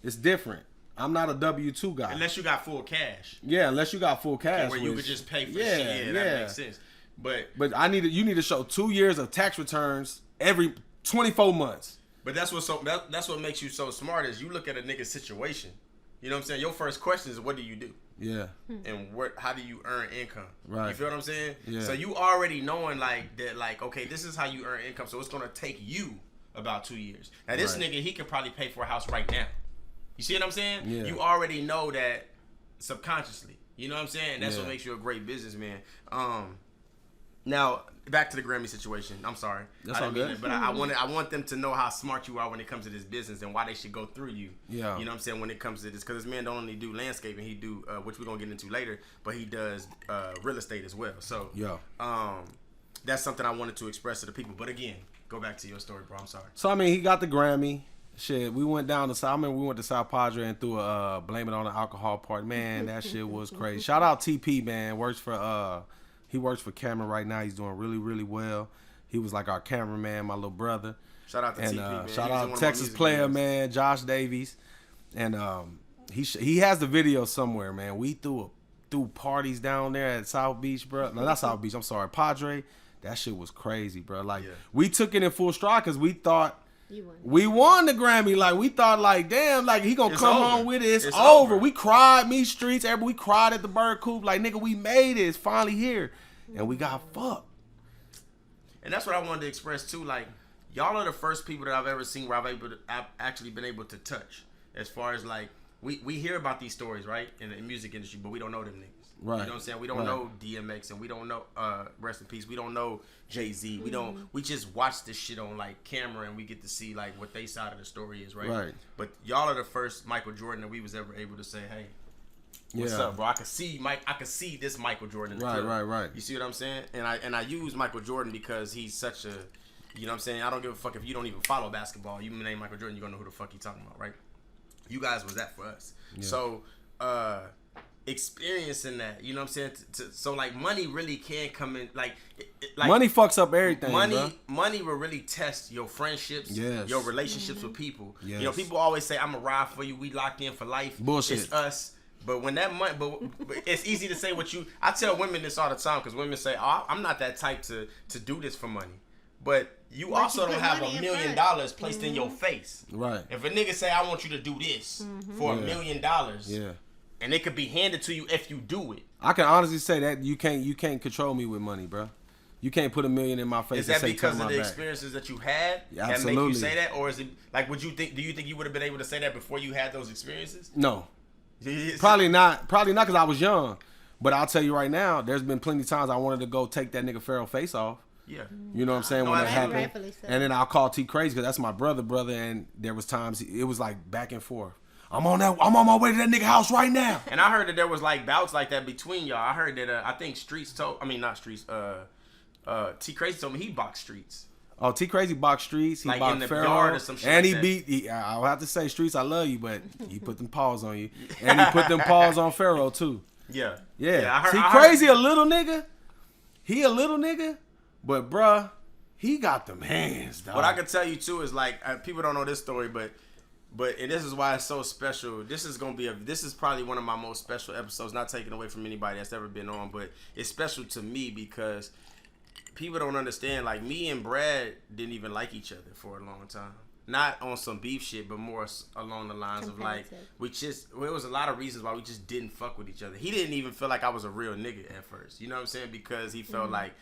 [SPEAKER 2] It's different. I'm not a W-2 guy.
[SPEAKER 1] Unless you got full cash.
[SPEAKER 2] Yeah, unless you got full cash.
[SPEAKER 1] Where you could just pay for shit. Yeah, that makes sense. But
[SPEAKER 2] you need to show 2 years of tax returns every 24 months.
[SPEAKER 1] But that's what makes you so smart is you look at a nigga's situation. You know what I'm saying? Your first question is, what do you do?
[SPEAKER 2] Yeah.
[SPEAKER 1] And how do you earn income?
[SPEAKER 2] Right.
[SPEAKER 1] You feel what I'm saying?
[SPEAKER 2] Yeah.
[SPEAKER 1] So you already knowing like that, like, okay, this is how you earn income. So it's gonna take you about 2 years. Now this nigga, he could probably pay for a house right now. You see what I'm saying?
[SPEAKER 2] Yeah.
[SPEAKER 1] You already know that subconsciously. You know what I'm saying? That's what makes you a great businessman. Now back to the Grammy situation. I'm sorry.
[SPEAKER 2] That's all good.
[SPEAKER 1] But I want them to know how smart you are when it comes to this business and why they should go through you.
[SPEAKER 2] Yeah.
[SPEAKER 1] You know what I'm saying? When it comes to this, because this man don't only do landscaping, he do which we're gonna get into later, but he does real estate as well. So that's something I wanted to express to the people. But again, go back to your story, bro. I'm sorry.
[SPEAKER 2] So I mean, he got the Grammy. Shit, we went down to South. I mean, we went to South Padre and threw a blame it on the alcohol party. Man, that shit was crazy. Shout out TP, man. He works for camera right now. He's doing really, really well. He was like our cameraman, my little brother.
[SPEAKER 1] Shout out to TP, man.
[SPEAKER 2] Shout out Texas player, man, Josh Davies. And he has the video somewhere, man. We threw parties down there at South Beach, bro. No, not South Beach. I'm sorry, Padre. That shit was crazy, bro. Like we took it in full stride because we thought. We won the Grammy. Like we thought, like damn, like he gonna come home with it. It's over. We cried, me streets. We cried at the Bird Coop. Like nigga, we made it. It's finally here, and we got fucked.
[SPEAKER 1] And that's what I wanted to express too. Like y'all are the first people that I've ever seen where I've actually been able to touch. As far as like we hear about these stories, right, in the music industry, but we don't know them niggas.
[SPEAKER 2] Right.
[SPEAKER 1] You know what I'm saying? We don't know DMX and we don't know rest in peace. We don't know Jay-Z. We just watch this shit on like camera and we get to see like what they side of the story is, right?
[SPEAKER 2] Right.
[SPEAKER 1] But y'all are the first Michael Jordan that we was ever able to say, hey, what's up, bro? I could see this Michael Jordan.
[SPEAKER 2] Right.
[SPEAKER 1] You see what I'm saying? And I use Michael Jordan because he's such a, you know what I'm saying? I don't give a fuck if you don't even follow basketball. You name Michael Jordan, you're gonna know who the fuck you talking about, right? You guys was that for us. Yeah. So experiencing that, you know what I'm saying? So like money really can come in, like
[SPEAKER 2] money fucks up everything.
[SPEAKER 1] Money will really test your friendships, your relationships with people.
[SPEAKER 2] Yes.
[SPEAKER 1] You know, people always say, "I'm a ride for you. We locked in for life."
[SPEAKER 2] Bullshit.
[SPEAKER 1] It's us. But when that money, but it's easy to say what you. I tell women this all the time because women say, "Oh, I'm not that type to do this for money." But you also don't have $1 million placed in your face.
[SPEAKER 2] Right.
[SPEAKER 1] If a nigga say, "I want you to do this for $1 million," and it could be handed to you if you do it.
[SPEAKER 2] I can honestly say that you can't control me with money, bro. You can't put $1 million in my face.
[SPEAKER 1] Is that because of the experiences that you had that make you say that, or is it like? Do you think you would have been able to say that before you had those experiences?
[SPEAKER 2] No, probably not. Probably not because I was young. But I'll tell you right now, there's been plenty of times I wanted to go take that nigga Pharaoh face off.
[SPEAKER 1] Yeah,
[SPEAKER 2] you know what I'm saying, when that happened, and then I'll call T Crazy because that's my brother, and there was times it was like back and forth. I'm on my way to that nigga house right now.
[SPEAKER 1] And I heard that there was like bouts like that between y'all. I heard that I think T Crazy told me he boxed Streets.
[SPEAKER 2] Oh, T Crazy boxed Streets. He
[SPEAKER 1] like
[SPEAKER 2] boxed
[SPEAKER 1] in the
[SPEAKER 2] Pharaoh,
[SPEAKER 1] yard or some shit.
[SPEAKER 2] And
[SPEAKER 1] like
[SPEAKER 2] he beat. I'll have to say, Streets, I love you, but he put them paws on you, and he put them paws on Pharaoh too.
[SPEAKER 1] Yeah.
[SPEAKER 2] T Crazy a little nigga. He a little nigga, but bruh, he got them hands, dog.
[SPEAKER 1] What I can tell you too is like people don't know this story, but and this is why it's so special. This is probably one of my most special episodes, not taken away from anybody that's ever been on, but it's special to me because people don't understand, like me and Brad didn't even like each other for a long time. Not on some beef shit, but more along the lines of like, there was a lot of reasons why we just didn't fuck with each other. He didn't even feel like I was a real nigga at first. You know what I'm saying? Because he felt like,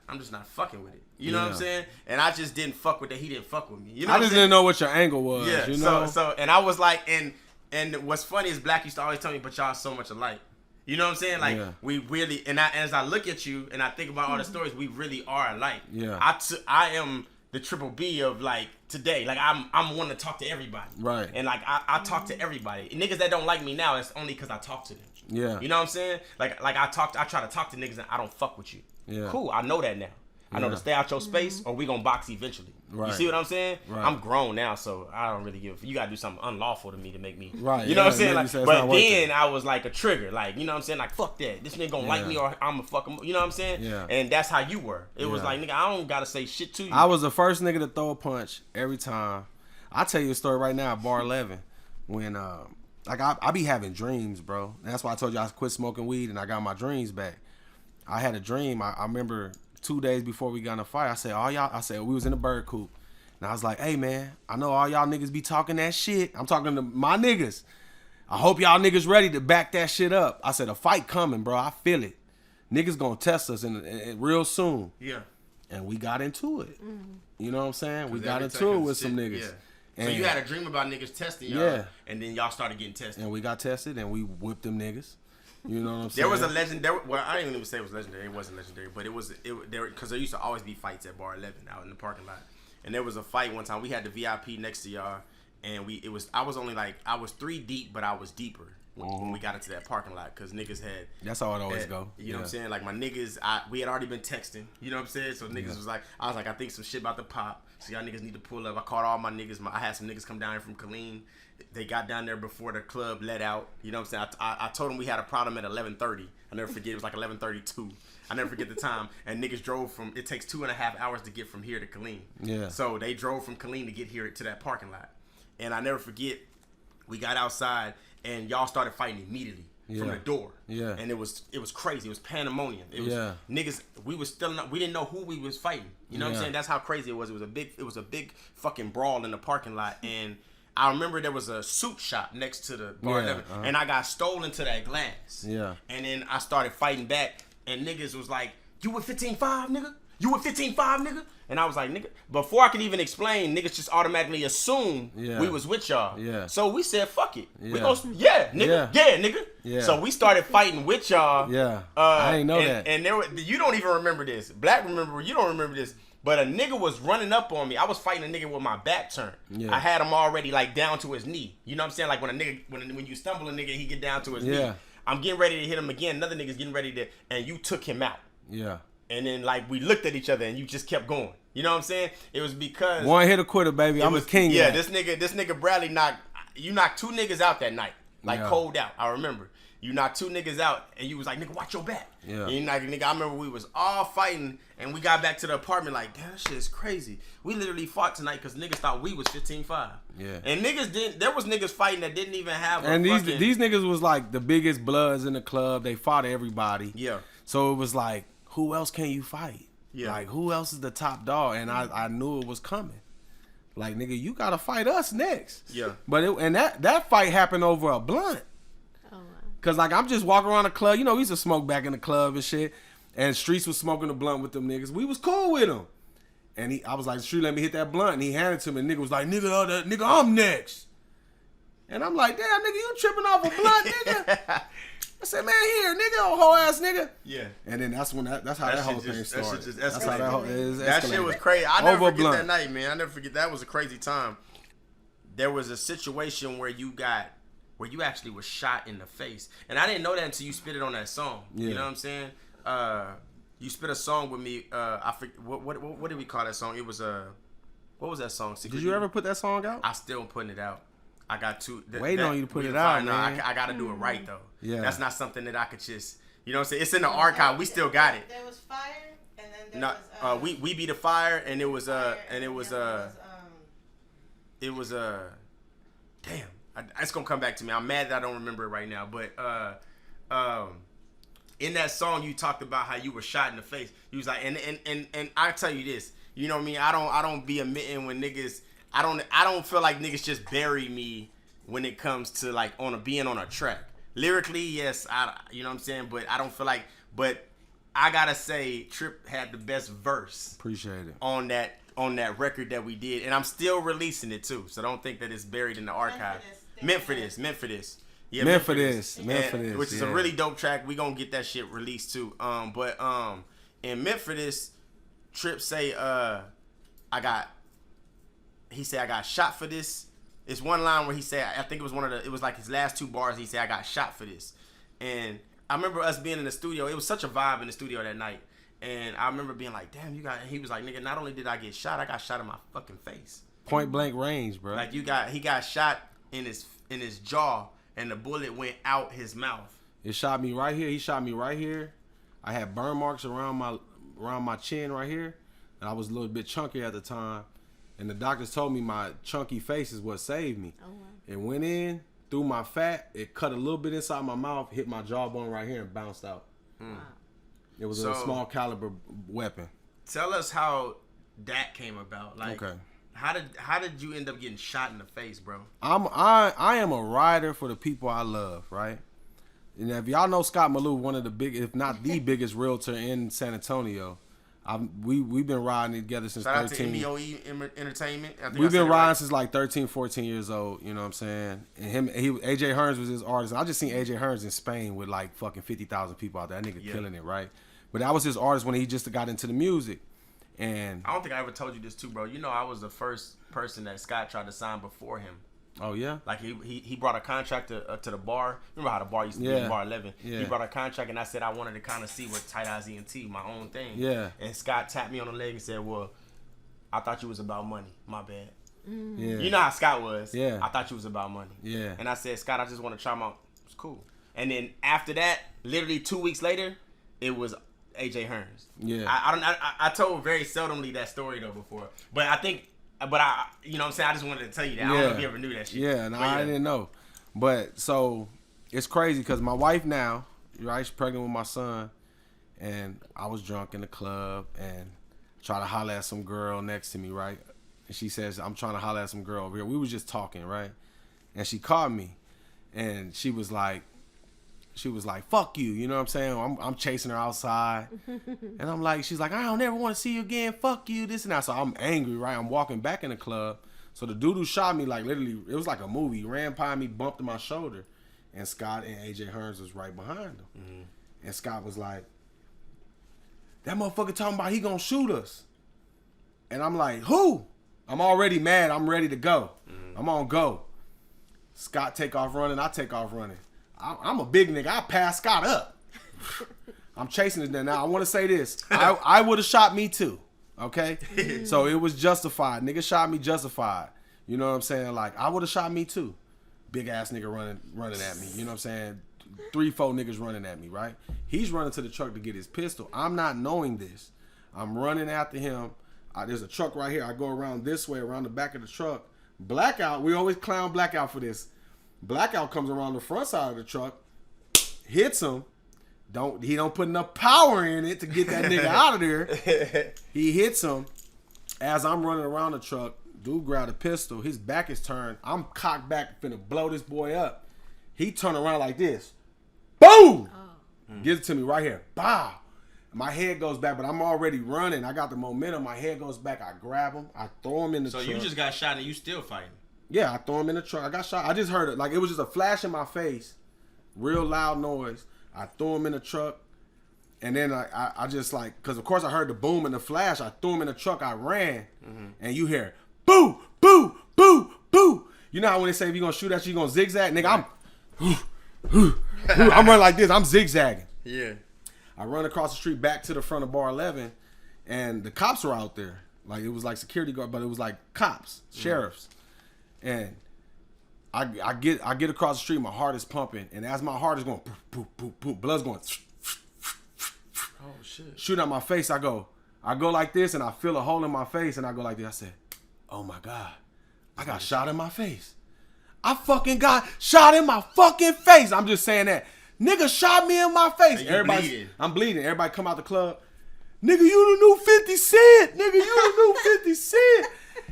[SPEAKER 1] I'm just not fucking with it. You know what I'm saying? And I just didn't fuck with that. He didn't fuck with me. You know
[SPEAKER 2] I just didn't know what your angle was.
[SPEAKER 1] Yeah.
[SPEAKER 2] You know?
[SPEAKER 1] So and I was like, and what's funny is Black used to always tell me, but y'all so much alike. You know what I'm saying? Like we really, and as I look at you and I think about all the stories, we really are alike.
[SPEAKER 2] Yeah.
[SPEAKER 1] I am the triple B of like today. Like I'm one to talk to everybody.
[SPEAKER 2] Right.
[SPEAKER 1] And like I talk to everybody. Niggas that don't like me now, it's only because I talk to them. Yeah. You know what I'm saying? Like I try to talk to niggas and I don't fuck with you. Yeah. Cool. I know that now. I know to stay out your space or we gonna box eventually. Right. You see what I'm saying? Right. I'm grown now, so I don't really give. You gotta do something unlawful to me to make me. Right. You know what I'm saying? Like, but then I was like a trigger. Like, you know what I'm saying? Like, fuck that. This nigga gonna like me or I'm gonna fuck him. You know what I'm saying? Yeah. And that's how you were. It was like, nigga, I don't gotta say shit to you.
[SPEAKER 2] I was the first nigga to throw a punch every time. I'll tell you a story right now. Bar 11, when like I be having dreams, bro. And that's why I told you I quit smoking weed and I got my dreams back. I had a dream. I remember 2 days before we got in a fight, I said, we was in the bird coop. And I was like, hey, man, I know all y'all niggas be talking that shit. I'm talking to my niggas. I hope y'all niggas ready to back that shit up. I said, a fight coming, bro. I feel it. Niggas gonna test us in real soon. Yeah. And we got into it. Mm-hmm. You know what I'm saying? We got into it with some niggas. Yeah.
[SPEAKER 1] And so you had a dream about niggas testing y'all, and then y'all started getting tested.
[SPEAKER 2] And we got tested, and we whipped them niggas. You know what I'm saying?
[SPEAKER 1] There was a legendary. Well, I didn't even say it was legendary. It wasn't legendary, but because there used to always be fights at Bar 11 out in the parking lot. And there was a fight one time. We had the VIP next to y'all, and I was 3 deep, but I was deeper when we got into that parking lot because niggas had.
[SPEAKER 2] That's how it always go.
[SPEAKER 1] You know what I'm saying? Like my niggas, we had already been texting. You know what I'm saying? So niggas was like, I was like, I think some shit about to pop. So y'all niggas need to pull up. I called all my niggas. I had some niggas come down here from Killeen. They got down there before the club let out. You know what I'm saying? I told them we had a problem at 11:30. I never forget. It was like 11:32. I never forget the time. And niggas drove from. It takes 2.5 hours to get from here to Killeen. Yeah. So they drove from Killeen to get here to that parking lot. And I never forget. We got outside and y'all started fighting immediately from the door. Yeah. And it was crazy. It was pandemonium. It was niggas. We didn't know who we was fighting. You know what I'm saying? That's how crazy it was. It was a big fucking brawl in the parking lot. And I remember there was a soup shop next to the bar, and I got stolen to that glass. Yeah. And then I started fighting back, and niggas was like, "You with 15-5, nigga? You with 15-5, nigga?" And I was like, "Nigga." Before I could even explain, niggas just automatically assume we was with y'all. Yeah. So we said, "Fuck it." Yeah. We nigga. Yeah, nigga. Yeah. So we started fighting with y'all. Yeah. I didn't know that. And you don't even remember this. Black remember. You don't remember this. But a nigga was running up on me. I was fighting a nigga with my back turned. Yeah. I had him already like down to his knee. You know what I'm saying? Like when you stumble a nigga, he get down to his knee. I'm getting ready to hit him again. Another nigga's getting ready to, and you took him out. Yeah. And then like we looked at each other and you just kept going. You know what I'm saying? It was because
[SPEAKER 2] one hit a quitter, baby. I'm a king.
[SPEAKER 1] Yeah, this nigga Bradley knocked 2 niggas out that night. Like cold out. I remember. You knocked 2 niggas out, and you was like, "Nigga, watch your back." Yeah. And you like, nigga, I remember we was all fighting, and we got back to the apartment like, "Damn, that shit is crazy. We literally fought tonight because niggas thought we was 15-5." Yeah. And niggas didn't. There was niggas fighting that didn't even have.
[SPEAKER 2] And these niggas was like the biggest bloods in the club. They fought everybody. Yeah. So it was like, who else can you fight? Yeah. Like who else is the top dog? And I knew it was coming. Like nigga, you gotta fight us next. Yeah. But that fight happened over a blunt. Cause like I'm just walking around the club, you know, we used to smoke back in the club and shit. And Streets was smoking a blunt with them niggas. We was cool with him. And I was like, Street, let me hit that blunt. And he handed it to me. And nigga was like, nigga, I'm next. And I'm like, damn, nigga, you tripping off a blunt, nigga? I said, man, here, nigga, old hoe ass nigga. Yeah. And then that's how that whole thing started. That's how
[SPEAKER 1] that shit was crazy. I never forget that night, man. I never forget. That was a crazy time. There was a situation where you actually was shot in the face. And I didn't know that until you spit it on that song. Yeah. You know what I'm saying? You spit a song with me. I forget, what did we call that song? It was what was that song?
[SPEAKER 2] Did you ever put that song out?
[SPEAKER 1] I still putting it out. I got to
[SPEAKER 2] waiting on you to put it out, man.
[SPEAKER 1] No, I got to do it right though. Yeah. That's not something that I could just, you know what I'm saying? It's in the archive. We still got it.
[SPEAKER 4] There was Fire, and then there was
[SPEAKER 1] we Be the Fire, and it was damn. It's gonna come back to me. I'm mad that I don't remember it right now. But in that song, you talked about how you were shot in the face. You was like, and I tell you this, you know what I mean? I don't be admitting when niggas. I don't feel like niggas just bury me when it comes to like being on a track. Lyrically, yes, you know what I'm saying. But I don't feel like. But I gotta say, Trip had the best verse.
[SPEAKER 2] Appreciate it
[SPEAKER 1] on that record that we did, and I'm still releasing it too. So don't think that it's buried in the archive. Meant for this. Yeah,
[SPEAKER 2] Memphis,
[SPEAKER 1] which is a really dope track. We gonna get that shit released too. But in Memphis, Trip say he said I got shot for this. It's one line where he said, I think it was like his last two bars. He said I got shot for this, and I remember us being in the studio. It was such a vibe in the studio that night, and I remember being like, damn, you got. He was like, nigga, not only did I get shot, I got shot in my fucking face.
[SPEAKER 2] Point blank range, bro.
[SPEAKER 1] Like he got shot in his jaw, and the bullet went out his mouth.
[SPEAKER 2] It shot me right here. He shot me right here. I had burn marks around my chin right here, and I was a little bit chunky at the time. And the doctors told me my chunky face is what saved me. Oh, wow. It went in through my fat. It cut a little bit inside my mouth, hit my jawbone right here, and bounced out. Wow. It was a small caliber weapon.
[SPEAKER 1] Tell us how that came about. Like, okay. How did you end up getting shot in the face, bro?
[SPEAKER 2] I am a rider for the people I love, right? And if y'all know Scott Malou, one of the big, if not the biggest realtor in San Antonio, we've been riding together since 13.
[SPEAKER 1] Shout out to MBOE Entertainment.
[SPEAKER 2] We've been riding since like 13, 14 years old. You know what I'm saying? And AJ Hearns was his artist. I just seen AJ Hearns in Spain with like fucking 50,000 people out there. That nigga killing it, right? But that was his artist when he just got into the music. And
[SPEAKER 1] I don't think I ever told you this too, bro. You know, I was the first person that Scott tried to sign before him.
[SPEAKER 2] Oh yeah,
[SPEAKER 1] like he brought a contract to the bar. Remember how the bar used to be in Bar 11? Yeah. He brought a contract, and I said I wanted to kind of see what Tight Eyes ENT, my own thing.
[SPEAKER 2] Yeah.
[SPEAKER 1] And Scott tapped me on the leg and said, "Well, I thought you was about money. My bad."
[SPEAKER 2] Mm-hmm. Yeah.
[SPEAKER 1] You know how Scott was.
[SPEAKER 2] Yeah.
[SPEAKER 1] I thought you was about money.
[SPEAKER 2] Yeah.
[SPEAKER 1] And I said, Scott, I just want to try my. It's cool. And then after that, literally 2 weeks later, it was AJ Hearns.
[SPEAKER 2] Yeah.
[SPEAKER 1] I told very seldomly that story though before, but I think. But you know what I'm saying? I just wanted to tell you that. I don't know if you ever knew that shit.
[SPEAKER 2] Yeah, I didn't know. But so it's crazy because my wife now, right, she's pregnant with my son, and I was drunk in the club and try to holler at some girl next to me, right? And she says, I'm trying to holler at some girl over here. We was just talking, right? And she called me, and she was like, fuck you, you know what I'm saying? I'm chasing her outside. And I'm like, she's like, I don't ever want to see you again. Fuck you, this and that. So I'm angry, right? I'm walking back in the club. So the dude who shot me, like literally, it was like a movie. He ran by me, bumped in my shoulder. And Scott and AJ Hearns was right behind him. Mm-hmm. And Scott was like, that motherfucker talking about he gonna shoot us. And I'm like, who? I'm already mad. I'm ready to go. Mm-hmm. I'm on go. Scott take off running. I take off running. I'm a big nigga. I pass Scott up. I'm chasing it there. Now, I want to say this. I would have shot me too. Okay? So it was justified. Nigga shot me justified. You know what I'm saying? Like, I would have shot me too. Big ass nigga running at me. You know what I'm saying? 3-4 niggas running at me, right? He's running to the truck to get his pistol. I'm not knowing this. I'm running after him. There's a truck right here. I go around this way, around the back of the truck. Blackout. We always clown Blackout for this. Blackout comes around the front side of the truck, hits him. He don't put enough power in it to get that nigga out of there. He hits him. As I'm running around the truck, dude grabbed a pistol. His back is turned. I'm cocked back, finna blow this boy up. He turned around like this. Boom! Gives it to me right here. Bow. My head goes back, but I'm already running. I got the momentum. My head goes back. I grab him. I throw him in the truck.
[SPEAKER 1] So you just got shot and you still fighting?
[SPEAKER 2] Yeah, I throw him in the truck. I got shot. I just heard it. Like, it was just a flash in my face. Real loud noise. I threw him in the truck. And then I just like, because of course I heard the boom and the flash. I threw him in the truck. I ran. Mm-hmm. And you hear, boo, boo, boo, boo. You know how when they say if you're going to shoot at you, you're going to zigzag? Nigga, I'm running like this. I'm zigzagging.
[SPEAKER 1] Yeah.
[SPEAKER 2] I run across the street back to the front of Bar 11. And the cops were out there. Like, it was like security guard, but it was like cops, sheriffs. And I get across the street, my heart is pumping, and as my heart is going, poof, poof, poof, poof, blood's going,
[SPEAKER 1] oh shit,
[SPEAKER 2] shooting at my face. I go like this, and I feel a hole in my face, and I go like this. I said, oh my God, I got shot in my face. I fucking got shot in my fucking face. I'm just saying that. Nigga shot me in my face. I'm bleeding. Everybody come out the club. Nigga, you the new 50 Cent. Nigga, you the new 50 Cent.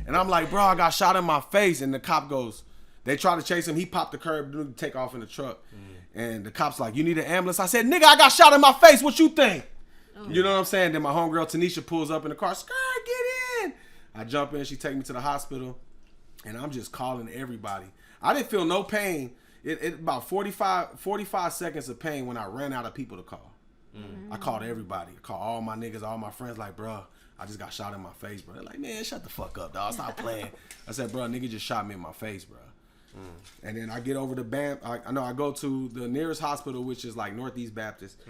[SPEAKER 2] And I'm like, bro, I got shot in my face. And the cop goes, they try to chase him. He popped the curb, take off in the truck. And the cop's like, you need an ambulance? I said, nigga, I got shot in my face. What you think? Oh. You know what I'm saying? Then my homegirl, Tanisha, pulls up in the car. Skirt, get in. I jump in. She take me to the hospital. And I'm just calling everybody. I didn't feel no pain it about 45 seconds of pain when I ran out of people to call. I called everybody. I called all my niggas, all my friends, like, bro, I just got shot in my face, bro. They're like, man, shut the fuck up, dog. Stop playing. I said, bro, nigga just shot me in my face, bro. And then I get over to I go to the nearest hospital, which is like Northeast Baptist.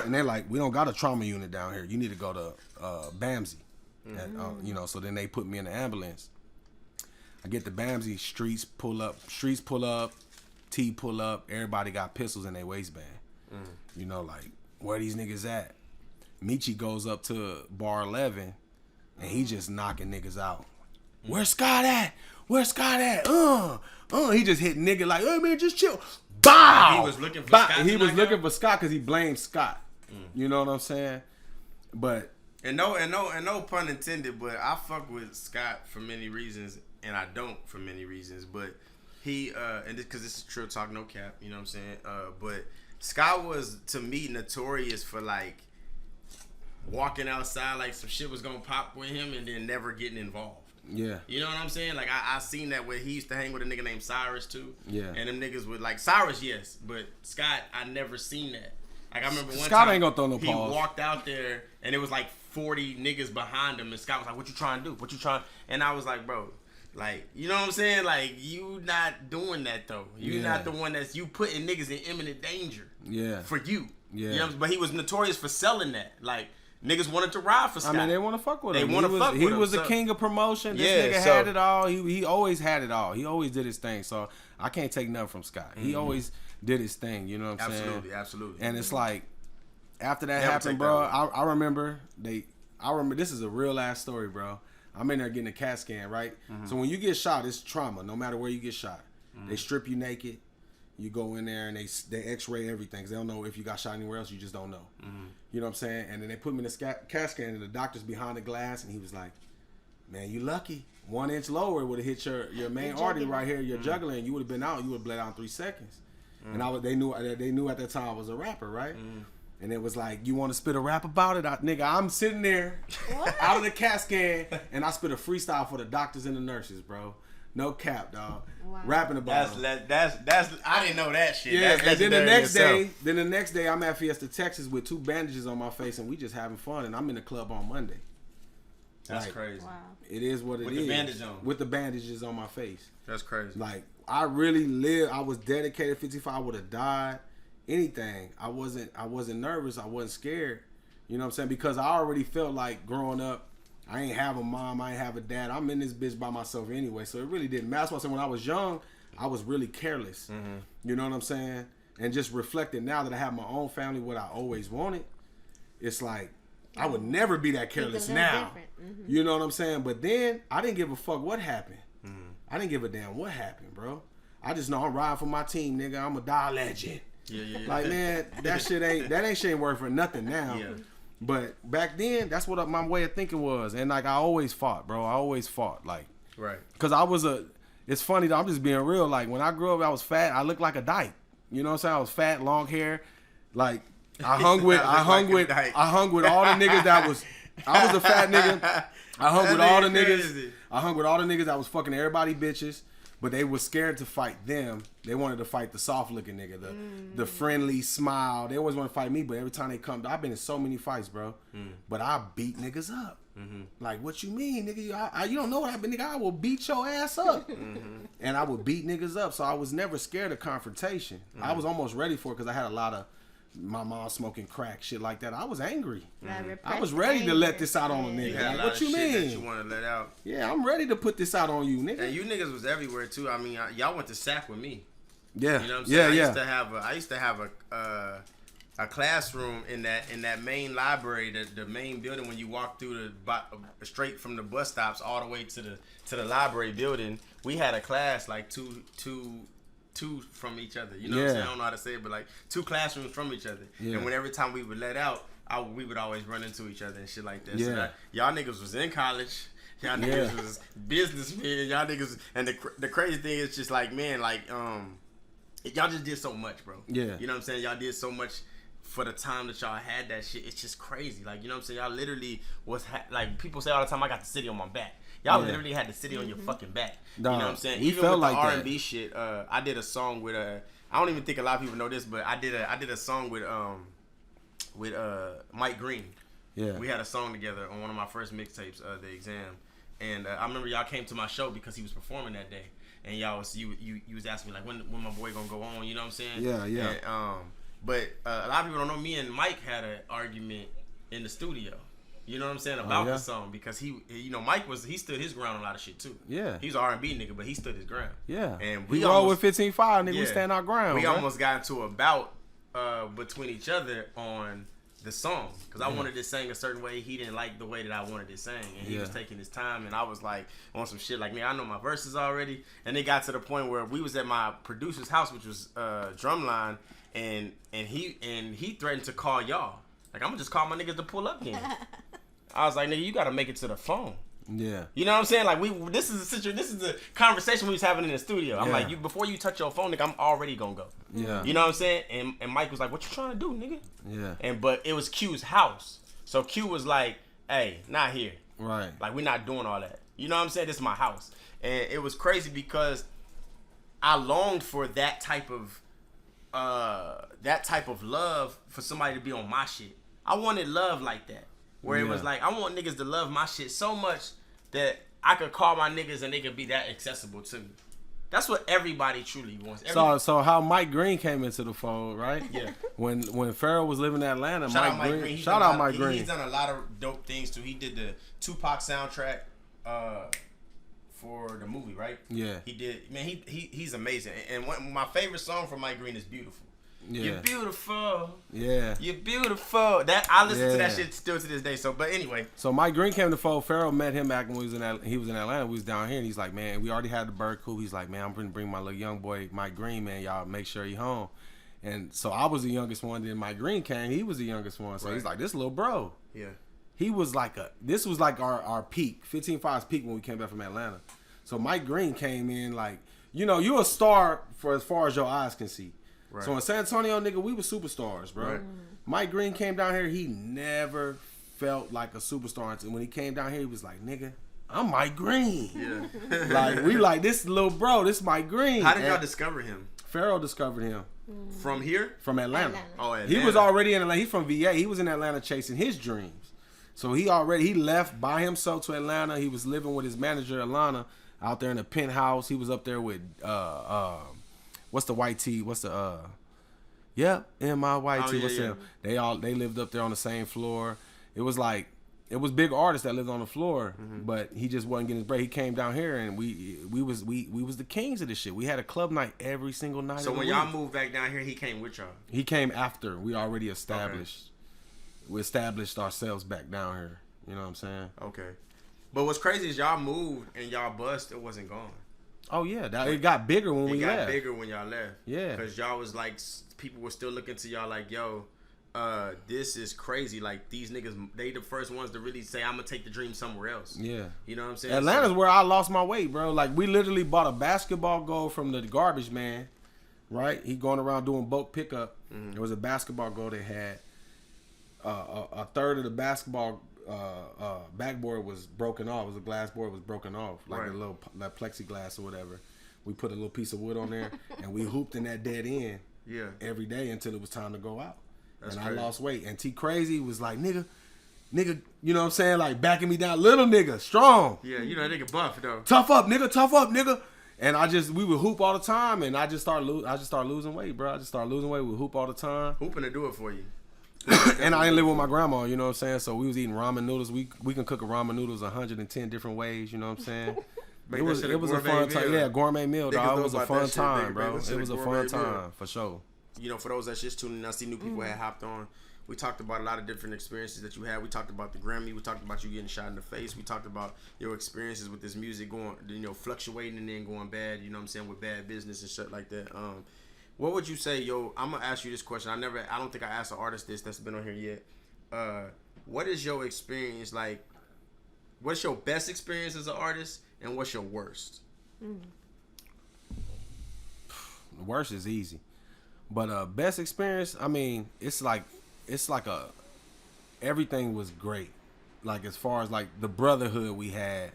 [SPEAKER 2] And they're like, we don't got a trauma unit down here. You need to go to Bamsey. And, so then they put me in the ambulance. I get to Bamsey, streets pull up, T pull up, everybody got pistols in their waistband. Like, where these niggas at? Michi goes up to bar 11, and he just knocking niggas out. Where's Scott at? Where's Scott at? He just hit nigga like, hey man, just chill. Bow!
[SPEAKER 1] He was looking for Scott.
[SPEAKER 2] He was looking for Scott because he blamed Scott. You know what I'm saying? But
[SPEAKER 1] and no pun intended, but I fuck with Scott for many reasons, and I don't for many reasons. But he and because this is Trill talk, no cap. You know what I'm saying? But Scott was, to me, notorious for like walking outside like some shit was gonna pop with him and then never getting involved.
[SPEAKER 2] Yeah.
[SPEAKER 1] You know what I'm saying? Like I seen that where he used to hang with a nigga named Cyrus too.
[SPEAKER 2] Yeah.
[SPEAKER 1] And them niggas would like Cyrus, yes, but Scott, I never seen that. Like I remember one
[SPEAKER 2] Scott
[SPEAKER 1] time
[SPEAKER 2] ain't gonna throw no
[SPEAKER 1] he
[SPEAKER 2] pause.
[SPEAKER 1] walked out there and it was like 40 niggas behind him and Scott was like, what you trying to do? What you trying? And I was like, bro, like, you know what I'm saying? Like, you not doing that though. You not the one that's you putting niggas in imminent danger.
[SPEAKER 2] Yeah.
[SPEAKER 1] For you.
[SPEAKER 2] Yeah.
[SPEAKER 1] You know, but he was notorious for selling that. Like, niggas wanted to ride for Scott.
[SPEAKER 2] I mean, they want to fuck with him.
[SPEAKER 1] They want to fuck with him.
[SPEAKER 2] He was the king of promotion. This nigga had it all. He always had it all. He always did his thing. So I can't take nothing from Scott. He always did his thing. You know what I'm saying?
[SPEAKER 1] Absolutely.
[SPEAKER 2] And it's like, after that happened, bro, I remember this is a real ass story, bro. I'm in there getting a CAT scan, right? So when you get shot, it's trauma. No matter where you get shot, they strip you naked. You go in there and they X-ray everything. 'Cause they don't know if you got shot anywhere else. You just don't know. You know what I'm saying? And then they put me in the CAT scan, and the doctor's behind the glass, and he was like, "Man, you lucky. 1 inch lower would have hit your main artery right here, your jugular, and you would have been out. You would have bled out in 3 seconds." And they knew at that time I was a rapper, right? And it was like, you want to spit a rap about it? Nigga, I'm sitting there out of the CAT scan, and I spit a freestyle for the doctors and the nurses, bro. No cap, dog. Wow. Rapping about
[SPEAKER 1] that's I didn't know that shit.
[SPEAKER 2] Yeah,
[SPEAKER 1] that's
[SPEAKER 2] and then the next day, I'm at Fiesta, Texas with 2 bandages on my face, and we just having fun, and I'm in the club on Monday.
[SPEAKER 1] That's crazy.
[SPEAKER 3] Wow.
[SPEAKER 2] It is what it is.
[SPEAKER 1] With the bandage on.
[SPEAKER 2] With the bandages on my face.
[SPEAKER 1] That's crazy.
[SPEAKER 2] Like, I really lived. I was dedicated. 55, I would have died. Anything. I wasn't nervous. I wasn't scared. You know what I'm saying? Because I already felt like growing up, I ain't have a mom, I ain't have a dad. I'm in this bitch by myself anyway, so it really didn't matter. That's why when I was young, I was really careless. You know what I'm saying? And just reflecting now that I have my own family, what I always wanted, it's like, I would never be that careless now. You know what I'm saying? But then, I didn't give a fuck what happened. I didn't give a damn what happened, bro. I just know I'm riding for my team, nigga. I'm a die legend.
[SPEAKER 1] Yeah.
[SPEAKER 2] Like, man, that shit ain't worth for nothing now.
[SPEAKER 1] Yeah.
[SPEAKER 2] But back then, that's what my way of thinking was. And like, I always fought, bro. I always fought. Like,
[SPEAKER 1] right.
[SPEAKER 2] Cause it's funny though, I'm just being real. Like, when I grew up, I was fat. I looked like a dyke. You know what I'm saying? I was fat, long hair. Like, I hung with all the niggas that was, I was a fat nigga. I hung with all the niggas. I hung with all the niggas that was fucking everybody bitches. But they were scared to fight them. They wanted to fight the soft looking nigga, the friendly smile. They always want to fight me, but every time they come, I've been in so many fights, bro. But I beat niggas up. Like, what you mean, nigga? You don't know what I've been, nigga. I will beat your ass up. And I would beat niggas up. So I was never scared of confrontation. I was almost ready for it because I had a lot of my mom smoking crack, shit like that. I was angry. I was ready to let this out on a nigga. Like, what you mean?
[SPEAKER 1] That you want to let out.
[SPEAKER 2] Yeah, I'm ready to put this out on you, nigga.
[SPEAKER 1] And you niggas was everywhere too. I mean, y'all went to SAC with me.
[SPEAKER 2] Yeah,
[SPEAKER 1] you know what I'm saying? I used to have a classroom in that main library, the main building. When you walk through straight from the bus stops all the way to the library building, we had a class like two from each other. You know what I'm saying? I don't know how to say it, but like 2 classrooms from each other. Yeah. And every time we would let out, we would always run into each other and shit like that.
[SPEAKER 2] Yeah.
[SPEAKER 1] So y'all niggas was in college. Y'all niggas was businessmen. Y'all niggas, and the crazy thing is just like, man, like, y'all just did so much, bro.
[SPEAKER 2] Yeah.
[SPEAKER 1] You know what I'm saying? Y'all did so much for the time that y'all had that shit. It's just crazy. Like, you know what I'm saying? Y'all literally was, like, people say all the time, I got the city on my back. Y'all literally had the city on your fucking back.
[SPEAKER 2] Nah,
[SPEAKER 1] you know what I'm saying?
[SPEAKER 2] We
[SPEAKER 1] Even
[SPEAKER 2] felt
[SPEAKER 1] with
[SPEAKER 2] like
[SPEAKER 1] the R&B shit, I did a song with I don't even think a lot of people know this, but I did a song with Mike Green. Yeah. We had a song together on one of my first mixtapes, The Exam. And I remember y'all came to my show because he was performing that day. And y'all was you was asking me like when my boy gonna go on, you know what I'm saying?
[SPEAKER 2] Yeah.
[SPEAKER 1] And, but a lot of people don't know, me and Mike had an argument in the studio. You know what I'm saying, about the song, because Mike he stood his ground on a lot of shit too. Yeah. He's an R&B nigga, but he stood his ground. Yeah. And we
[SPEAKER 2] roll with 15-5, nigga. We stand our ground.
[SPEAKER 1] We almost got into a bout between each other on the song, because I wanted it sang a certain way. He didn't like the way that I wanted it sang, and he was taking his time, and I was like on some shit like, man, I know my verses already. And it got to the point where we was at my producer's house, which was Drumline, and he threatened to call y'all. Like, I'm gonna just call my niggas to pull up here. I was like, nigga, you gotta make it to the phone. Yeah. You know what I'm saying? Like, this is a conversation we was having in the studio. I'm like, before you touch your phone, nigga, I'm already gonna go. Yeah. You know what I'm saying? And Mike was like, what you trying to do, nigga? Yeah. But it was Q's house. So Q was like, hey, not here. Right. Like, we're not doing all that. You know what I'm saying? This is my house. And it was crazy because I longed for that type of love for somebody to be on my shit. I wanted love like that. Where it was like, I want niggas to love my shit so much that I could call my niggas and they could be that accessible to me. That's what everybody truly wants.
[SPEAKER 2] So how Mike Green came into the fold, right? Yeah. When Pharoah was living in Atlanta, Mike Green. Shout out Mike Green.
[SPEAKER 1] He's done a lot of dope things too. He did the Tupac soundtrack for the movie, right? Yeah. He did. Man, he's amazing. And my favorite song from Mike Green is "Beautiful." Yeah. You're beautiful. Yeah. You're beautiful. That I listen to that shit still to this day. So, but anyway.
[SPEAKER 2] So Mike Green came to fold. Pharoah met him back when he was in Atlanta. We was down here, and he's like, man, we already had the bird cool. He's like, man, I'm gonna bring my little young boy Mike Green, man. Y'all make sure he home. And so I was the youngest one. Then Mike Green came. He was the youngest one. So he's like, this little bro. Yeah. He was like this was like our peak, 15-5's peak when we came back from Atlanta. So Mike Green came in like, you're a star for as far as your eyes can see. Right. So in San Antonio, nigga, we were superstars, bro. Right. Mike Green came down here. He never felt like a superstar until when he came down here. He was like, nigga, I'm Mike Green. Yeah. Like, we like, this little bro, this Mike Green.
[SPEAKER 1] How did y'all discover him?
[SPEAKER 2] Pharoah discovered him.
[SPEAKER 1] From here?
[SPEAKER 2] From Atlanta. Oh, Atlanta. He was already in Atlanta. He's from VA. He was in Atlanta chasing his dreams. So he left by himself to Atlanta. He was living with his manager, Alana, out there in a penthouse. He was up there with what's the white tee? What's the M-I-Y-T. What's them? They lived up there on the same floor. It was big artists that lived on the floor, but he just wasn't getting his break. He came down here and we was the kings of this shit. We had a club night every single night.
[SPEAKER 1] So when y'all moved back down here, he came with y'all?
[SPEAKER 2] He came after we already established. Okay. We established ourselves back down here. You know what I'm saying?
[SPEAKER 1] Okay. But what's crazy is y'all moved and y'all bust. It wasn't gone.
[SPEAKER 2] Oh yeah, it got bigger when we left.
[SPEAKER 1] It got bigger when y'all left. Yeah, because y'all was like, people were still looking to y'all like, yo, this is crazy. Like, these niggas, they the first ones to really say, I'm gonna take the dream somewhere else. Yeah, you know what I'm saying?
[SPEAKER 2] Atlanta's where I lost my weight, bro. Like, we literally bought a basketball goal from the garbage man. Right, he going around doing bulk pickup. There was a basketball goal they had. A third of the basketball backboard was broken off. It was a glass board was broken off, like a little like plexiglass or whatever. We put a little piece of wood on there and we hooped in that dead end every day until it was time to go out. That's and crazy. I lost weight. And T Crazy was like, nigga, you know what I'm saying? Like, backing me down. Little nigga, strong.
[SPEAKER 1] Yeah, you know that nigga buff though.
[SPEAKER 2] Tough up, nigga. And we would hoop all the time, and I just started losing weight, bro. I just started losing weight. We hoop all the time.
[SPEAKER 1] Hooping to do it for you.
[SPEAKER 2] And I didn't live with my grandma, you know what I'm saying? So we was eating ramen noodles. We can cook a ramen noodles 110 different ways, you know what I'm saying? It was a fun time. Yeah, gourmet meal, dog. It was a fun time, bro. It was a fun time, for sure.
[SPEAKER 1] You know, for those that's just tuning in, I see new people had hopped on. We talked about a lot of different experiences that you had. We talked about the Grammy. We talked about you getting shot in the face. We talked about your experiences with this music going, fluctuating and then going bad, you know what I'm saying, with bad business and shit like that. What would you say, yo? I'm gonna ask you this question. I don't think I asked an artist this that's been on here yet. What is your experience like? What's your best experience as an artist, and what's your worst?
[SPEAKER 2] The worst is easy, but best experience. I mean, it's like everything was great. Like, as far as like the brotherhood we had,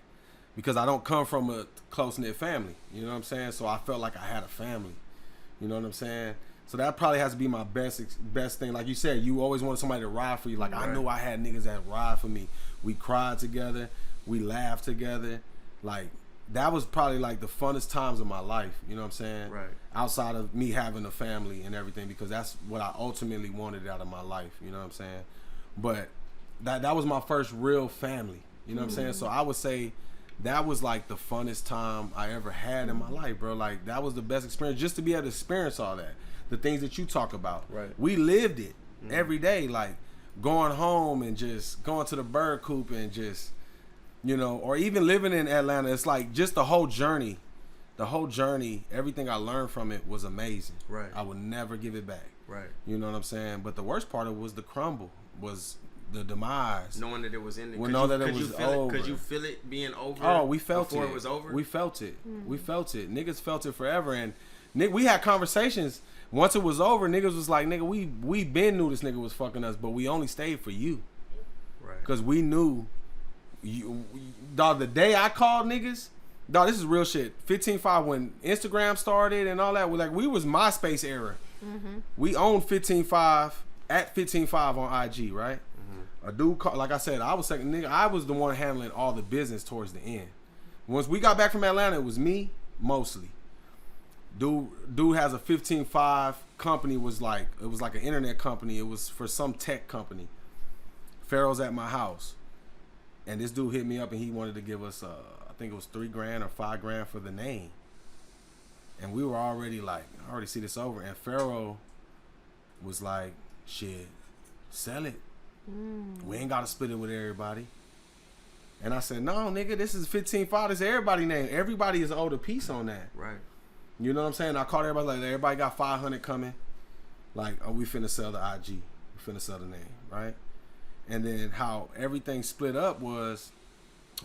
[SPEAKER 2] because I don't come from a close-knit family. You know what I'm saying? So I felt like I had a family. You know what I'm saying? So that probably has to be my best thing. Like you said, you always wanted somebody to ride for you. Like, I knew I had niggas that ride for me. We cried together. We laughed together. Like, that was probably like the funnest times of my life. You know what I'm saying?
[SPEAKER 1] Right.
[SPEAKER 2] Outside of me having a family and everything, because that's what I ultimately wanted out of my life. You know what I'm saying? But that was my first real family. You know what I'm saying? So I would say that was like the funnest time I ever had in my life, bro. Like, that was the best experience, just to be able to experience all that. The things that you talk about. Right. We lived it every day, like going home and just going to the bird coop and just, you know, or even living in Atlanta. It's like just the whole journey, everything I learned from it was amazing. Right. I would never give it back. Right. You know what I'm saying? But the worst part of it was the crumble, was the demise.
[SPEAKER 1] Knowing that it was in.
[SPEAKER 2] Knowing that it was over.
[SPEAKER 1] Could you feel it being over?
[SPEAKER 2] Oh, we felt
[SPEAKER 1] before
[SPEAKER 2] it.
[SPEAKER 1] It was over.
[SPEAKER 2] We felt it. We felt it. Niggas felt it forever, and we had conversations. Once it was over, niggas was like, nigga, we been knew this nigga was fucking us, but we only stayed for you. Right. Because we knew you, dog, the day I called niggas, dog, this is real shit. 15.5, when Instagram started and all that, we was MySpace era. Mm-hmm. We owned 15.5 at 15.5 on IG, right? Mm-hmm. A dude called, like I said, I was second nigga. I was the one handling all the business towards the end. Once we got back from Atlanta, it was me mostly. Dude has a 15.5 company. It was like an internet company. It was for some tech company. Pharaoh's at my house, and this dude hit me up and he wanted to give us I think it was $3,000 or $5,000 for the name. And we were already like, I already see this over. And Pharaoh was like, shit, sell it. We ain't gotta split it with everybody. And I said, no, nigga, this is 15.5. This is everybody name. Everybody is owed a piece on that. Right. You know what I'm saying? I called everybody, like, everybody got 500 coming. Like, oh, we finna sell the IG. We finna sell the name, right? And then how everything split up was,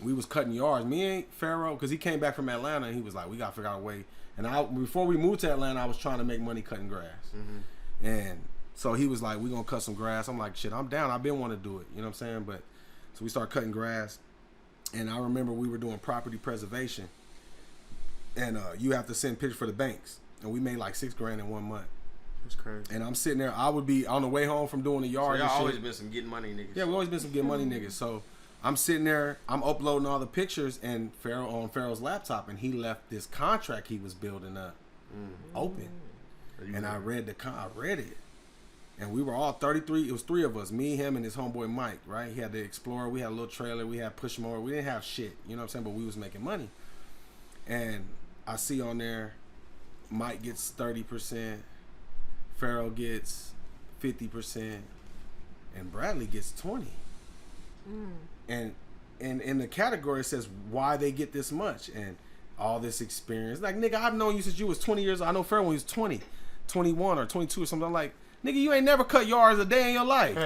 [SPEAKER 2] we was cutting yards. Me and Pharaoh, because he came back from Atlanta, and he was like, we gotta figure out a way. And before we moved to Atlanta, I was trying to make money cutting grass. Mm-hmm. And so he was like, we gonna cut some grass. I'm like, shit, I'm down. I've been wanting to do it. You know what I'm saying? But so we started cutting grass. And I remember we were doing property preservation. And you have to send pictures for the banks. And we made like $6,000 in 1 month.
[SPEAKER 1] That's crazy.
[SPEAKER 2] And I'm sitting there. I would be on the way home from doing the yard.
[SPEAKER 1] So y'all always been some getting money niggas.
[SPEAKER 2] Yeah, we always been some getting money niggas. So I'm sitting there. I'm uploading all the pictures and on Pharaoh's laptop. And he left this contract he was building up open. And I read it. And we were all 33. It was 3 of us. Me, him, and his homeboy Mike, right? He had the Explorer. We had a little trailer. We had push mower. We didn't have shit. You know what I'm saying? But we was making money. And I see on there, Mike gets 30%, Pharaoh gets 50%, and Bradley gets 20%. And in the category it says why they get this much and all this experience. Like, nigga, I've known you since you was 20 years old. I know Pharaoh when he was 20, 21 or 22 or something. I'm like, nigga, you ain't never cut yards a day in your life.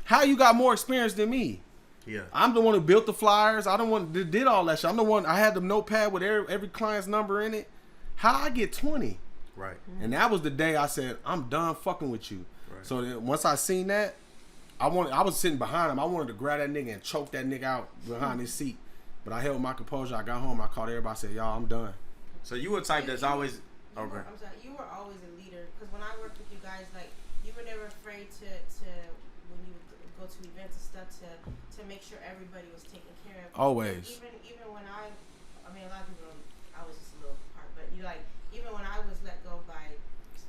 [SPEAKER 2] How you got more experience than me? Yeah, I'm the one who built the flyers. I don't want did all that shit. I'm the one. I had the notepad with every client's number in it. How I get 20? Right. And that was the day I said, I'm done fucking with you. Right. So then once I seen that, I was sitting behind him. I wanted to grab that nigga and choke that nigga out behind his seat. But I held my composure. I got home. I called everybody. I said, y'all, I'm done.
[SPEAKER 1] So you were type that's always.
[SPEAKER 4] I'm sorry. You were always a leader because when I worked with you guys, like you were never afraid to when you would go to events and stuff to make sure everybody was taken care of.
[SPEAKER 2] Always.
[SPEAKER 4] Even when I mean, a lot of people, I was just a little part, but you like, even when I was let go by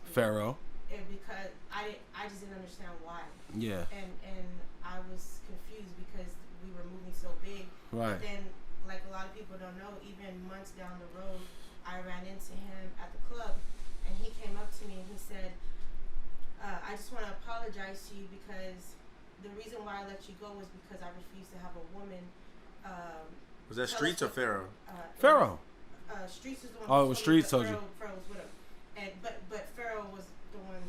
[SPEAKER 2] Pharaoh,
[SPEAKER 4] because I just didn't understand why.
[SPEAKER 2] Yeah.
[SPEAKER 4] And I was confused because we were moving so big. Right. But then, like a lot of people don't know, even months down the road, I ran into him at the club, and he came up to me and he said, I just want to apologize to you because the reason why I let you go was because I refused to have a woman.
[SPEAKER 1] Was that Streets or Pharaoh?
[SPEAKER 2] Pharaoh.
[SPEAKER 4] Streets is the one.
[SPEAKER 2] Oh, it was Streets told you.
[SPEAKER 4] Pharaoh was with him, and but Pharaoh was the one,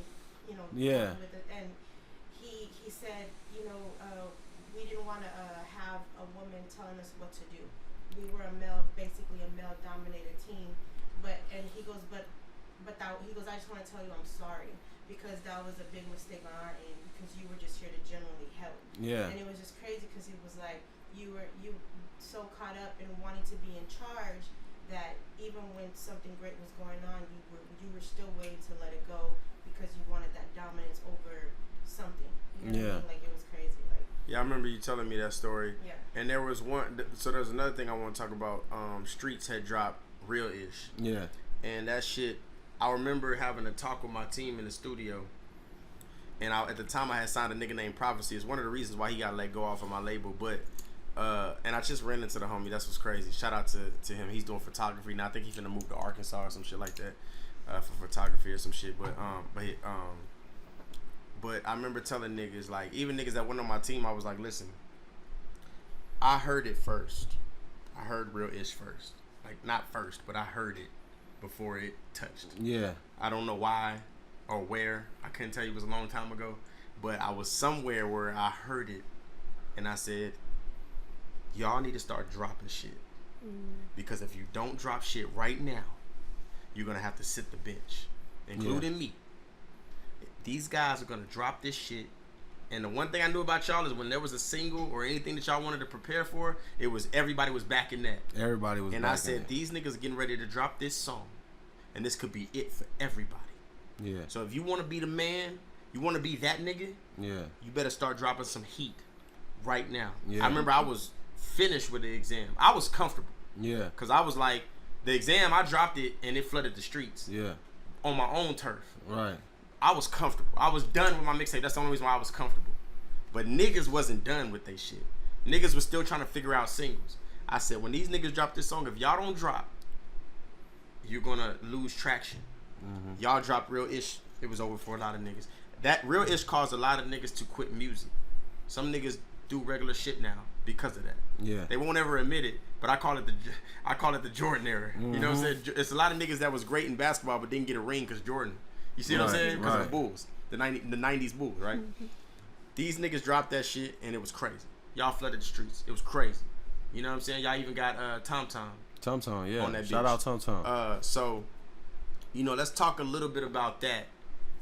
[SPEAKER 4] you know.
[SPEAKER 2] Yeah.
[SPEAKER 4] With it. And he said, you know, we didn't want to have a woman telling us what to do. We were basically a male-dominated team, and he goes, I just want to tell you I'm sorry because that was a big mistake on our end because you were just here to generally help. Yeah. And it was just crazy because he was like, you so caught up in wanting to be in charge that even when something great was going on, you were still waiting to let it go because you wanted that dominance over something. You know what I mean? Like, it was crazy. Like,
[SPEAKER 1] yeah, I remember you telling me that story.
[SPEAKER 4] Yeah.
[SPEAKER 1] And there was one. So there's another thing I want to talk about. Streets had dropped Real-ish.
[SPEAKER 2] Yeah.
[SPEAKER 1] And that shit, I remember having a talk with my team in the studio. And at the time, I had signed a nigga named Prophecy. It's one of the reasons why he got let go off of my label. But and I just ran into the homie. That's what's crazy. Shout out to him. He's doing photography now. I think he's gonna move to Arkansas or some shit like that for photography or some shit. But I remember telling niggas, like, even niggas that went on my team, I was like, listen, I heard it first. I heard Real-ish first. Like, not first, but I heard it before it touched.
[SPEAKER 2] Yeah.
[SPEAKER 1] I don't know why or where. I couldn't tell you. It was a long time ago. But I was somewhere where I heard it. And I said, y'all need to start dropping shit. Because if you don't drop shit right now, you're going to have to sit the bench, including me. These guys are going to drop this shit. And the one thing I knew about y'all is when there was a single or anything that y'all wanted to prepare for, it was everybody was backing that.
[SPEAKER 2] Everybody was.
[SPEAKER 1] And I said, these niggas are getting ready to drop this song. And this could be it for everybody.
[SPEAKER 2] Yeah.
[SPEAKER 1] So if you want to be the man, you want to be that nigga,
[SPEAKER 2] yeah,
[SPEAKER 1] you better start dropping some heat right now.
[SPEAKER 2] Yeah.
[SPEAKER 1] I remember I was finished with the exam. I was comfortable.
[SPEAKER 2] Yeah.
[SPEAKER 1] Because I was like, the exam, I dropped it and it flooded the streets.
[SPEAKER 2] Yeah.
[SPEAKER 1] On my own turf.
[SPEAKER 2] Right.
[SPEAKER 1] I was comfortable. I was done with my mixtape. That's the only reason why I was comfortable. But niggas wasn't done with they shit. Niggas was still trying to figure out singles. I said, when these niggas drop this song, if y'all don't drop, you're gonna lose traction. Mm-hmm. Y'all drop Real-ish, it was over for a lot of niggas. That Real-ish caused a lot of niggas to quit music. Some niggas do regular shit now because of that. Yeah. They won't ever admit it, but I call it the Jordan era. Mm-hmm. You know what I'm saying? It's a lot of niggas that was great in basketball but didn't get a ring because Jordan. You see what I'm saying? Because of the Bulls. The 90s Bulls, right? These niggas dropped that shit and it was crazy. Y'all flooded the streets. It was crazy. You know what I'm saying? Y'all even got Tom Tom,
[SPEAKER 2] yeah.
[SPEAKER 1] On that
[SPEAKER 2] Shout out Tom Tom.
[SPEAKER 1] So, you know, let's talk a little bit about that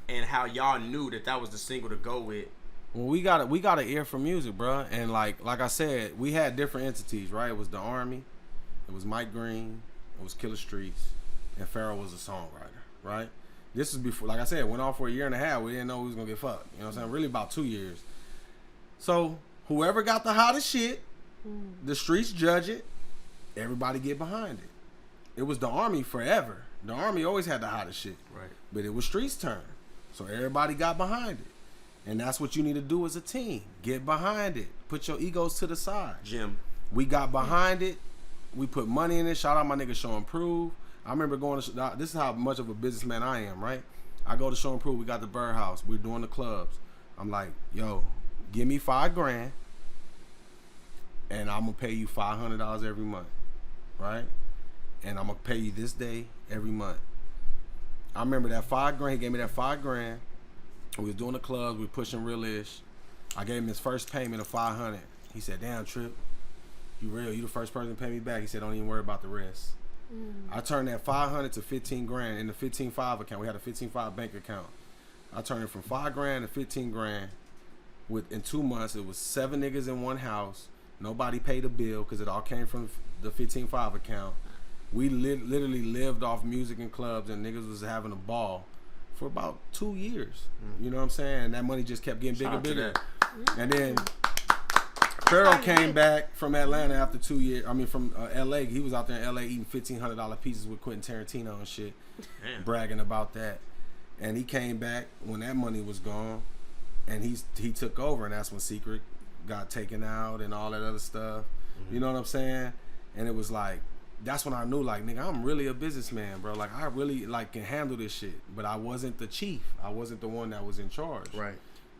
[SPEAKER 1] and how y'all knew that was the single to go with.
[SPEAKER 2] Well, we got an ear for music, bro. And like I said, we had different entities, right? It was the Army, it was Mike Green, it was Killer Streets, and Pharaoh was a songwriter, right? This is before, like I said, went on for a year and a half. We didn't know we was gonna get fucked. You know what I'm saying? Really about 2 years. So whoever got the hottest shit, the streets judge it. Everybody get behind it. It was the Army forever. The Army always had the hottest shit.
[SPEAKER 1] Right.
[SPEAKER 2] But it was Streets' turn. So everybody got behind it. And that's what you need to do as a team. Get behind it. Put your egos to the side.
[SPEAKER 1] Jim.
[SPEAKER 2] We got behind it. We put money in it. Shout out my nigga Show Improve. I remember going to, this is how much of a businessman I am, right? I go to Show Improve. We got the Birdhouse. We're doing the clubs. I'm like, yo, give me $5,000 and I'm going to pay you $500 every month, right? And I'm going to pay you this day every month. I remember that $5,000. He gave me that $5,000. We was doing the clubs. We were pushing Real-ish. I gave him his first payment of $500. He said, damn, Trill, you real. You the first person to pay me back. He said, don't even worry about the rest. I turned that $500 to $15,000 in the 15.5 account. We had a 15.5 bank account. I turned it from $5,000 to $15,000. In 2 months, it was 7 niggas in one house. Nobody paid a bill because it all came from the 15.5 account. We literally lived off music and clubs, and niggas was having a ball for about 2 years. You know what I'm saying? And that money just kept getting bigger and bigger. And then Pharaoh came back from Atlanta after 2 years. I mean, from LA. He was out there in LA eating $1,500 pieces with Quentin Tarantino and shit. Damn. Bragging about that. And he came back when that money was gone. And he took over, and that's when Secret got taken out and all that other stuff. You know what I'm saying? And it was like, that's when I knew, like, nigga, I'm really a businessman, bro. Like, I really, like, can handle this shit. But I wasn't the chief. I wasn't the one that was in charge.
[SPEAKER 1] Right.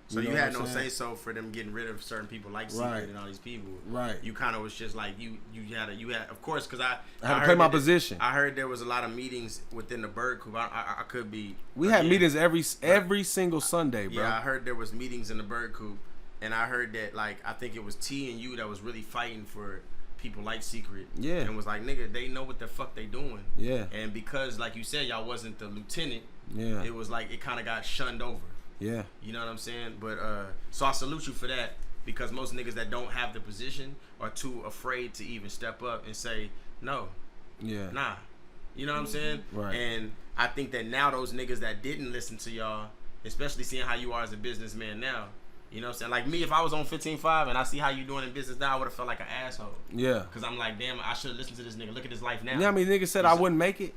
[SPEAKER 1] So you had no say-so for them getting rid of certain people like Secret and all these people. Right. You kind of was just like, you had, of course, because I
[SPEAKER 2] had to play my position.
[SPEAKER 1] I heard there was a lot of meetings within the Bird Coop. I could be.
[SPEAKER 2] We had meetings every single Sunday, bro.
[SPEAKER 1] Yeah, I heard there was meetings in the Bird Coop. And I heard that, like, I think it was T and you that was really fighting for people like Secret. Yeah. And was like, nigga, they know what the fuck they doing. Yeah. And because, like you said, y'all wasn't the lieutenant. Yeah. It was like, it kind of got shunned over. Yeah. You know what I'm saying? But, so I salute you for that. because most niggas that don't have the position are too afraid to even step up and say no. Yeah. Nah. You know what I'm saying? Right. And I think that now those niggas that didn't listen to y'all, especially seeing how you are as a businessman now, you know what I'm saying? Like me, if I was on 15.5 and I see how you doing in business now, I would have felt like an asshole. Yeah. Because I'm like, damn, I should have listened to this nigga. Look at his life now.
[SPEAKER 2] You know how many niggas said I wouldn't make it?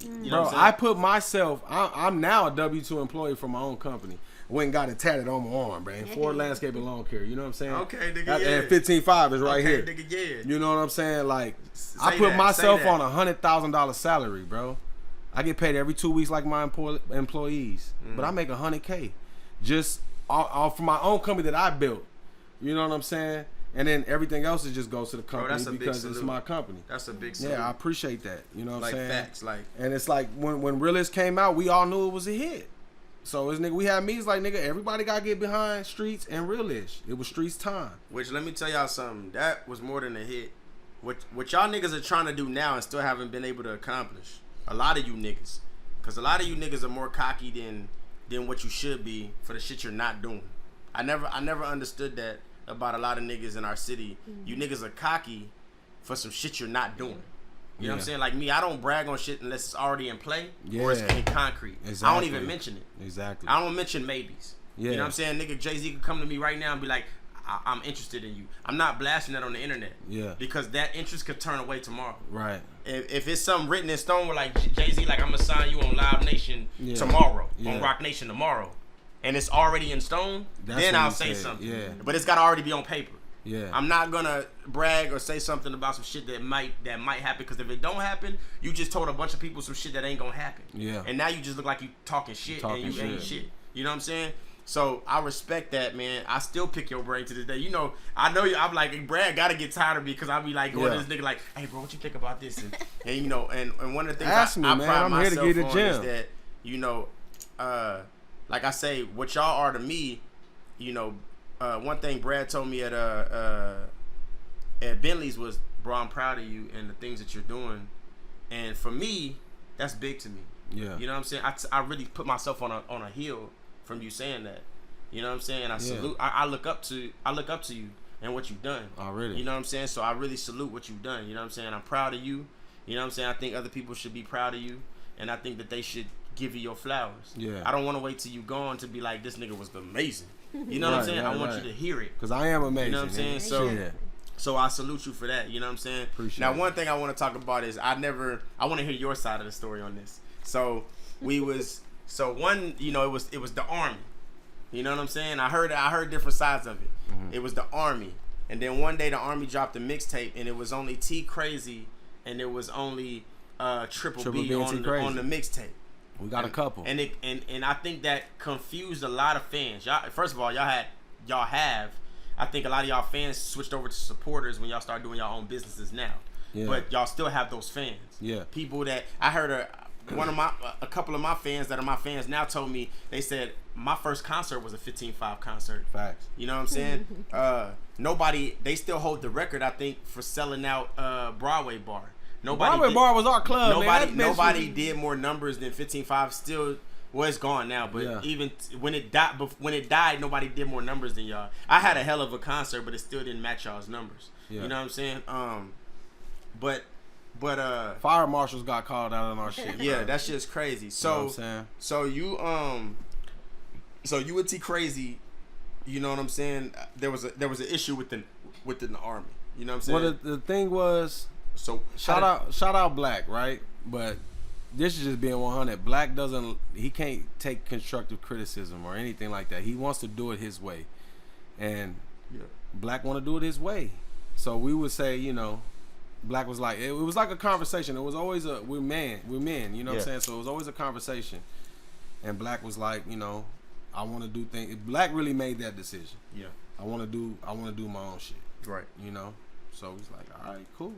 [SPEAKER 2] You know Bro, I put myself, I'm now a W-2 employee for my own company. Went and got it tatted on my arm, man. Ford Landscaping Lawn Care. You know what I'm saying? Okay, nigga, yeah. And 15.5 is right here. Nigga, yeah. You know what I'm saying? Like, I put myself on $100,000 salary, bro. I get paid every 2 weeks like my employees. But I make $100K just off from my own company that I built. You know what I'm saying? And then everything else just goes to the company because it's my company.
[SPEAKER 1] That's a big salute.
[SPEAKER 2] Yeah, I appreciate that. You know what I'm saying?
[SPEAKER 1] Like facts, like.
[SPEAKER 2] And it's like when Realist came out, we all knew it was a hit. So it's nigga, we had meetings like nigga, everybody gotta get behind Streets and Realish. It was Streets time.
[SPEAKER 1] Which let me tell y'all something, that was more than a hit. What y'all niggas are trying to do now and still haven't been able to accomplish. A lot of you niggas, because a lot of you niggas are more cocky than what you should be for the shit you're not doing. I never understood that about a lot of niggas in our city. You niggas are cocky for some shit you're not doing. You know what I'm saying? Like me, I don't brag on shit unless it's already in play or it's in concrete. Exactly. I don't even mention it. Exactly. I don't mention maybes. Yeah. You know what I'm saying? Nigga, Jay-Z could come to me right now and be like, I'm interested in you. I'm not blasting that on the internet. Yeah. Because that interest could turn away tomorrow. Right. If it's something written in stone where like Jay-Z, like I'm going to sign you on Live Nation tomorrow, on Rock Nation tomorrow, and it's already in stone, then I'll say something. Yeah. But it's got to already be on paper. Yeah, I'm not gonna brag or say something about some shit that might happen, because if it don't happen, you just told a bunch of people some shit that ain't gonna happen. Yeah, and now you just look like you talking shit and you ain't shit. You know what I'm saying? So I respect that, man. I still pick your brain to this day. You know, I know you. I'm like, Brad gotta get tired of me because I'll be like going to this nigga like, hey bro, what you think about this? And you know, and one of the things I pride myself on is that, you know, like I say, what y'all are to me, you know. One thing Brad told me at Bentley's was, bro, I'm proud of you and the things that you're doing. And for me, that's big to me. Yeah. You know what I'm saying? I really put myself on a hill from you saying that. You know what I'm saying? I salute. I look up to you and what you've done. Already. You know what I'm saying? So I really salute what you've done. You know what I'm saying? I'm proud of you. You know what I'm saying? I think other people should be proud of you, and I think that they should give you your flowers. Yeah. I don't want to wait till you gone to be like, this nigga was amazing. You know what I'm saying? I want you to hear it.
[SPEAKER 2] Because I am amazing.
[SPEAKER 1] You know what I'm saying? So I salute you for that. You know what I'm saying? Appreciate it. One thing I want to talk about is I want to hear your side of the story on this. So you know, it was the Army. You know what I'm saying? I heard different sides of it. Mm-hmm. It was the Army. And then one day the Army dropped a mixtape and it was only T Crazy and it was only Triple B on the mixtape.
[SPEAKER 2] We got a couple,
[SPEAKER 1] and I think that confused a lot of fans. Y'all, first of all, y'all have. I think a lot of y'all fans switched over to supporters when y'all start doing y'all own businesses now. Yeah. But y'all still have those fans. Yeah. People that I heard a couple of my fans that are my fans now told me, they said my first concert was a 15.5 concert. Facts. You know what I'm saying? They still hold the record, I think, for selling out Broadway Bar.
[SPEAKER 2] Broadway Bar was our club.
[SPEAKER 1] Nobody did more numbers than 15.5. Still, well, it's gone now. But even when it died, nobody did more numbers than y'all. I had a hell of a concert, but it still didn't match y'all's numbers. Yeah. You know what I'm saying? But
[SPEAKER 2] fire marshals got called out on our shit.
[SPEAKER 1] Yeah, bro. That shit's crazy. So, you know what I'm saying? You with T Crazy, you know what I'm saying? There was an issue within the Army. You know what I'm saying?
[SPEAKER 2] Well, the thing was. So shout out Black, right? But this is just being 100. Black he can't take constructive criticism or anything like that. He wants to do it his way, and Black want to do it his way. So we would say, you know, Black was like, it was like a conversation. It was always we're men, you know what I'm saying? So it was always a conversation, and Black was like, you know, I want to do things. Black really made that decision. Yeah, I want to do my own shit. Right. You know, so he's like, all right, cool.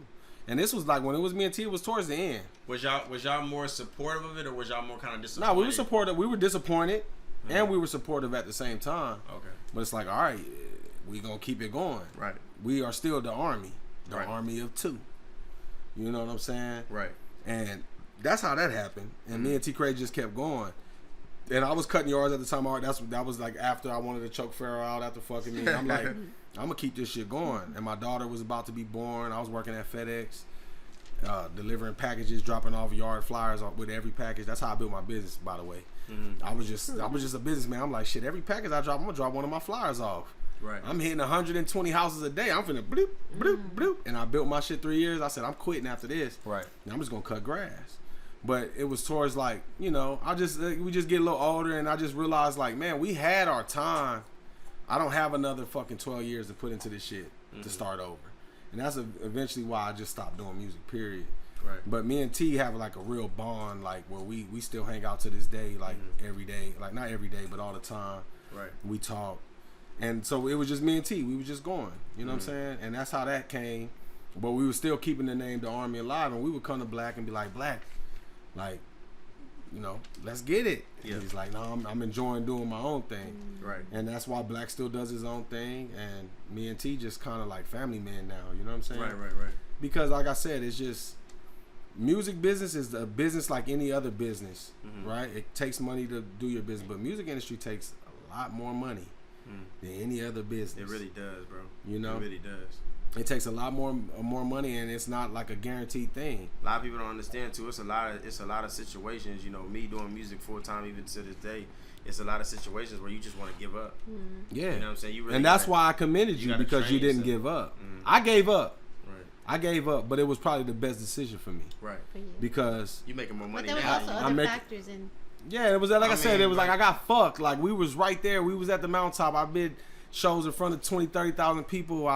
[SPEAKER 2] And this was like when it was me and T, it was towards the end.
[SPEAKER 1] Was y'all more supportive of it, or was y'all more kind of disappointed?
[SPEAKER 2] No, we were supportive. We were disappointed, and we were supportive at the same time. Okay. But it's like, all right, we gonna keep it going. Right. We are still the Army, Army of two. You know what I'm saying? Right. And that's how that happened. And me and T Crazy just kept going. And I was cutting yards at the time. That was like after I wanted to choke Pharaoh out after fucking me. I'm like, I'm gonna keep this shit going. And my daughter was about to be born. I was working at FedEx, delivering packages, dropping off yard flyers with every package. That's how I built my business, by the way. I was just a businessman. I'm like, shit, every package I drop, I'm gonna drop one of my flyers off.
[SPEAKER 1] Right.
[SPEAKER 2] I'm hitting 120 houses a day. I'm finna bloop, bloop, bloop. And I built my shit 3 years. I said, I'm quitting after this.
[SPEAKER 1] Right.
[SPEAKER 2] And I'm just gonna cut grass. But it was towards like, you know, we just get a little older, and I just realized like, man, we had our time. I don't have another fucking 12 years to put into this shit to start over. And that's eventually why I just stopped doing music, period.
[SPEAKER 1] Right.
[SPEAKER 2] But me and T have like a real bond, like where we still hang out to this day, like every day, like not every day, but all the time.
[SPEAKER 1] Right.
[SPEAKER 2] We talk. And so it was just me and T. We were just going, you know what I'm saying? And that's how that came. But we were still keeping the name The Army alive, and we would come to Black and be like, Black, like, you know, let's get it. Yeah. And he's like, no, I'm enjoying doing my own thing.
[SPEAKER 1] Right.
[SPEAKER 2] And that's why Black still does his own thing, and me and T just kind of like family men now, you know what I'm saying?
[SPEAKER 1] Right.
[SPEAKER 2] Because like I said, it's just, music business is a business like any other business, right? It takes money to do your business, but music industry takes a lot more money than any other business.
[SPEAKER 1] It really does, bro.
[SPEAKER 2] You know?
[SPEAKER 1] It really does.
[SPEAKER 2] It takes a lot more money, and it's not like a guaranteed thing.
[SPEAKER 1] A lot of people don't understand too. It's a lot of situations. You know, me doing music full time, even to this day, it's a lot of situations where you just want to give up.
[SPEAKER 2] Yeah,
[SPEAKER 1] you know what I'm saying. You really
[SPEAKER 2] and that's why I commended you because you didn't give up. I gave up. Right. I gave up, but it was probably the best decision for me. Right. For you. Because
[SPEAKER 1] you making more money
[SPEAKER 3] but there
[SPEAKER 1] now.
[SPEAKER 3] was also other factors in.
[SPEAKER 2] Yeah, it was like I said, it was like I got fucked. Like we was right there. We was at the mountaintop. I did shows in front of 20, 30,000 people.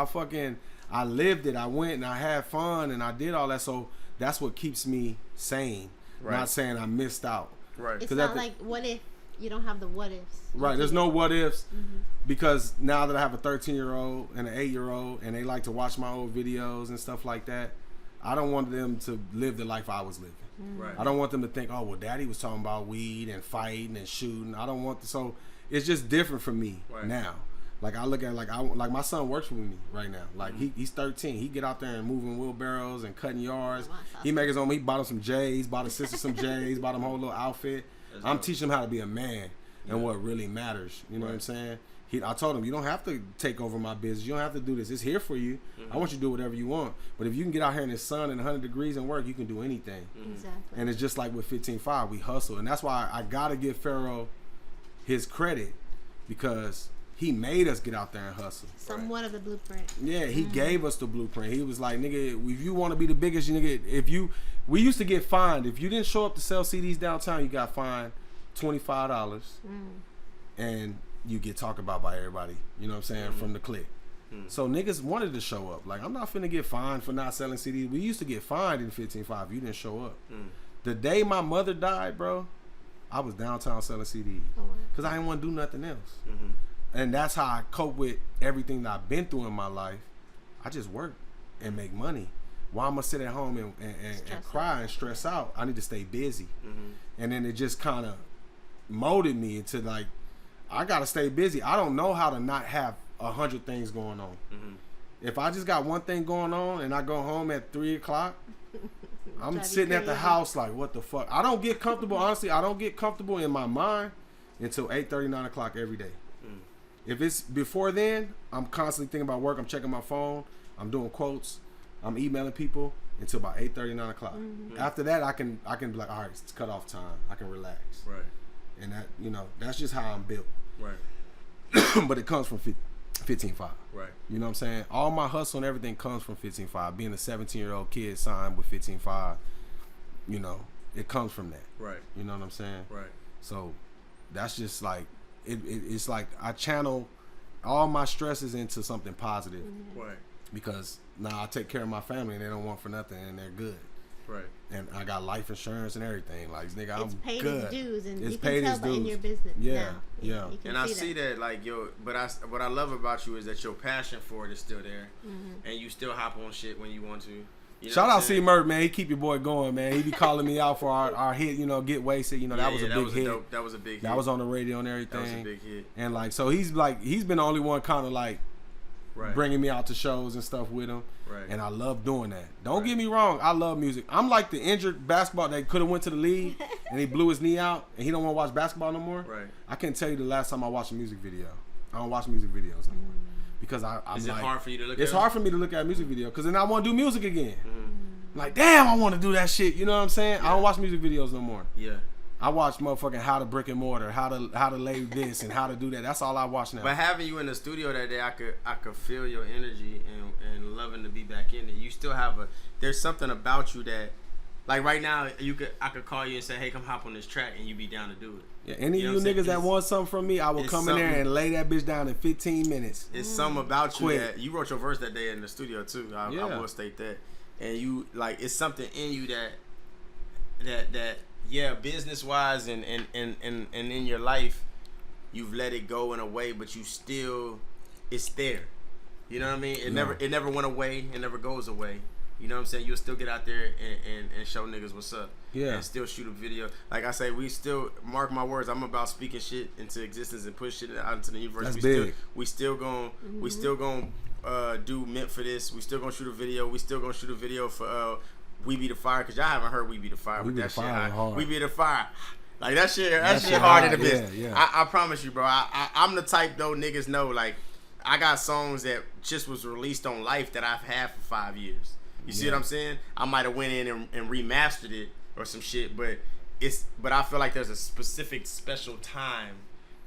[SPEAKER 2] I lived it. I went and I had fun and I did all that. So that's what keeps me sane. Right. Not saying I missed out.
[SPEAKER 3] Right. It's not like what if you don't have the what ifs.
[SPEAKER 2] Right. There's no what ifs because now that I have a 13-year-old and an 8-year-old and they like to watch my old videos and stuff like that, I don't want them to live the life I was living. Right. I don't want them to think, oh, well, Daddy was talking about weed and fighting and shooting. I don't want so it's just different for me now. Like I look at like my son works with me right now. Like he's 13. He get out there and moving wheelbarrows and cutting yards. He make his own. He bought him some J's, bought his sister some J's, bought him a whole little outfit. I'm teaching him how to be a man and what really matters. You know what I'm saying? I told him, you don't have to take over my business. You don't have to do this. It's here for you. I want you to do whatever you want. But if you can get out here in the sun and 100 degrees and work, you can do anything. Exactly. And it's just like with 15-5, we hustle. And that's why I got to give Pharaoh his credit because he made us get out there and hustle.
[SPEAKER 3] Somewhat of the blueprint.
[SPEAKER 2] Yeah, he gave us the blueprint. He was like, nigga, if you want to be the biggest, nigga, we used to get fined. If you didn't show up to sell CDs downtown, you got fined $25. And you get talked about by everybody, you know what I'm saying, from the clique. So niggas wanted to show up. Like, I'm not finna get fined for not selling CDs. We used to get fined in 15-5 if you didn't show up. The day my mother died, bro, I was downtown selling CDs. Because I didn't want to do nothing else. And that's how I cope with everything that I've been through in my life. I just work and make money. Why I'm going to sit at home and cry and stress out? I need to stay busy. And then it just kind of molded me into like, I got to stay busy. I don't know how to not have 100 things going on. If I just got one thing going on and I go home at 3 o'clock, I'm sitting at the house like, what the fuck? I don't get comfortable. Honestly, I don't get comfortable in my mind until 8:30, 9 o'clock every day. If it's before then, I'm constantly thinking about work. I'm checking my phone. I'm doing quotes. I'm emailing people until about 8:30, 9 o'clock. After that, I can be like, all right, it's cut off time. I can relax. Right. And that, that's just how I'm built. Right. But it comes from 15-5. Right. You know what I'm saying? All my hustle and everything comes from 15-5. Being a 17-year-old kid signed with 15-5, it comes from that. Right. You know what I'm saying? Right. So that's just like, it's like I channel all my stresses into something positive. Right. Because now I take care of my family and they don't want for nothing and they're good. Right. And I got life insurance and everything. Like, nigga, I'm good. It's paid its dues and you can tell by in your business. Yeah. Yeah.
[SPEAKER 1] And I see that like, what I love about you is that your passion for it is still there. And you still hop on shit when you want to.
[SPEAKER 2] Shout out C Mert, man. He keep your boy going, man. He be calling me out for our hit, Get Wasted. That was a big hit.
[SPEAKER 1] That was a big hit.
[SPEAKER 2] That was on the radio and everything.
[SPEAKER 1] That was a big hit.
[SPEAKER 2] And like, so he's been the only one kind of like bringing me out to shows and stuff with him. Right. And I love doing that. Don't get me wrong. I love music. I'm like the injured basketball that could have went to the league and he blew his knee out, and he don't want to watch basketball no more.
[SPEAKER 1] Right.
[SPEAKER 2] I can't tell you the last time I watched a music video. I don't watch music videos no more because I'm
[SPEAKER 1] Is it
[SPEAKER 2] like,
[SPEAKER 1] hard for you to look?
[SPEAKER 2] It's hard for me to look at a music video because then I want to do music again. Like, damn, I want to do that shit. You know what I'm saying? Yeah. I don't watch music videos no more.
[SPEAKER 1] Yeah.
[SPEAKER 2] I watch motherfucking how to brick and mortar, how to lay this and how to do that. That's all I watch now.
[SPEAKER 1] But having you in the studio that day, I could feel your energy and loving to be back in it. You still have there's something about you that, like right now, I could call you and say, hey, come hop on this track, and you be down to do it.
[SPEAKER 2] Yeah, any of you niggas that want something from me, I will come in there and lay that bitch down in 15 minutes.
[SPEAKER 1] It's something about you that you wrote your verse that day in the studio too. I will state that, and you like it's something in you that. Yeah, business wise and in your life, you've let it go in a way, but you still, it's there. You know what I mean? It never went away. It never goes away. You know what I'm saying? You'll still get out there and show niggas what's up. Yeah. And still shoot a video. Like I say, we still, mark my words, I'm about speaking shit into existence and push shit out into the universe.
[SPEAKER 2] That's big.
[SPEAKER 1] We still gonna do Meant for This. We still gonna shoot a video. We still gonna shoot a video for We Be the Fire, because y'all haven't heard We Be the Fire, but that shit hard. We Be the Fire. Like that shit hard in the business. Yeah. I promise you, bro. I'm the type though niggas know, like I got songs that just was released on Life that I've had for 5 years. You see what I'm saying? I might have went in and remastered it or some shit, but I feel like there's a specific special time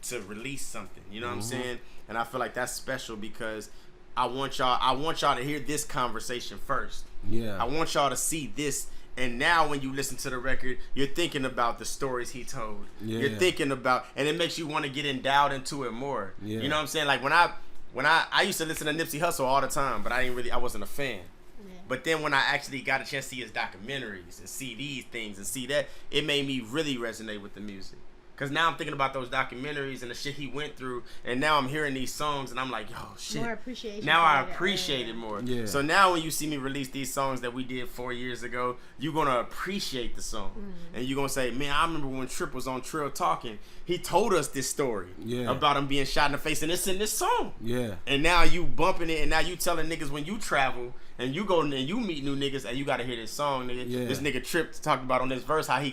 [SPEAKER 1] to release something. You know what I'm saying? And I feel like that's special because I want y'all to hear this conversation first. Yeah. I want y'all to see this, and now when you listen to the record, you're thinking about the stories he told. Yeah. You're thinking about, and it makes you want to get endowed into it more. Yeah. You know what I'm saying? Like when I used to listen to Nipsey Hussle all the time, but I wasn't a fan. Yeah. But then when I actually got a chance to see his documentaries and see these things and see that, it made me really resonate with the music. Because now I'm thinking about those documentaries and the shit he went through, and now I'm hearing these songs, and I'm like, yo, shit.
[SPEAKER 3] More appreciation.
[SPEAKER 1] Now I appreciate it more. Yeah. So now when you see me release these songs that we did 4 years ago, you're going to appreciate the song. And you're going to say, man, I remember when Tripp was on Trill talking. He told us this story about him being shot in the face, and it's in this song. Yeah. And now you bumping it, and now you telling niggas when you travel, and you go and you meet new niggas, and you gotta hear this song, nigga. Yeah. This nigga Tripp talked about on this verse how this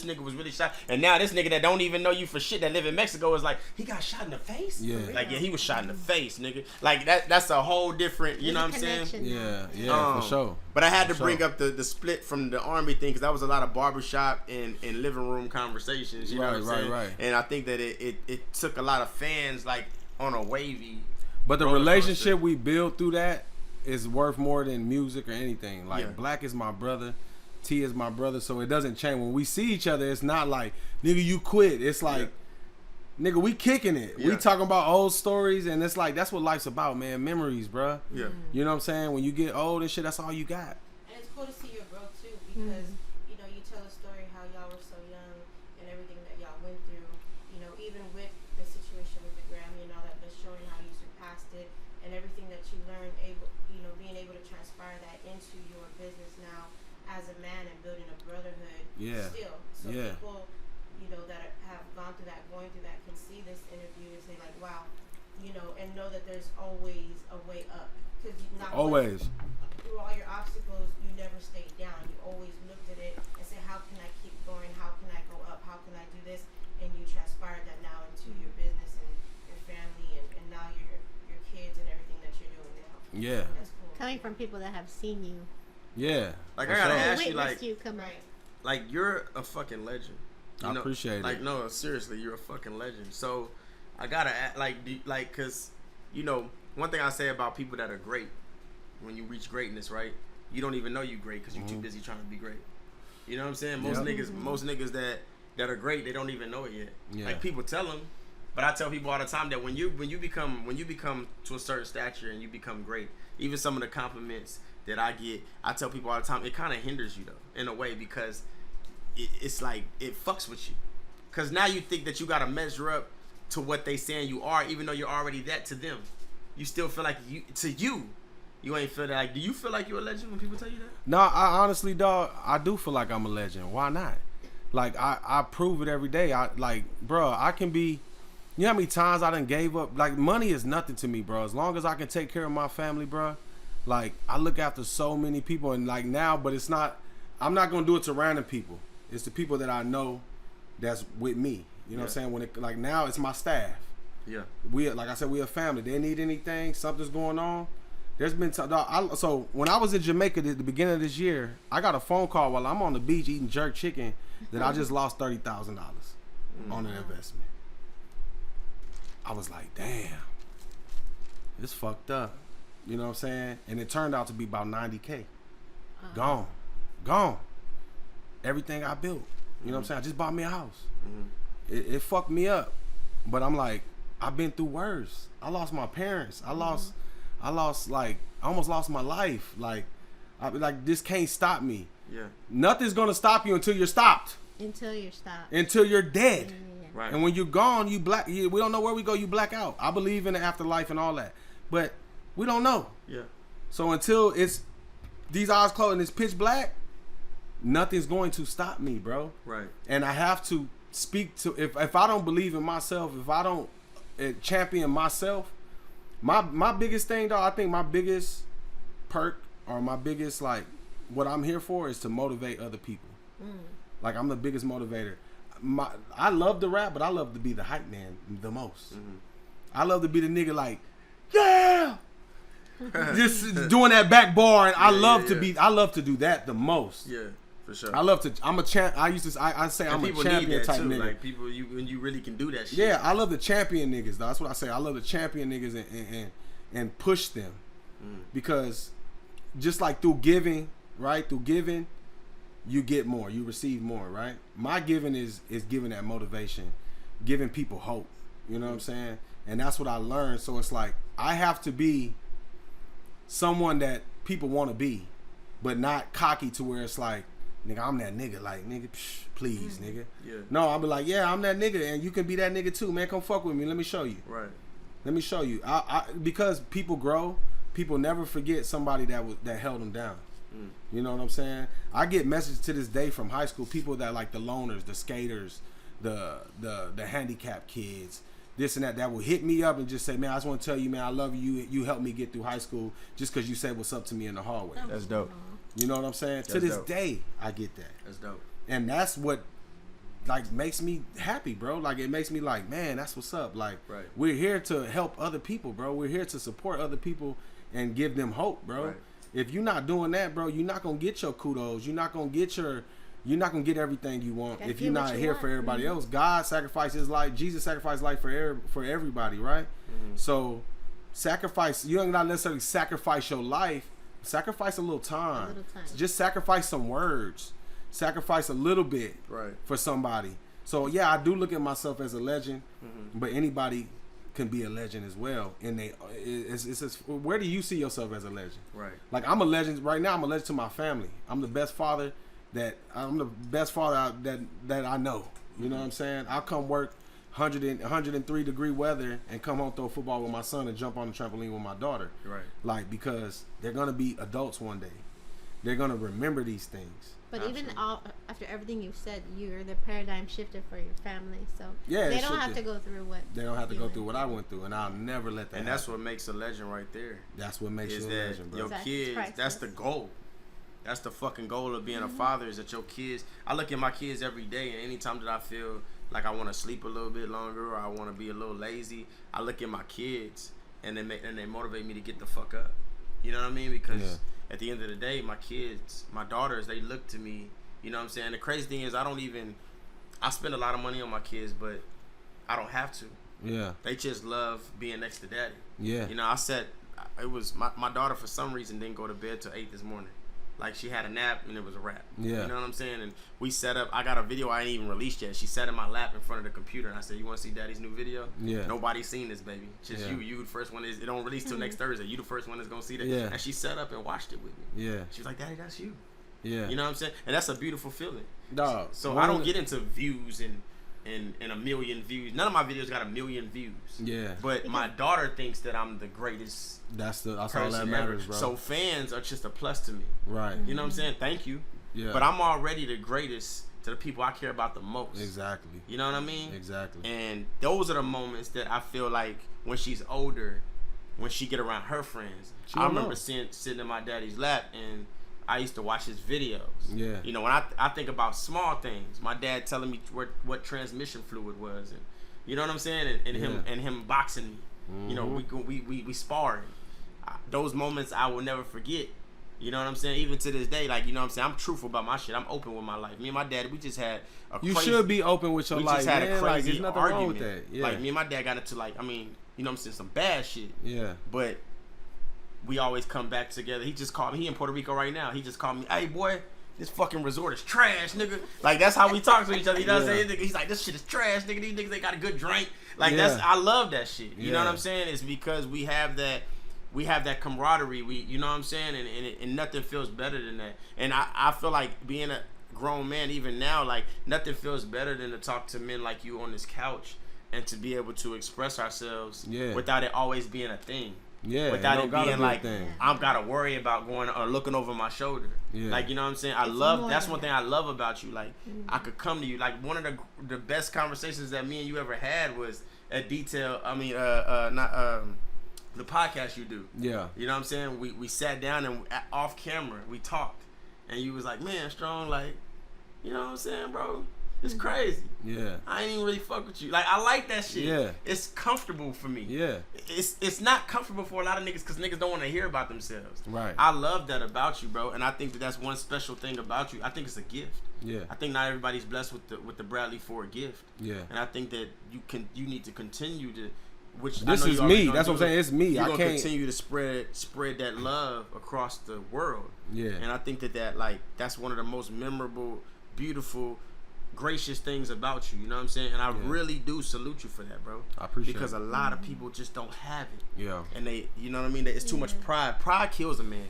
[SPEAKER 1] nigga was really shot, and now this nigga that don't even know you for shit that live in Mexico is like, he got shot in the face. Yeah. Like he was shot in the face, nigga. Like that's a whole different, you know what I'm saying?
[SPEAKER 2] Yeah, for sure.
[SPEAKER 1] But I had to bring up the split from the Army thing because that was a lot of barbershop and living room conversations. You know what I'm saying? Right. And I think that it took a lot of fans like on a wavy.
[SPEAKER 2] But the relationship we built through that is worth more than music or anything. Like Black is my brother, T is my brother, so it doesn't change. When we see each other, it's not like, nigga, you quit. It's like, nigga, we kicking it. We talking about old stories, and it's like, that's what life's about, man. Memories, bro. Yeah. You know what I'm saying? When you get old and shit, that's all you got.
[SPEAKER 4] And it's cool to see your growth too, because you know, you tell a story how y'all were so young and everything that y'all went through. You know, even with the situation with the Grammy and all that, but showing how you surpassed it and everything that you learned, being able to transpire that into your business now as a man and building a brotherhood still. So people, that have gone through that, going through that, can see this interview and say like, wow, and know that there's always a way up. Because
[SPEAKER 2] always.
[SPEAKER 4] Through all your obstacles, you never stayed down. You always looked at it and said, how can I keep going? How can I go up? How can I do this? And you transpired that now into your business and your family and now your kids and everything that you're doing now.
[SPEAKER 2] Yeah.
[SPEAKER 4] That's cool.
[SPEAKER 3] Coming from people that have seen you.
[SPEAKER 2] Yeah.
[SPEAKER 1] Like I gotta ask you,
[SPEAKER 3] like
[SPEAKER 1] you're a fucking legend.
[SPEAKER 2] I appreciate it.
[SPEAKER 1] Like no, seriously, you're a fucking legend. So I gotta cause one thing I say about people that are great, when you reach greatness, right? You don't even know you great because you're too busy trying to be great. You know what I'm saying? Most niggas that are great, they don't even know it yet. Yeah. Like people tell them, but I tell people all the time that when you become to a certain stature and you become great, even some of the compliments that I get, I tell people all the time, it kind of hinders you though, in a way, because it's like it fucks with you, because now you think that you gotta measure up to what they saying you are, even though you're already that to them. You still feel like you ain't feel that. Like, do you feel like you're a legend when people tell you that?
[SPEAKER 2] No, I honestly, dog, I do feel like I'm a legend. Why not? Like I prove it every day. I can be. You know how many times I done gave up? Like, money is nothing to me, bro. As long as I can take care of my family, bro. Like, I look after so many people, and like now, but it's not. I'm not gonna do it to random people. It's the people that I know that's with me. You know what I'm saying? When it, like now it's my staff. Yeah. We, like I said, we a family. They need anything, something's going on. There's been so when I was in Jamaica at the beginning of this year, I got a phone call while I'm on the beach eating jerk chicken that I just lost $30,000 on an investment. I was like, damn, it's fucked up. You know what I'm saying? And it turned out to be about $90K. Gone. Everything I built. You know what I'm saying? I just bought me a house. It fucked me up. But I'm like, I've been through worse. I lost my parents. I lost like, I almost lost my life. Like this can't stop me. Yeah. Nothing's gonna stop you until you're stopped.
[SPEAKER 3] Until you're stopped.
[SPEAKER 2] Until you're dead.
[SPEAKER 3] Yeah.
[SPEAKER 2] Right. And when you're gone, we don't know where we go, you black out. I believe in the afterlife and all that. But we don't know. Yeah. So until it's these eyes closed and it's pitch black, nothing's going to stop me, bro. Right. And I have to speak to, if I don't believe in myself, if I don't champion myself, my biggest thing, though, I think my biggest perk or my biggest, like, what I'm here for is to motivate other people. Like, I'm the biggest motivator. I love to rap, but I love to be the hype man the most. I love to be the nigga like, yeah, just doing that back bar, and I love to do that the most. Yeah. For sure. I love to. I'm a champ. I say I'm a champion type nigga.
[SPEAKER 1] Like people, when you really can do that shit.
[SPEAKER 2] Yeah, I love the champion niggas. Though. That's what I say. I love the champion niggas and push them, because just like through giving, right? Through giving, you get more. You receive more, right? My giving is giving that motivation, giving people hope. You know what I'm saying? And that's what I learned. So it's like I have to be someone that people want to be, but not cocky to where it's like, nigga, I'm that nigga. Like, nigga, please, nigga. Yeah. No, I'll be like, yeah, I'm that nigga, and you can be that nigga too, man. Come fuck with me. Let me show you. Right. Let me show you. Because people grow, people never forget somebody that held them down. You know what I'm saying? I get messages to this day from high school, people that like the loners, the skaters, the handicapped kids, this and that will hit me up and just say, man, I just want to tell you, man, I love you. You helped me get through high school just because you said what's up to me in the hallway.
[SPEAKER 1] That's dope.
[SPEAKER 2] You know what I'm saying? That's to this day, I get that.
[SPEAKER 1] That's dope.
[SPEAKER 2] And that's what, like, makes me happy, bro. Like, it makes me like, man, that's what's up. Like, we're here to help other people, bro. We're here to support other people and give them hope, bro. Right. If you're not doing that, bro, you're not gonna get your kudos. You're not gonna get everything you want if you're not here for everybody else. God sacrificed his life. Jesus sacrificed life for everybody, right? So sacrifice. You don't not necessarily sacrifice your life. Sacrifice a little time. Just sacrifice some words. Sacrifice a little bit for somebody. So yeah, I do look at myself as a legend, but anybody can be a legend as well. And where do you see yourself as a legend? Right. Like, I'm a legend right now. I'm a legend to my family. I'm the best father that I know. You know what I'm saying? I'll come work 103 degree weather and come home, throw football with my son and jump on the trampoline with my daughter. Right. Like, because they're gonna be adults one day. They're gonna remember these things.
[SPEAKER 3] But even after everything you've said, you're the paradigm shifter for your family. So
[SPEAKER 2] yeah,
[SPEAKER 3] they don't have to go through what
[SPEAKER 2] I went through, and I'll never let that happen.
[SPEAKER 1] That's what makes a legend right there.
[SPEAKER 2] That's what makes you a legend, bro.
[SPEAKER 1] Your kids, that's the goal. That's the fucking goal of being a father, is that your kids, I look at my kids every day, and anytime that I feel like I want to sleep a little bit longer or I want to be a little lazy, I look at my kids and they motivate me to get the fuck up. You know what I mean? Because at the end of the day, my kids, my daughters, they look to me. You know what I'm saying? The crazy thing is I spend a lot of money on my kids, but I don't have to. Yeah. They just love being next to daddy. Yeah. You know, it was my daughter for some reason didn't go to bed till 8 this morning. Like, she had a nap and it was a wrap. Yeah. You know what I'm saying? And we set up, I got a video I ain't even released yet. She sat in my lap in front of the computer and I said, you want to see daddy's new video? Yeah. Nobody's seen this, baby. Just you the first one. It don't release till next Thursday. You the first one that's going to see that. Yeah. And she sat up and watched it with me. Yeah. She was like, Daddy, that's you. Yeah. You know what I'm saying? And that's a beautiful feeling. Dog. So I don't get into views and a million views. None of my videos got a million views. Yeah. But my daughter thinks that I'm the greatest. That's all that matters, bro. So fans are just a plus to me. Right. You know what I'm saying? Thank you. Yeah. But I'm already the greatest to the people I care about the most. Exactly. You know what I mean? Exactly. And those are the moments that I feel like when she's older, when she get around her friends, I remember sitting in my daddy's lap and I used to watch his videos.
[SPEAKER 2] Yeah.
[SPEAKER 1] You know, when I think about small things, my dad telling me what transmission fluid was, and you know what I'm saying, and him boxing me. Mm-hmm. You know, we sparring. Those moments I will never forget. You know what I'm saying? Even to this day, like, you know what I'm saying? I'm truthful about my shit. I'm open with my life. Me and my dad, we just had a crazy...
[SPEAKER 2] You should be open with your life,
[SPEAKER 1] We just had a crazy
[SPEAKER 2] there's nothing
[SPEAKER 1] argument.
[SPEAKER 2] wrong with that. Yeah.
[SPEAKER 1] Like, me and my dad got into, like, I mean, you know what I'm saying, some bad shit.
[SPEAKER 2] Yeah.
[SPEAKER 1] But we always come back together. He just called me. He in Puerto Rico right now. He just called me, hey, boy, this fucking resort is trash, nigga. Like, that's how we talk to each other. You know what I'm saying? He's like, this shit is trash, nigga. These niggas, they got a good drink. Like, I love that shit. You know what I'm saying? It's because we have that camaraderie. You know what I'm saying? And nothing feels better than that. And I feel like being a grown man, even now, like, nothing feels better than to talk to men like you on this couch and to be able to express ourselves without it always being a thing. Yeah. Without it being like, I've got to worry about going or looking over my shoulder. Yeah. Like, you know what I'm saying? That's one thing I love about you. Like, I could come to you. Like, one of the best conversations that me and you ever had was the podcast you do. Yeah. You know what I'm saying? We sat down and off camera, we talked. And you was like, man, Strong, like, you know what I'm saying, bro? It's crazy. Yeah. I ain't even really fuck with you. Like, I like that shit. Yeah. It's comfortable for me. Yeah. It's not comfortable for a lot of niggas because niggas don't want to hear about themselves. Right. I love that about you, bro. And I think that's one special thing about you. I think it's a gift. Yeah. I think not everybody's blessed with the Bradley Ford gift. Yeah. And I think that you need to continue to...
[SPEAKER 2] This is me. That's what I'm saying. It's me.
[SPEAKER 1] You're gonna continue to spread that love across the world. Yeah. And I think that's one of the most memorable, beautiful, gracious things about you. You know what I'm saying? And I really do salute you for that, bro.
[SPEAKER 2] I appreciate it.
[SPEAKER 1] Because a lot of people just don't have it. Yeah. And they, you know what I mean? It's too much pride. Pride kills a man.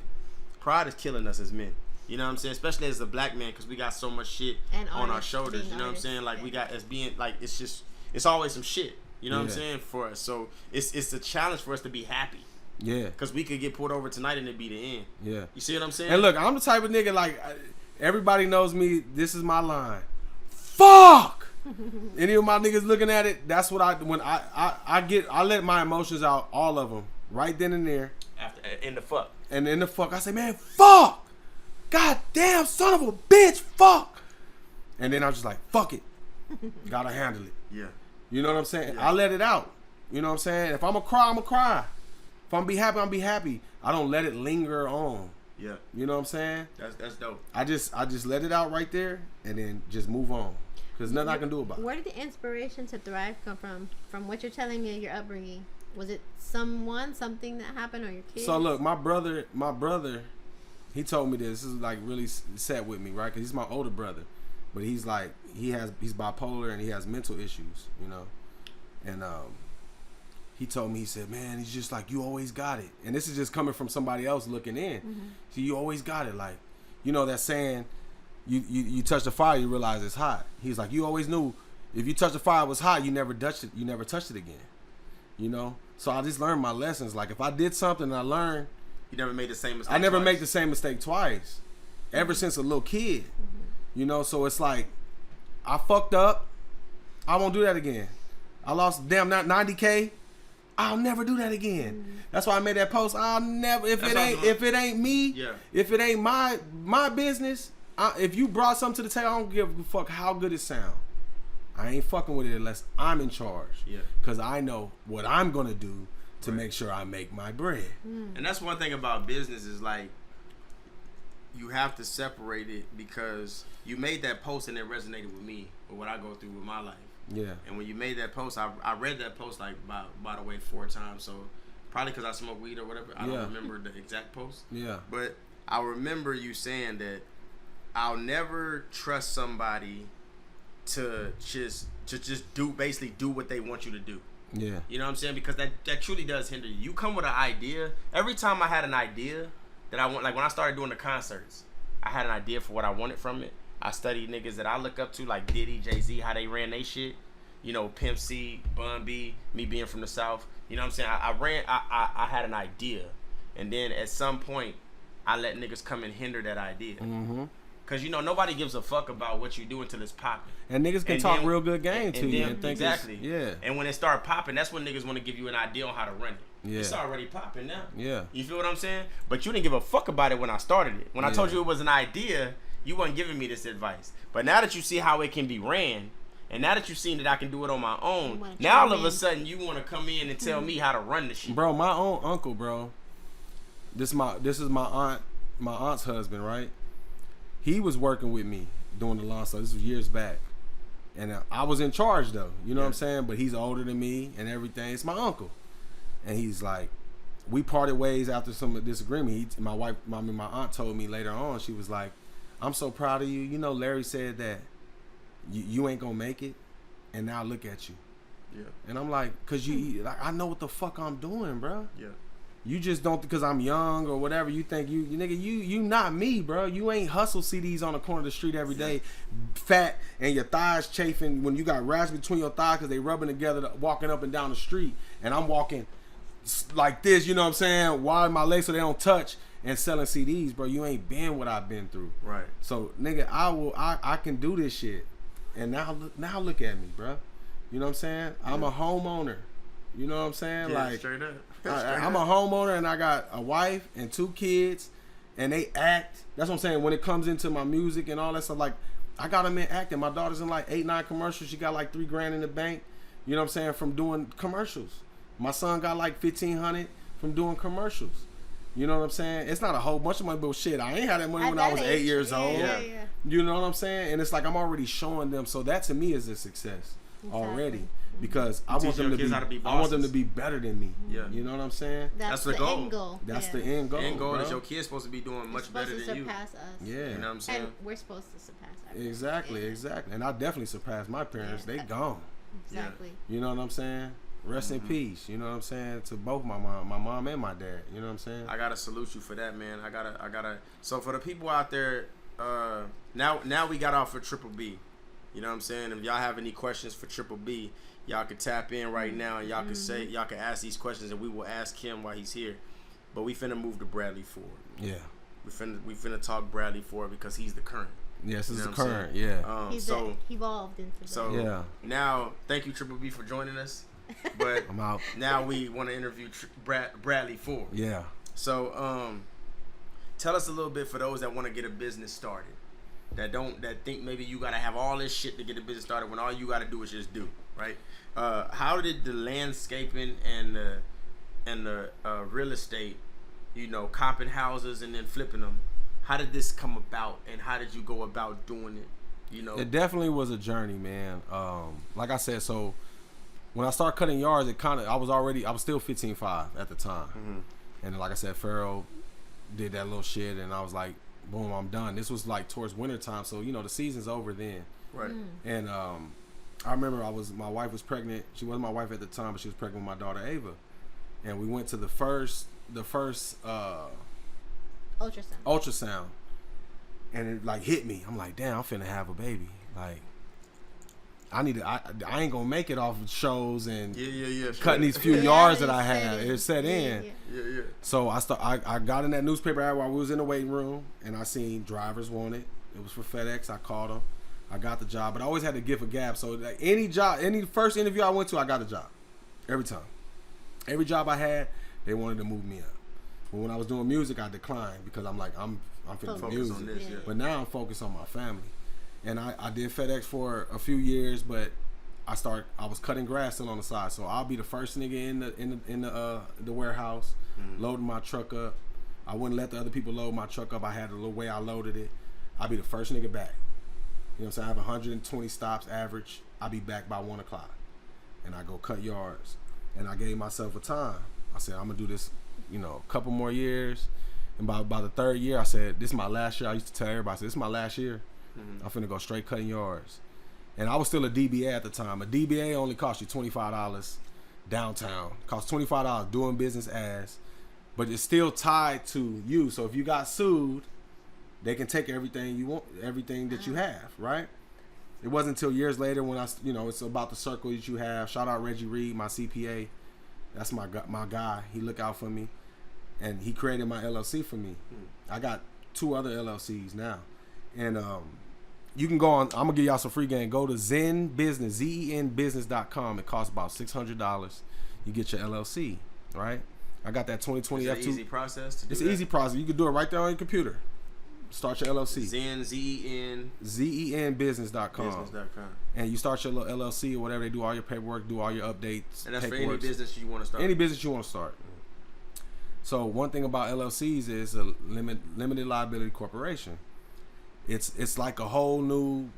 [SPEAKER 1] Pride is killing us as men. You know what I'm saying? Especially as a black man, because we got so much shit on our shoulders. You know what I'm saying? Like, we got as being like, it's always some shit. You know what I'm saying? For us. So it's a challenge for us to be happy. Yeah. Because we could get pulled over tonight and it be the end. Yeah. You see what I'm saying?
[SPEAKER 2] And look, I'm the type of nigga, like, everybody knows me. This is my line. Fuck! Any of my niggas looking at it, that's what I let my emotions out, all of them, right then and there.
[SPEAKER 1] In the fuck.
[SPEAKER 2] And in the fuck, I say, man, fuck! God damn, son of a bitch, fuck! And then I'm just like, fuck it. Gotta handle it. Yeah. You know what I'm saying? Yeah. I let it out. You know what I'm saying? If I'm gonna cry, I'm gonna cry. If I'm be happy, I'm be happy. I don't let it linger on. Yeah. You know what I'm saying?
[SPEAKER 1] That's dope.
[SPEAKER 2] I just let it out right there and then just move on. There's nothing I can do about it.
[SPEAKER 3] Where did the inspiration to thrive come from? From what you're telling me of your upbringing? Was it something that happened, or your kids?
[SPEAKER 2] So look, my brother, he told me this. This is like really set with me, right? Because he's my older brother. But he's like, he's bipolar and he has mental issues, you know. And he told me, he said, man, he's just like, you always got it. And this is just coming from somebody else looking in. Mm-hmm. So you always got it. Like, you know that saying, you touch the fire, you realize it's hot. He's like, you always knew if you touch the fire, it was hot, you never touched it again. You know? So I just learned my lessons. Like, if I did something and I learned.
[SPEAKER 1] You never made the same mistake
[SPEAKER 2] I never make the same mistake twice. Ever since a little kid. Mm-hmm. You know, so it's like, I fucked up. I won't do that again. I lost damn 90K. I'll never do that again. Mm-hmm. That's why I made that post. I'll never, if it ain't me, if it ain't my business, if you brought something to the table, I don't give a fuck how good it sound. I ain't fucking with it unless I'm in charge. Yeah. Because I know what I'm gonna do to make sure I make my bread.
[SPEAKER 1] Mm. And that's one thing about business is like, you have to separate it because you made that post and it resonated with me with what I go through with my life. Yeah. And when you made that post, I read that post like by the way 4 times. So probably because I smoke weed or whatever. I don't remember the exact post. Yeah. But I remember you saying that I'll never trust somebody to just do what they want you to do. Yeah. You know what I'm saying? Because that truly does hinder you. You come with an idea. Every time I had an idea that I want, like when I started doing the concerts, I had an idea for what I wanted from it. I studied niggas that I look up to, like Diddy, Jay-Z, how they ran they shit. You know, Pimp C, Bun B, me being from the South. You know what I'm saying? I had an idea. And then at some point, I let niggas come and hinder that idea. Mm-hmm. Because, you know, nobody gives a fuck about what you do until it's popping.
[SPEAKER 2] And niggas can talk real good game to you. And think
[SPEAKER 1] exactly. Yeah. And when it start popping, that's when niggas want to give you an idea on how to run it. it's already popping now.
[SPEAKER 2] Yeah.
[SPEAKER 1] You feel what I'm saying? But you didn't give a fuck about it when I started it. When I told you it was an idea, you weren't giving me this advice. But now that you see how it can be ran, and now that you've seen that I can do it on my own, now all of a sudden you want to come in and tell me how to run the shit.
[SPEAKER 2] Bro, my own uncle, bro. This is my aunt's husband, right? He was working with me doing the lawn stuff. This was years back. And I was in charge though, you know what I'm saying? But he's older than me and everything. It's my uncle. And he's like, we parted ways after some disagreement. My aunt told me later on, she was like, I'm so proud of you. You know, Larry said that you ain't gonna make it, and now look at you.
[SPEAKER 1] Yeah.
[SPEAKER 2] And I'm like, cause I know what the fuck I'm doing, bro.
[SPEAKER 1] Yeah. You
[SPEAKER 2] just don't, because I'm young or whatever, you think you not me, bro. You ain't hustle CDs on the corner of the street every day, fat, and your thighs chafing when you got rash between your thighs because they rubbing together walking up and down the street. And I'm walking like this, you know what I'm saying? Wide my legs so they don't touch, and selling CDs, bro. You ain't been what I've been through.
[SPEAKER 1] Right.
[SPEAKER 2] So, nigga, I can do this shit. And now look at me, bro. You know what I'm saying? I'm a homeowner. You know what I'm saying?
[SPEAKER 1] Yeah,
[SPEAKER 2] like,
[SPEAKER 1] straight up.
[SPEAKER 2] I'm a homeowner and I got a wife and 2 kids, and they act. That's what I'm saying. When it comes into my music and all that stuff, like, I got them in acting. My daughter's in like 8-9 commercials. She got like $3 grand in the bank. You know what I'm saying? From doing commercials. My son got like $1,500 from doing commercials. You know what I'm saying? It's not a whole bunch of money, but shit, I ain't had that money when I was 8 years old.
[SPEAKER 3] Yeah.
[SPEAKER 2] You know what I'm saying? And it's like I'm already showing them. So that to me is a success already. Because I want them to be better than me.
[SPEAKER 1] Yeah.
[SPEAKER 2] You know what I'm saying?
[SPEAKER 1] That's the goal.
[SPEAKER 3] End goal.
[SPEAKER 2] That's the end goal.
[SPEAKER 1] The end goal
[SPEAKER 2] bro.
[SPEAKER 1] is your kid's supposed to be doing much better than you.
[SPEAKER 3] Surpass us.
[SPEAKER 2] Yeah.
[SPEAKER 1] You know what I'm saying?
[SPEAKER 3] And we're supposed to surpass us.
[SPEAKER 2] Exactly. And I definitely surpassed my parents. They gone.
[SPEAKER 3] Exactly.
[SPEAKER 2] You know what I'm saying? Rest in peace. You know what I'm saying? To both my mom and my dad. You know what I'm saying?
[SPEAKER 1] I gotta salute you for that, man. I gotta. So for the people out there, now we got off for Triple B. You know what I'm saying? If y'all have any questions for Triple B, y'all can tap in right now and y'all can ask these questions and we will ask him while he's here. But we finna move to Bradley Ford.
[SPEAKER 2] Yeah.
[SPEAKER 1] We finna talk Bradley Ford because he's the current.
[SPEAKER 2] Yes, this is the current. Yeah.
[SPEAKER 3] He's evolved into that.
[SPEAKER 1] So now, thank you Triple B for joining us. But
[SPEAKER 2] I'm out.
[SPEAKER 1] Now we want to interview Bradley Ford.
[SPEAKER 2] Yeah.
[SPEAKER 1] So tell us a little bit for those that want to get a business started, that think maybe you gotta have all this shit to get a business started when all you gotta do is just do, right? How did the landscaping and the real estate, you know, copping houses and then flipping them, how did this come about and how did you go about doing it? You know,
[SPEAKER 2] it definitely was a journey, man. Like I said, so when I started cutting yards, I was still 15.5 at the time. Mm-hmm. And like I said, Pharaoh did that little shit and I was like, boom, I'm done. This was like towards winter time, so you know the season's over then.
[SPEAKER 1] Right.
[SPEAKER 2] And I remember my wife was pregnant. She wasn't my wife at the time, but she was pregnant with my daughter Ava. And we went to the first ultrasound. And it like hit me. I'm like, damn, I'm finna have a baby. Like, I ain't gonna make it off of shows and cutting these few yards that I had. It set in.
[SPEAKER 1] Yeah.
[SPEAKER 2] So I got in that newspaper ad while we was in the waiting room, and I seen drivers wanted. It was for FedEx. I called them. I got the job, but I always had to give a gap. So like any first interview I went to, I got the job every time. Every job I had, they wanted to move me up. But when I was doing music, I declined because I'm like I'm finna do music.
[SPEAKER 1] On this, yeah.
[SPEAKER 2] But now I'm focused on my family. And I did FedEx for a few years, but I was cutting grass still on the side. So I'll be the first nigga in the warehouse, loading my truck up. I wouldn't let the other people load my truck up. I had a little way I loaded it. I'll be the first nigga back. You know what I'm saying? I have 120 stops average. I'll be back by 1 o'clock. And I go cut yards. And I gave myself a time. I said, I'm gonna do this, you know, a couple more years. And by the 3rd year, I said, this is my last year. I used to tell everybody, I said, this is my last year. I'm finna go straight cutting yards. And I was still a DBA at the time. A DBA only cost you $25 downtown. Cost $25 doing business as, but it's still tied to you. So if you got sued, they can take everything you want, everything that you have, right? It wasn't until years later when it's about the circle that you have. Shout out Reggie Reed, my CPA. That's my guy. He look out for me. And he created my LLC for me. I got 2 other LLCs now. And you can go on, I'm gonna give y'all some free game. Go to Zen Business, ZENbusiness.com. It costs about $600. You get your LLC. right? I got that 2020
[SPEAKER 1] F2.
[SPEAKER 2] It's
[SPEAKER 1] an easy process to do
[SPEAKER 2] It's an easy process. You can do it right there on your computer. Start your LLC. ZenBusiness.com. And you start your little LLC or whatever. They do all your paperwork, do all your updates.
[SPEAKER 1] And that's for any business you want to start.
[SPEAKER 2] Any business you want to start. So one thing about LLCs is a limited liability corporation. It's like a whole new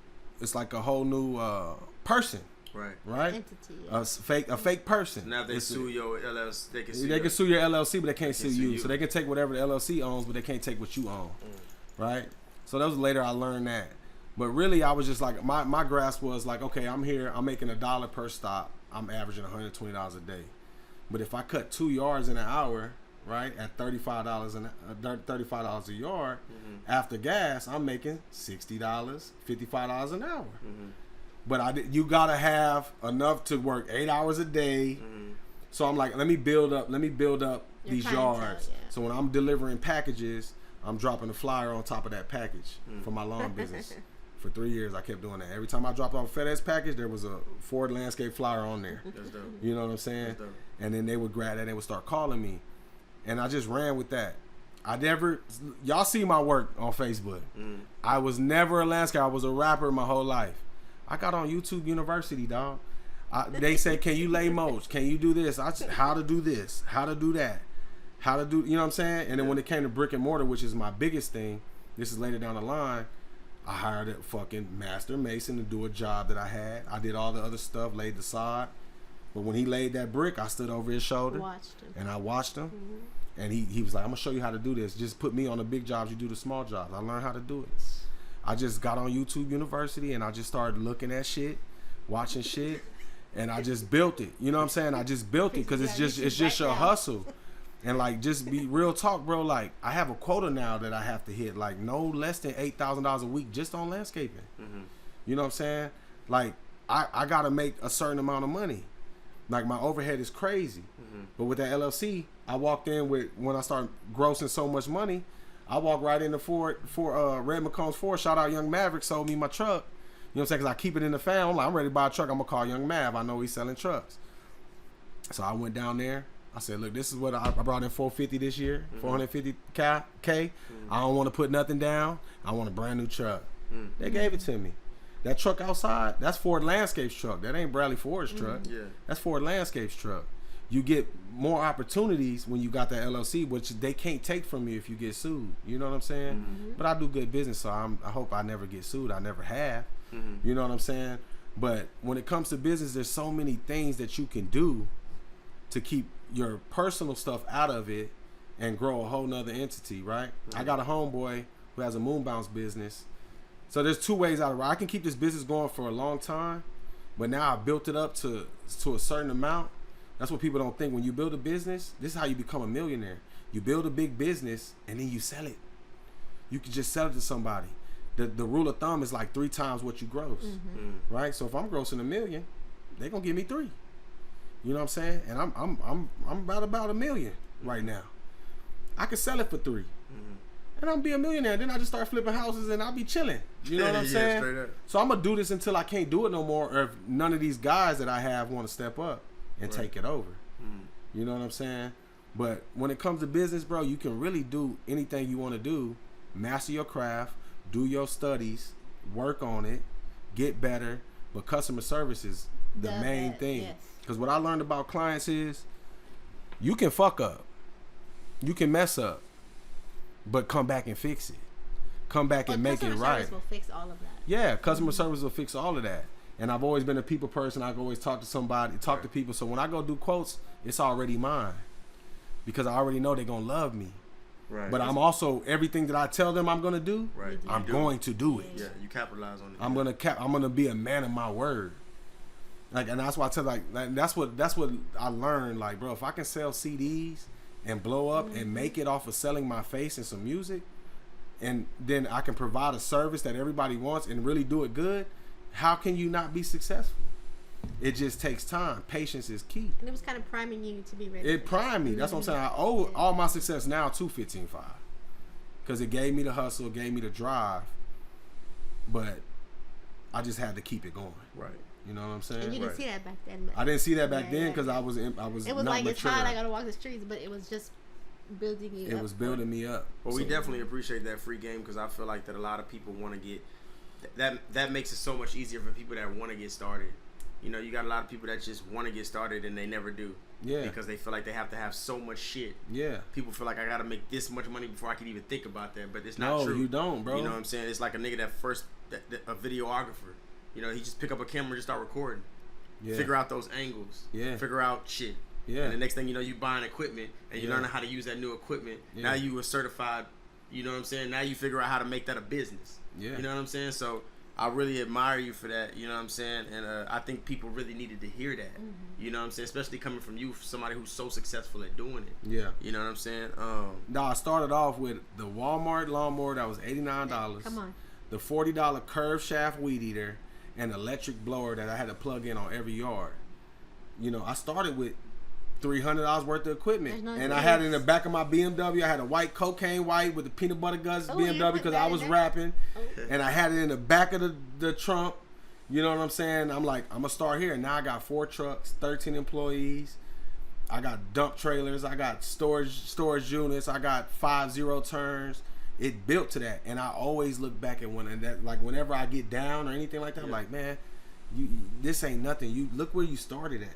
[SPEAKER 2] person. Right.
[SPEAKER 3] Entity. Yeah.
[SPEAKER 2] A fake person.
[SPEAKER 1] Now if they sue your LLC, they can
[SPEAKER 2] sue your LLC, but they can't sue you. So they can take whatever the LLC owns, but they can't take what you own. Right. So that was later I learned that. But really, I was just like, my grasp was like, okay, I'm here, I'm making $1 per stop. I'm averaging $120 a day. But if I cut 2 yards in an hour, right, at $35 a yard, after gas, I'm making $60, $55 an hour. But you gotta have enough to work 8 hours a day. So I'm like, let me build up these yards. Yeah. So when I'm delivering packages, I'm dropping a flyer on top of that package for my lawn business. For 3 years, I kept doing that. Every time I dropped off a FedEx package, there was a Ford landscape flyer on there.
[SPEAKER 1] That's dope.
[SPEAKER 2] You know what I'm saying? And then they would grab that and they would start calling me. And I just ran with that. Y'all see my work on Facebook. I was never a landscaper. I was a rapper my whole life. I got on YouTube University, dog. They say, can you lay mulch? Can you do this? How to do this? How to do that? How to do, you know what I'm saying? And then when it came to brick and mortar, which is my biggest thing, this is later down the line, I hired a fucking master mason to do a job that I had. I did all the other stuff, laid the sod. But when he laid that brick, I stood over his shoulder. And I watched him. And he was like, I'm going to show you how to do this. Just put me on the big jobs, you do the small jobs. I learned how to do it. I just got on YouTube University and I just started looking at shit, watching shit, and I just built it. You know what I'm saying? I just built it because it's just your hustle. And like, just be real talk, bro. Like, I have a quota now that I have to hit, like no less than $8,000 a week just on landscaping. You know what I'm saying? Like, I got to make a certain amount of money. Like, my overhead is crazy. But with that LLC, I walked in with, when I started grossing so much money, I walked right into Red McCombs Ford. Shout out Young Maverick, sold me my truck. You know what I'm saying? Because I keep it in the fam. I'm like, I'm ready to buy a truck. I'm going to call Young Mav. I know he's selling trucks. So I went down there. I said, look, this is what I brought in $450 this year, $450K. I don't want to put nothing down. I want a brand new truck. They gave it to me. That truck outside, that's Ford Landscape's truck. That ain't Bradley Ford's truck. That's Ford Landscape's truck. You get more opportunities when you got that LLC, which they can't take from you if you get sued. You know what I'm saying? But I do good business, so I hope I never get sued. I never have. You know what I'm saying? But when it comes to business, there's so many things that you can do to keep your personal stuff out of it and grow a whole nother entity, right? I got a homeboy who has a moon bounce business. So there's two ways out of it. I can keep this business going for a long time, but now I built it up to a certain amount. That's what people don't think. When you build a business, this is how you become a millionaire. You build a big business and then you sell it. You can just sell it to somebody. The rule of thumb is like 3 times what you gross, right? So if I'm grossing $1 million, they're gonna give me 3. You know what I'm saying? And I'm about $1 million right now. I could sell it for 3, and I'll be a millionaire. Then I just start flipping houses and I'll be chilling. You know what I'm saying? Straight up. So I'm gonna do this until I can't do it no more, or if none of these guys that I have want to step up and take it over. You know what I'm saying? But when it comes to business, bro, you can really do anything you want to do. Master your craft, do your studies, work on it, get better. But customer service is the main thing. Because what I learned about clients is you can fuck up, you can mess up, but come back and fix it. Come back and make it right. Customer service
[SPEAKER 3] will fix all of that.
[SPEAKER 2] Yeah, customer service will fix all of that. And I've always been a people person. I always talk to somebody, to people. So when I go do quotes, it's already mine. Because I already know they're going to love me. Right. But I'm also, everything that I tell them I'm going to do, I'm going to do it.
[SPEAKER 1] Yeah, you capitalize on it.
[SPEAKER 2] I'm going to be a man of my word. Like, and that's why I tell, like that's what I learned. Like, bro, if I can sell CDs and blow up and make it off of selling my face and some music, and then I can provide a service that everybody wants and really do it good, how can you not be successful? It just takes time. Patience is key.
[SPEAKER 3] And it was kind of priming you to be ready.
[SPEAKER 2] It primed me. That's what I'm saying. I owe all my success now to 15.5, because it gave me the hustle, it gave me the drive, but I just had to keep it going.
[SPEAKER 1] Right.
[SPEAKER 2] You know what I'm saying?
[SPEAKER 3] And you didn't see that back then.
[SPEAKER 2] I didn't see that back then because I was
[SPEAKER 3] it was
[SPEAKER 2] not
[SPEAKER 3] like
[SPEAKER 2] mature.
[SPEAKER 3] it's hard. I gotta walk the streets, but it was just building you up.
[SPEAKER 2] It was building me up.
[SPEAKER 1] Well, we definitely appreciate that free game because I feel like that a lot of people want to get that makes it so much easier for people that want to get started. You know, you got a lot of people that just want to get started and they never do. Yeah. Because they feel like they have to have so much shit. Yeah. People feel like I got to make this much money before I can even think about that, but it's not true. No,
[SPEAKER 2] you don't, bro.
[SPEAKER 1] You know what I'm saying? It's like a nigga a videographer. You know, he just pick up a camera and just start recording. Yeah. Figure out those angles. Yeah. Figure out shit. Yeah. And the next thing you know, you buying equipment and you learning how to use that new equipment. Yeah. Now you a certified, you know what I'm saying? Now you figure out how to make that a business. Yeah. You know what I'm saying? So I really admire you for that, you know what I'm saying? And I think people really needed to hear that. Mm-hmm. You know what I'm saying? Especially coming from you, somebody who's so successful at doing it. Yeah. You know what I'm saying?
[SPEAKER 2] No, I started off with the Walmart lawnmower that was $89. Come on. The $40 curved shaft weed eater and electric blower that I had to plug in on every yard. You know, I started with $300 worth of equipment, and I had it in the back of my BMW. I had a white cocaine white with the peanut butter guts BMW because I was rapping, and I had it in the back of the trunk. You know what I'm saying? I'm like, I'm gonna start here. Now I got 4 trucks, 13 employees. I got dump trailers. I got storage units. I got 5 zero turns. It built to that, and I always look back at whenever I get down or anything like that, I'm like, man, this ain't nothing. You look where you started at.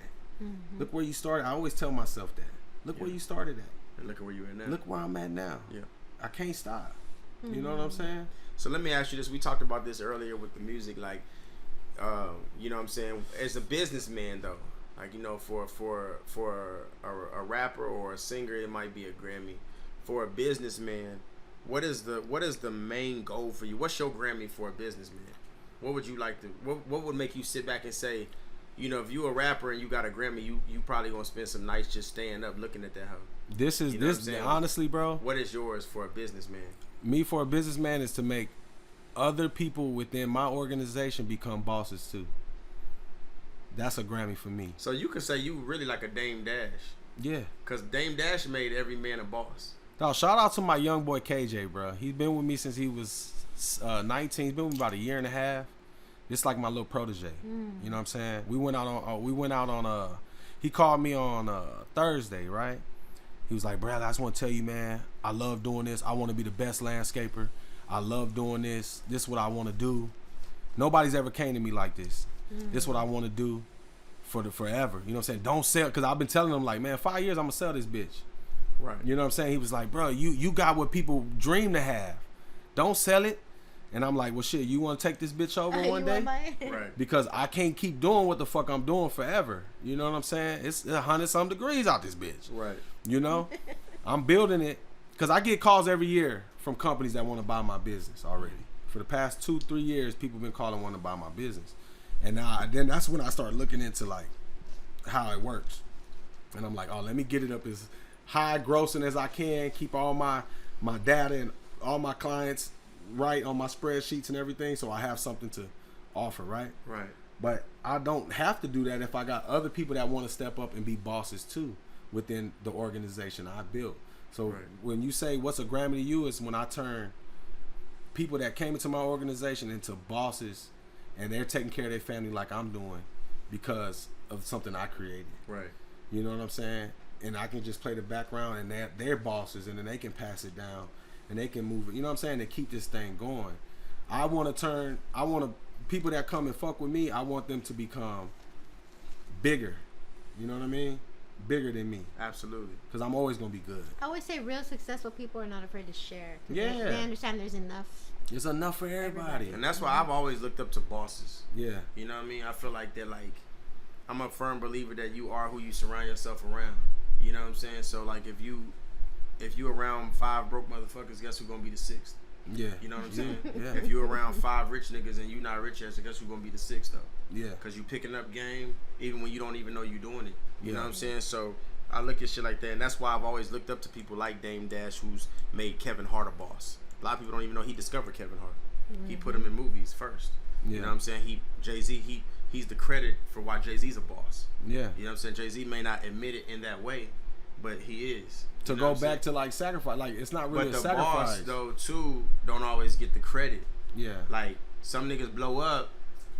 [SPEAKER 2] Mm-hmm. Look where you started. I always tell myself that. Look where you started at.
[SPEAKER 1] And look at where you at now.
[SPEAKER 2] Look where I'm at now. Yeah. I can't stop. Mm-hmm. You know what I'm saying?
[SPEAKER 1] So let me ask you this. We talked about this earlier with the music. Like, you know what I'm saying? As a businessman, though, like, you know, for a rapper or a singer, it might be a Grammy. For a businessman, what is the main goal for you? What's your Grammy for a businessman? What would you like to? What would make you sit back and say, you know, if you a rapper and you got a Grammy, you probably gonna spend some nights just staying up looking at that hoe.
[SPEAKER 2] This is, you know this honestly, bro.
[SPEAKER 1] What is yours for a businessman?
[SPEAKER 2] Me for a businessman is to make other people within my organization become bosses too. That's a Grammy for me.
[SPEAKER 1] So you could say you really like a Dame Dash. Yeah. Cause Dame Dash made every man a boss.
[SPEAKER 2] No, shout out to my young boy KJ, bro. He's been with me since he was 19. He's been with me about a year and a half. It's like my little protege. You know what I'm saying? We went out on he called me on Thursday, right? He was like, "Brad, I just want to tell you, man, I love doing this. I want to be the best landscaper. I love doing this. This is what I want to do. Nobody's ever came to me like this. This is what I want to do for forever. You know what I'm saying? Don't sell, because I've been telling him, like, man, 5 years I'm gonna sell this bitch. Right. You know what I'm saying? He was like, bro, you got what people dream to have. Don't sell it. And I'm like, well, shit, you want to take this bitch over one day? Right. Because I can't keep doing what the fuck I'm doing forever. You know what I'm saying? It's 100-some degrees out this bitch. Right. You know? I'm building it because I get calls every year from companies that want to buy my business already. For the past 2-3 years, people been calling wanting to buy my business. And then that's when I start looking into, like, how it works. And I'm like, oh, let me get it up as high grossing as I can, keep all my data and all my clients right on my spreadsheets and everything, so I have something to offer, right? Right. But I don't have to do that if I got other people that want to step up and be bosses too within the organization I built. So when you say what's a Grammy to you, is when I turn people that came into my organization into bosses, and they're taking care of their family like I'm doing because of something I created. Right. You know what I'm saying? And I can just play the background, and they're bosses, and then they can pass it down. And they can move it, you know what I'm saying, to keep this thing going. People that come and fuck with me, I want them to become bigger. You know what I mean? Bigger than me.
[SPEAKER 1] Absolutely.
[SPEAKER 2] Because I'm always going to be good.
[SPEAKER 3] I always say real successful people are not afraid to share. Yeah. They understand there's enough.
[SPEAKER 2] There's enough for everybody.
[SPEAKER 1] And that's why I've always looked up to bosses. Yeah. You know what I mean? I feel like they're like, I'm a firm believer that you are who you surround yourself around. You know what I'm saying? So, like, if you around 5 broke motherfuckers, guess who's gonna be the 6th? Yeah. You know what I'm saying? Yeah. If you around 5 rich niggas and you not rich yet, so guess who's gonna be the 6th though? Yeah. Cause you picking up game even when you don't even know you doing it. You know what I'm saying? So I look at shit like that, and that's why I've always looked up to people like Dame Dash, who's made Kevin Hart a boss. A lot of people don't even know he discovered Kevin Hart. Mm-hmm. He put him in movies first. Yeah. You know what I'm saying? Jay-Z, he's the credit for why Jay-Z's a boss. Yeah. You know what I'm saying? Jay-Z may not admit it in that way, but he is.
[SPEAKER 2] To go back to like sacrifice, like it's not really a sacrifice.
[SPEAKER 1] But the boss though too don't always get the credit. Yeah. Like some niggas blow up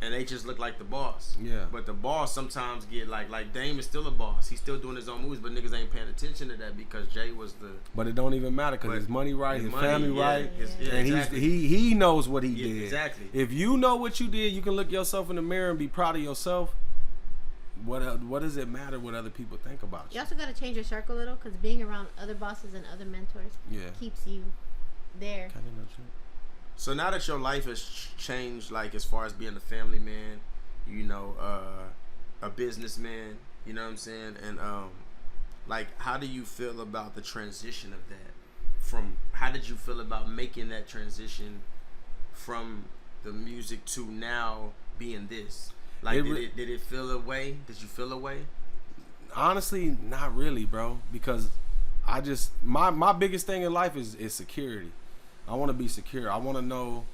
[SPEAKER 1] and they just look like the boss.
[SPEAKER 2] Yeah.
[SPEAKER 1] But the boss sometimes get like Dame is still a boss. He's still doing his own movies, but niggas ain't paying attention to that because Jay was the.
[SPEAKER 2] But it don't even matter because his money right, his family right, and
[SPEAKER 1] exactly.
[SPEAKER 2] he knows what he did.
[SPEAKER 1] Exactly.
[SPEAKER 2] If you know what you did, you can look yourself in the mirror and be proud of yourself. What does it matter what other people think about you?
[SPEAKER 3] You also got to change your circle a little because being around other bosses and other mentors keeps you there.
[SPEAKER 1] So now that your life has changed, like as far as being a family man, you know, a businessman, you know what I'm saying, and like how do you feel about the transition of that? How did you feel about making that transition from the music to now being this? Like did it feel a way? Did you feel a way?
[SPEAKER 2] Honestly, not really, bro. Because I just my biggest thing in life is security. I want to be secure. I want to know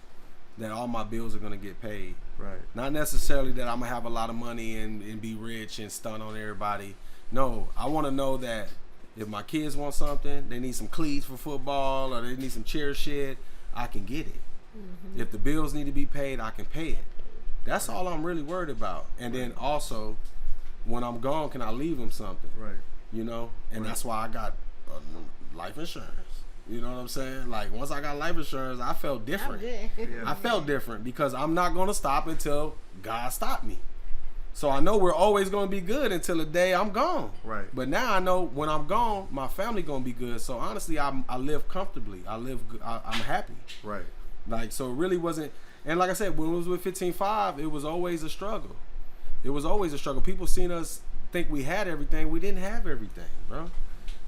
[SPEAKER 2] that all my bills are gonna get paid.
[SPEAKER 1] Right.
[SPEAKER 2] Not necessarily that I'm gonna have a lot of money and be rich and stunt on everybody. No, I want to know that if my kids want something, they need some cleats for football or they need some chair shit, I can get it. Mm-hmm. If the bills need to be paid, I can pay it. That's all I'm really worried about. And then also, when I'm gone, can I leave them something?
[SPEAKER 1] Right.
[SPEAKER 2] You know? And that's why I got life insurance. You know what I'm saying? Like, once I got life insurance, I felt different. I felt different because I'm not going to stop until God stopped me. So I know we're always going to be good until the day I'm gone.
[SPEAKER 1] Right.
[SPEAKER 2] But now I know when I'm gone, my family going to be good. So honestly, I live comfortably. I'm happy.
[SPEAKER 1] Right.
[SPEAKER 2] Like, so it really wasn't. And like I said, when it was with 15-5, it was always a struggle. It was always a struggle. People seen us think we had everything. We didn't have everything, bro.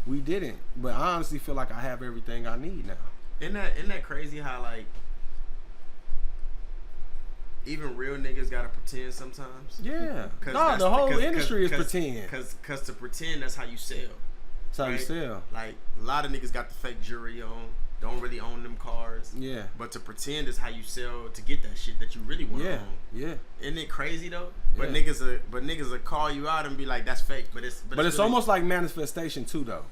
[SPEAKER 2] We didn't. But I honestly feel like I have everything I need now.
[SPEAKER 1] Isn't that crazy how, like, even real niggas gotta pretend sometimes?
[SPEAKER 2] Yeah. No, the whole industry is pretend.
[SPEAKER 1] Cause to pretend, that's how you sell.
[SPEAKER 2] That's how you sell.
[SPEAKER 1] Like, a lot of niggas got the fake jewelry on. Don't really own them cars.
[SPEAKER 2] Yeah.
[SPEAKER 1] But to pretend is how you sell to get that shit that you really want to own.
[SPEAKER 2] Yeah.
[SPEAKER 1] Isn't it crazy though? But niggas will call you out and be like, that's fake. But it's
[SPEAKER 2] really, almost like manifestation too though.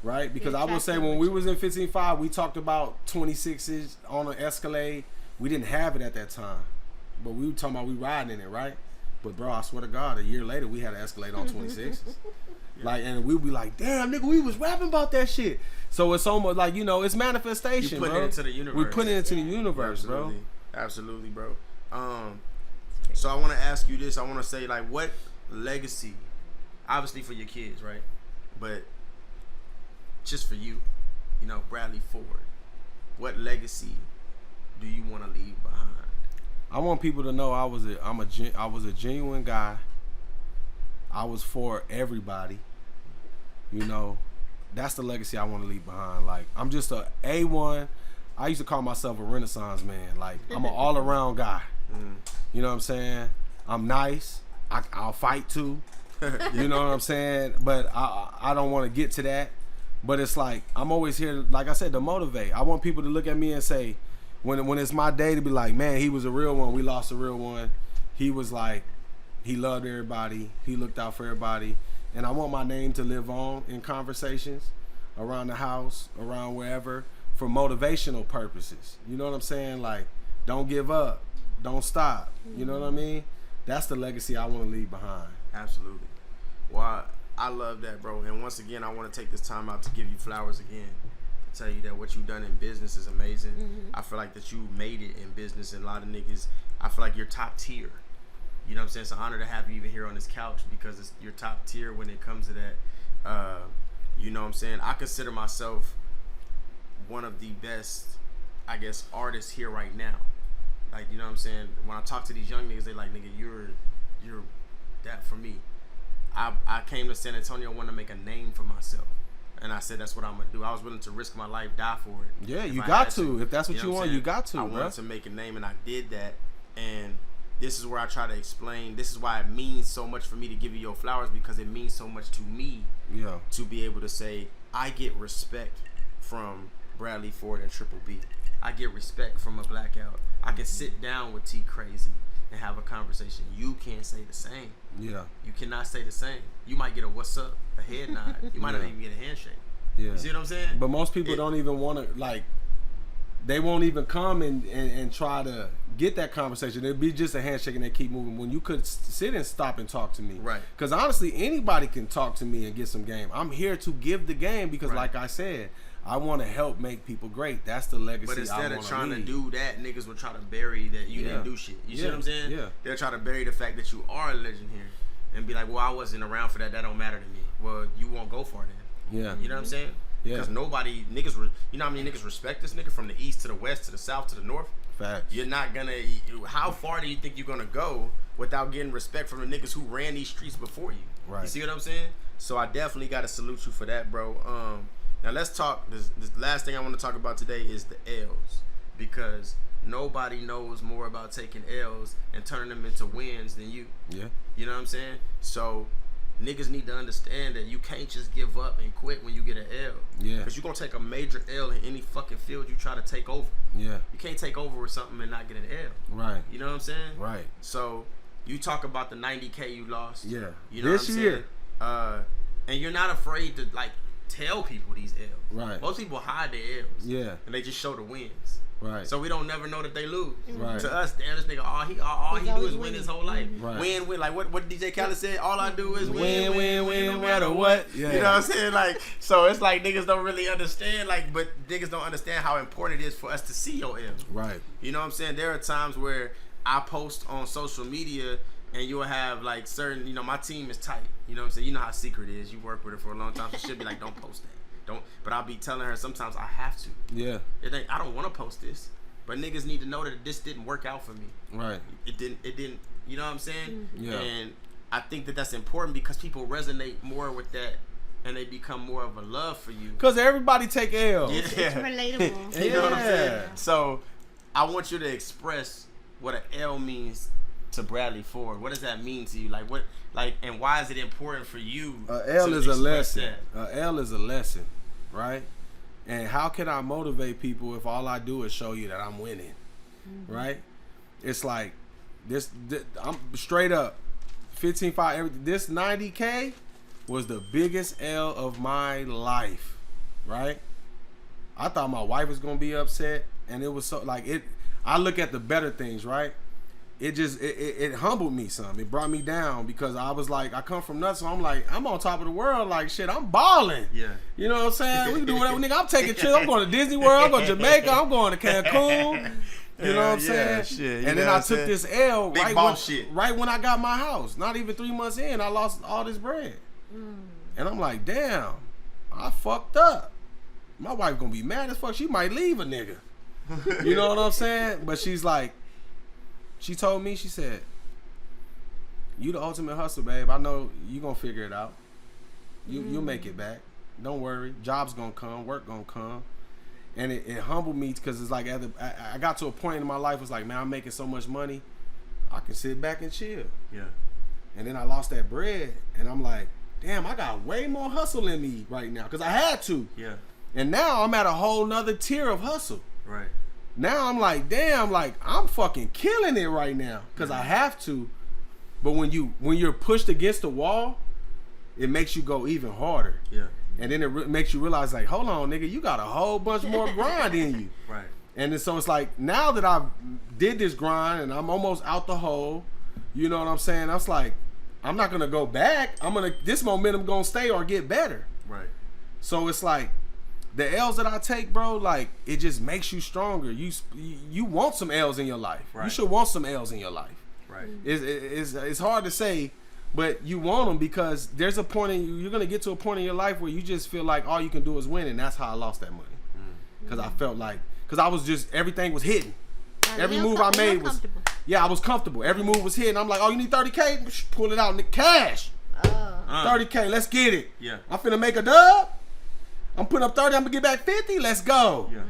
[SPEAKER 2] Right? Because I would say when we was in 15-5, we talked about 26s on an Escalade. We didn't have it at that time. But we were talking about we riding in it, right? But bro, I swear to God, a year later we had an Escalade on 26s. Like, and we'd be like, damn, nigga, we was rapping about that shit. So it's almost like, you know, it's manifestation,
[SPEAKER 1] you put it into the universe.
[SPEAKER 2] We put it into the universe,
[SPEAKER 1] Absolutely.
[SPEAKER 2] bro.
[SPEAKER 1] Absolutely, bro. So I want to ask you this. I want to say, like, what legacy, obviously for your kids, right? But just for you, you know, Bradley Ford, what legacy do you want to leave behind?
[SPEAKER 2] I want people to know I was a genuine guy. I was for everybody. You know, that's the legacy I want to leave behind. Like, I'm just a A1. I used to call myself a Renaissance man. Like, I'm an all-around guy. You know what I'm saying? I'm nice. I'll fight too. You know what I'm saying? But I don't want to get to that. But it's like, I'm always here, like I said, to motivate. I want people to look at me and say, when it's my day, to be like, man, he was a real one. We lost a real one. He was like, he loved everybody. He looked out for everybody. And I want my name to live on in conversations around the house, around wherever, for motivational purposes. You know what I'm saying? Like, don't give up. Don't stop. You know what I mean? That's the legacy I want to leave behind.
[SPEAKER 1] Absolutely. Well, I love that, bro. And once again, I want to take this time out to give you flowers again. To tell you that what you've done in business is amazing. I feel like that you made it in business, and a lot of niggas, I feel like you're top tier. You know what I'm saying? It's an honor to have you even here on this couch because you're top tier when it comes to that. You know what I'm saying? I consider myself one of the best, I guess, artists here right now. Like, you know what I'm saying? When I talk to these young niggas, they like, nigga, you're that for me. I came to San Antonio wanting to make a name for myself. And I said, that's what I'm going to do. I was willing to risk my life, die for it.
[SPEAKER 2] Yeah, you got to. If that's what you want, you got to,
[SPEAKER 1] I wanted to make a name, and I did that. And this is where I try to explain. This is why it means so much for me to give you your flowers, because it means so much to me to be able to say, I get respect from Bradley Ford and Triple B. I get respect from a Blackout. I can sit down with T Crazy and have a conversation. You can't say the same.
[SPEAKER 2] Yeah.
[SPEAKER 1] You cannot say the same. You might get a what's up, a head nod. You might not even get a handshake.
[SPEAKER 2] Yeah.
[SPEAKER 1] You see what I'm saying?
[SPEAKER 2] But most people don't even want to, like, they won't even come and try to get that conversation. It'd be just a handshake and they keep moving. When you could sit and stop and talk to me.
[SPEAKER 1] Right.
[SPEAKER 2] Because honestly, anybody can talk to me and get some game. I'm here to give the game because like I said, I want to help make people great. That's the legacy.
[SPEAKER 1] But instead of trying
[SPEAKER 2] lead.
[SPEAKER 1] to do that, niggas will try to bury that you didn't do shit. You see what I'm saying?
[SPEAKER 2] Yeah.
[SPEAKER 1] They'll try to bury the fact that you are a legend here and be like, well, I wasn't around for that. That don't matter to me. Well, you won't go for it then.
[SPEAKER 2] Yeah.
[SPEAKER 1] You know what I'm saying?
[SPEAKER 2] Yeah.
[SPEAKER 1] Because niggas, you know how many niggas respect this nigga from the east to the west to the south to the north?
[SPEAKER 2] Facts.
[SPEAKER 1] You're not gonna, how far do you think you're gonna go without getting respect from the niggas who ran these streets before you?
[SPEAKER 2] Right.
[SPEAKER 1] You see what I'm saying? So I definitely gotta salute you for that, bro. Now let's talk. This last thing I want to talk about today is the L's, because nobody knows more about taking L's and turning them into wins than you.
[SPEAKER 2] Yeah.
[SPEAKER 1] You know what I'm saying? So niggas need to understand that you can't just give up and quit when you get an L.
[SPEAKER 2] Yeah.
[SPEAKER 1] Because you're gonna take a major L in any fucking field you try to take over.
[SPEAKER 2] Yeah.
[SPEAKER 1] You can't take over with something and not get an L.
[SPEAKER 2] Right.
[SPEAKER 1] You know what I'm saying?
[SPEAKER 2] Right.
[SPEAKER 1] So you talk about the 90K you lost.
[SPEAKER 2] Yeah.
[SPEAKER 1] You know
[SPEAKER 2] this
[SPEAKER 1] what I'm
[SPEAKER 2] year.
[SPEAKER 1] saying? And you're not afraid to like tell people these L's.
[SPEAKER 2] Right.
[SPEAKER 1] Most people hide their L's.
[SPEAKER 2] Yeah.
[SPEAKER 1] And they just show the wins.
[SPEAKER 2] Right.
[SPEAKER 1] So we don't never know that they lose.
[SPEAKER 2] Right.
[SPEAKER 1] To us, damn, this nigga, all he do is win his whole life.
[SPEAKER 2] Right.
[SPEAKER 1] Win. Like what DJ Khaled said, all I do is
[SPEAKER 2] Win,
[SPEAKER 1] no matter what.
[SPEAKER 2] Yeah.
[SPEAKER 1] You know what I'm saying? Like, so it's like niggas don't really understand, like, but niggas don't understand how important it is for us to see your L's.
[SPEAKER 2] Right.
[SPEAKER 1] You know what I'm saying? There are times where I post on social media and you'll have like certain, you know, my team is tight. You know what I'm saying? You know how Secret is. You work with her for a long time. So she'll be like, don't post that. But I'll be telling her sometimes I have to.
[SPEAKER 2] Yeah.
[SPEAKER 1] I don't want to post this. But niggas need to know that this didn't work out for me.
[SPEAKER 2] Right.
[SPEAKER 1] It didn't, you know what I'm saying?
[SPEAKER 2] Yeah.
[SPEAKER 1] And I think that that's important because people resonate more with that and they become more of a love for you.
[SPEAKER 2] Because everybody take L's.
[SPEAKER 1] Yeah.
[SPEAKER 3] It's relatable.
[SPEAKER 1] You know what I'm saying?
[SPEAKER 2] Yeah.
[SPEAKER 1] So I want you to express what an L means to Bradley Ford. What does that mean to you? And why is it important for you?
[SPEAKER 2] L is a lesson.
[SPEAKER 1] That?
[SPEAKER 2] L is a lesson, right? And how can I motivate people if all I do is show you that I'm winning, right? It's like this I'm straight up 15-5. Everything. This 90K was the biggest L of my life, right? I thought my wife was gonna be upset, and it was so like it. I look at the better things, right? It just it humbled me some. It brought me down because I was like, I come from nothing, so I'm like, I'm on top of the world, like shit, I'm balling.
[SPEAKER 1] Yeah.
[SPEAKER 2] You know what I'm saying? We can do whatever, nigga. I'm taking trips. I'm going to Disney World. I'm going to Jamaica. I'm going to Cancun. You know what I'm saying?
[SPEAKER 1] Shit,
[SPEAKER 2] and then I took this L right when I got my house. Not even 3 months in, I lost all this bread. And I'm like, damn, I fucked up. My wife gonna be mad as fuck. She might leave a nigga. You know what I'm saying? But she's like, she told me, she said, you the ultimate hustle, babe. I know you gonna figure it out. You'll make it back. Don't worry. Job's gonna come. Work gonna come. And it humbled me because it's like I got to a point in my life, it's like, man, I'm making so much money, I can sit back and chill.
[SPEAKER 1] Yeah.
[SPEAKER 2] And then I lost that bread, and I'm like, damn, I got way more hustle in me right now because I had to.
[SPEAKER 1] Yeah.
[SPEAKER 2] And now I'm at a whole nother tier of hustle.
[SPEAKER 1] Right.
[SPEAKER 2] Now I'm like, damn, like I'm fucking killing it right now because I have to. But when you're pushed against the wall, it makes you go even harder.
[SPEAKER 1] Yeah.
[SPEAKER 2] And then it makes you realize, like, hold on, nigga, you got a whole bunch more grind in you.
[SPEAKER 1] Right.
[SPEAKER 2] And then, so it's like, now that I did this grind and I'm almost out the hole, you know what I'm saying? I was like, I'm not gonna go back. This momentum gonna stay or get better.
[SPEAKER 1] Right. So
[SPEAKER 2] it's like, the L's that I take, bro, like, it just makes you stronger. You want some L's in your life. Right. You should want some L's in your life. Right. It's hard to say, but you want them because there's a point you're going to get to a point in your life where you just feel like all you can do is win, and that's how I lost that money. Because I felt like, because I was just, everything was hitting. Every move I made was, I was comfortable. Every move was hitting. I'm like, oh, you need 30K? Pull it out in the cash. 30K, let's get it. Yeah. I'm finna make a dub. I'm putting up 30, I'm gonna get back 50. Let's go. Yeah.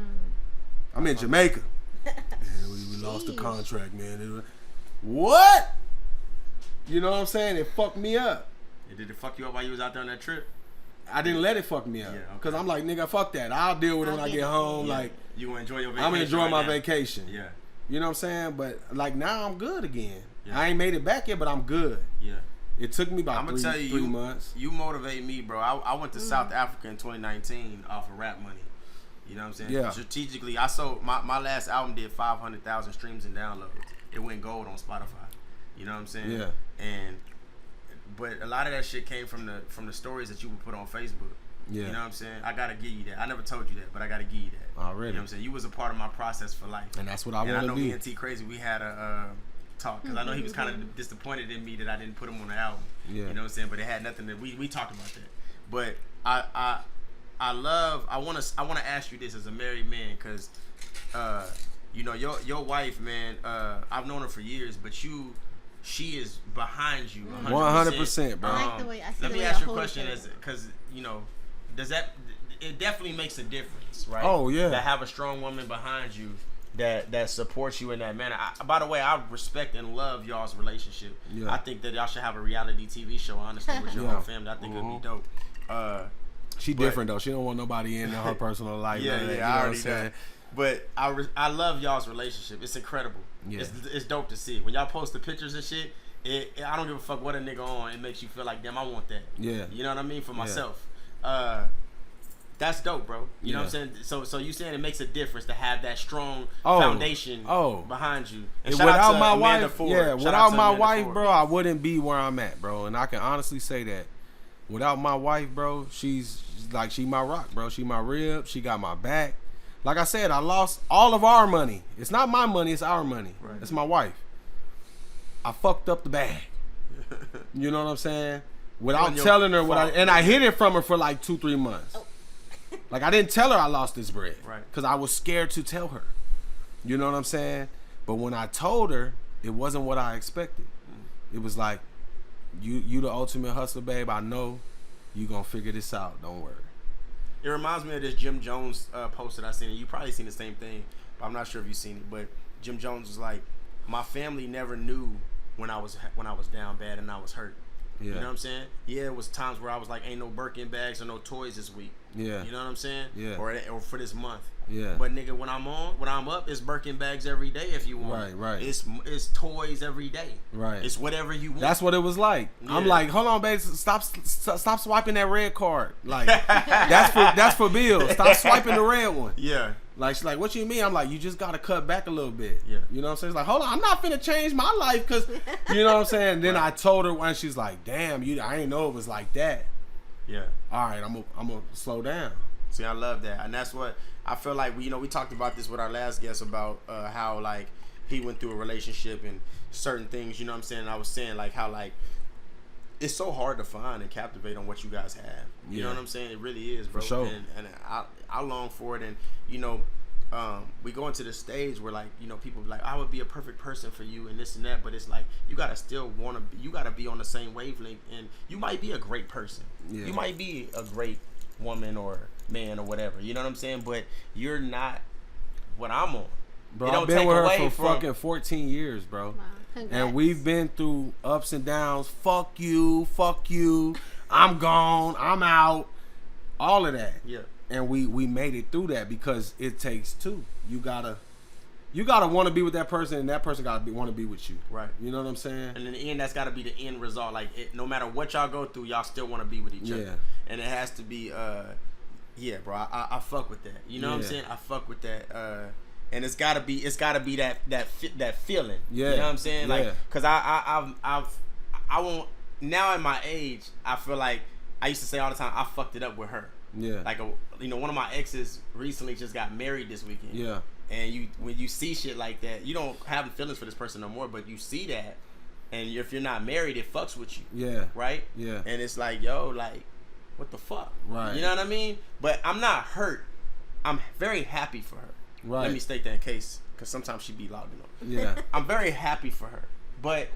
[SPEAKER 2] I'm in Jamaica. Man, we lost the contract, man. What? You know what I'm saying? It fucked me up.
[SPEAKER 1] Did it fuck you up while you was out there on that trip?
[SPEAKER 2] I didn't let it fuck me up. Because I'm like, nigga, fuck that. I'll deal with it when I get home. Yeah. Like,
[SPEAKER 1] you gonna enjoy your vacation?
[SPEAKER 2] I'm gonna enjoy my
[SPEAKER 1] now.
[SPEAKER 2] vacation.
[SPEAKER 1] Yeah.
[SPEAKER 2] You know what I'm saying? But like now I'm good again. Yeah. I ain't made it back yet, but I'm good. Yeah. It took me about 3 months.
[SPEAKER 1] You motivate me, bro. I went to South Africa in 2019 off of rap money. You know what I'm saying?
[SPEAKER 2] Yeah.
[SPEAKER 1] Strategically, I sold my last album did 500,000 streams and downloads. It went gold on Spotify. You know what I'm saying?
[SPEAKER 2] Yeah.
[SPEAKER 1] But a lot of that shit came from the stories that you would put on Facebook.
[SPEAKER 2] Yeah.
[SPEAKER 1] You know what I'm saying? I gotta give you that. I never told you that, but I gotta give you that.
[SPEAKER 2] Already.
[SPEAKER 1] You know what I'm saying? You was a part of my process for life.
[SPEAKER 2] And that's what I want to be.
[SPEAKER 1] And I know me and T Crazy, we had a talk, because I know he was kind of disappointed in me that I didn't put him on the album. Yeah. You know what I'm saying? But it had nothing that we talked about that. But I want to ask you this as a married man, because you know, your wife, man, I've known her for years, but she is behind you
[SPEAKER 2] 100%, bro.
[SPEAKER 3] I like the way,
[SPEAKER 1] let me ask you a question, because you know, it definitely makes a difference, right?
[SPEAKER 2] Oh yeah.
[SPEAKER 1] To have a strong woman behind you that supports you in that manner. By the way, I respect and love y'all's relationship. Yeah. I think that y'all should have a reality TV show, honestly, with your whole family. I think it'd be dope.
[SPEAKER 2] She different though. She don't want nobody in her personal life.
[SPEAKER 1] Yeah,
[SPEAKER 2] man.
[SPEAKER 1] yeah,
[SPEAKER 2] You know
[SPEAKER 1] I
[SPEAKER 2] what I'm
[SPEAKER 1] already
[SPEAKER 2] saying?
[SPEAKER 1] know. But I love y'all's relationship. It's incredible. Yeah. It's dope to see. When y'all post the pictures and shit, I don't give a fuck what a nigga on. It makes you feel like, damn, I want that. Yeah. You know what I mean? For myself. That's dope, bro. You know what I'm saying? So you saying it makes a difference to have that strong foundation behind you. And
[SPEAKER 2] without my wife, without my wife, bro, I wouldn't be where I'm at, bro. And I can honestly say that. Without my wife, bro, she's like, she my rock, bro. She my rib. She got my back. Like I said, I lost all of our money. It's not my money, it's our money. Right. It's my wife. I fucked up the bag. You know what I'm saying? Without telling her I hid it from her for like 2-3 months. Oh. Like, I didn't tell her I lost this bread. Right. Because I was scared to tell her. You know what I'm saying? But when I told her, it wasn't what I expected. It was like, you the ultimate hustler, babe. I know you gonna figure this out. Don't worry.
[SPEAKER 1] It reminds me of this Jim Jones post that I seen. You probably seen the same thing, but I'm not sure if you've seen it. But Jim Jones was like, my family never knew when I was down bad and I was hurt. Yeah. You know what I'm saying? Yeah, it was times where I was like, ain't no Birkin bags or no toys this week. Yeah. You know what I'm saying? Yeah. Or for this month. Yeah. But nigga, when I'm up, it's Birkin bags every day if you want. Right. It's toys every day. Right. It's whatever you want.
[SPEAKER 2] That's what it was like. Yeah. I'm like, hold on, babe, stop swiping that red card. Like, that's for bills. Stop swiping the red one. Yeah. Like, she's like, what you mean? I'm like, you just gotta cut back a little bit. Yeah. You know what I'm saying? It's like, hold on, I'm not finna change my life, cause you know what I'm saying. Then I told her when she's like, damn, I didn't know it was like that. Yeah. All right, I'm gonna slow down.
[SPEAKER 1] See, I love that, and that's what I feel like. We talked about this with our last guest about how like he went through a relationship and certain things. You know what I'm saying? And I was saying like how like it's so hard to find and captivate on what you guys have. You know what I'm saying? It really is, bro.
[SPEAKER 2] For sure.
[SPEAKER 1] And I long for it, and we go into the stage where like people be like, I would be a perfect person for you and this and that, but it's like you gotta still you gotta be on the same wavelength, and you might be a great person. Yeah. You might be a great woman or man or whatever. You know what I'm saying? But you're not what I'm on.
[SPEAKER 2] Bro, I've been with her for fucking 14 years, bro. Wow. And we've been through ups and downs. Fuck you. I'm gone. I'm out. All of that. Yeah. And we made it through that because it takes two. You gotta want to be with that person, and that person gotta want to be with you. Right. You know what I'm saying?
[SPEAKER 1] And in the end, that's gotta be the end result. Like, no matter what y'all go through, y'all still want to be with each other. And it has to be, bro. I fuck with that. You know what I'm saying? I fuck with that. And it's gotta be that feeling. Yeah. You know what I'm saying? Like, cause I won't. Now at my age, I feel like I used to say all the time, I fucked it up with her. Yeah. Like one of my exes recently just got married this weekend. Yeah. And when you see shit like that, you don't have feelings for this person no more, but you see that, and if you're not married, it fucks with you. Yeah. Right? Yeah. And it's like, yo, like, what the fuck? Right. You know what I mean? But I'm not hurt. I'm very happy for her. Right. Let me state that in case, because sometimes she be logging on. Yeah. I'm very happy for her. But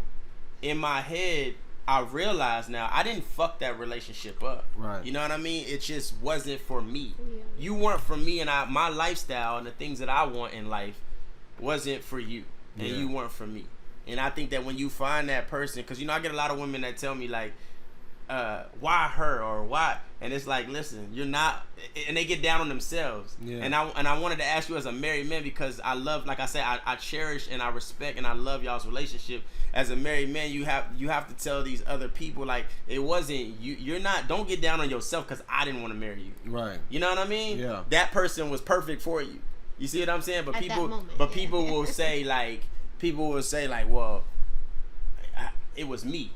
[SPEAKER 1] in my head, I realize now I didn't fuck that relationship up. Right. You know what I mean? It just wasn't for me. Yeah. You weren't for me, and my lifestyle and the things that I want in life wasn't for you, and you weren't for me. And I think that when you find that person, because I get a lot of women that tell me like, why her or why? And it's like, listen, you're not, and they get down on themselves. Yeah. And I wanted to ask you as a married man, because I love, like I said, I cherish and I respect and I love y'all's relationship. As a married man, you have to tell these other people, like, it wasn't you. You're not. Don't get down on yourself because I didn't want to marry you. Right. You know what I mean? Yeah. That person was perfect for you. You see what I'm saying? But people will say like, well, it was me.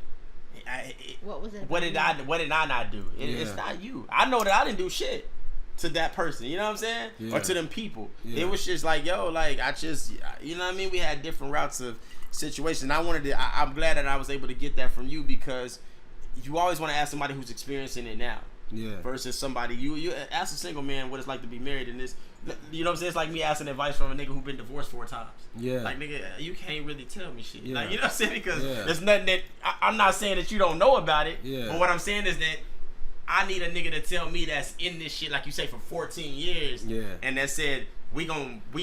[SPEAKER 3] What was it?
[SPEAKER 1] What did I not do? It's not you. I know that I didn't do shit to that person. You know what I'm saying? Yeah. Or to them people. Yeah. It was just like, yo, like I just, you know what I mean? We had different routes of situation. I'm glad that I was able to get that from you, because you always want to ask somebody who's experiencing it now. Yeah. Versus somebody you ask a single man what it's like to be married in this. You know what I'm saying? It's like me asking advice from a nigga who been divorced 4 times. Yeah. Like, nigga, you can't really tell me shit. Yeah. Like, you know what I'm saying? Because there's nothing that I'm not saying that you don't know about it. Yeah. But what I'm saying is that I need a nigga to tell me that's in this shit, like you say, for 14 years. Yeah. And that said, we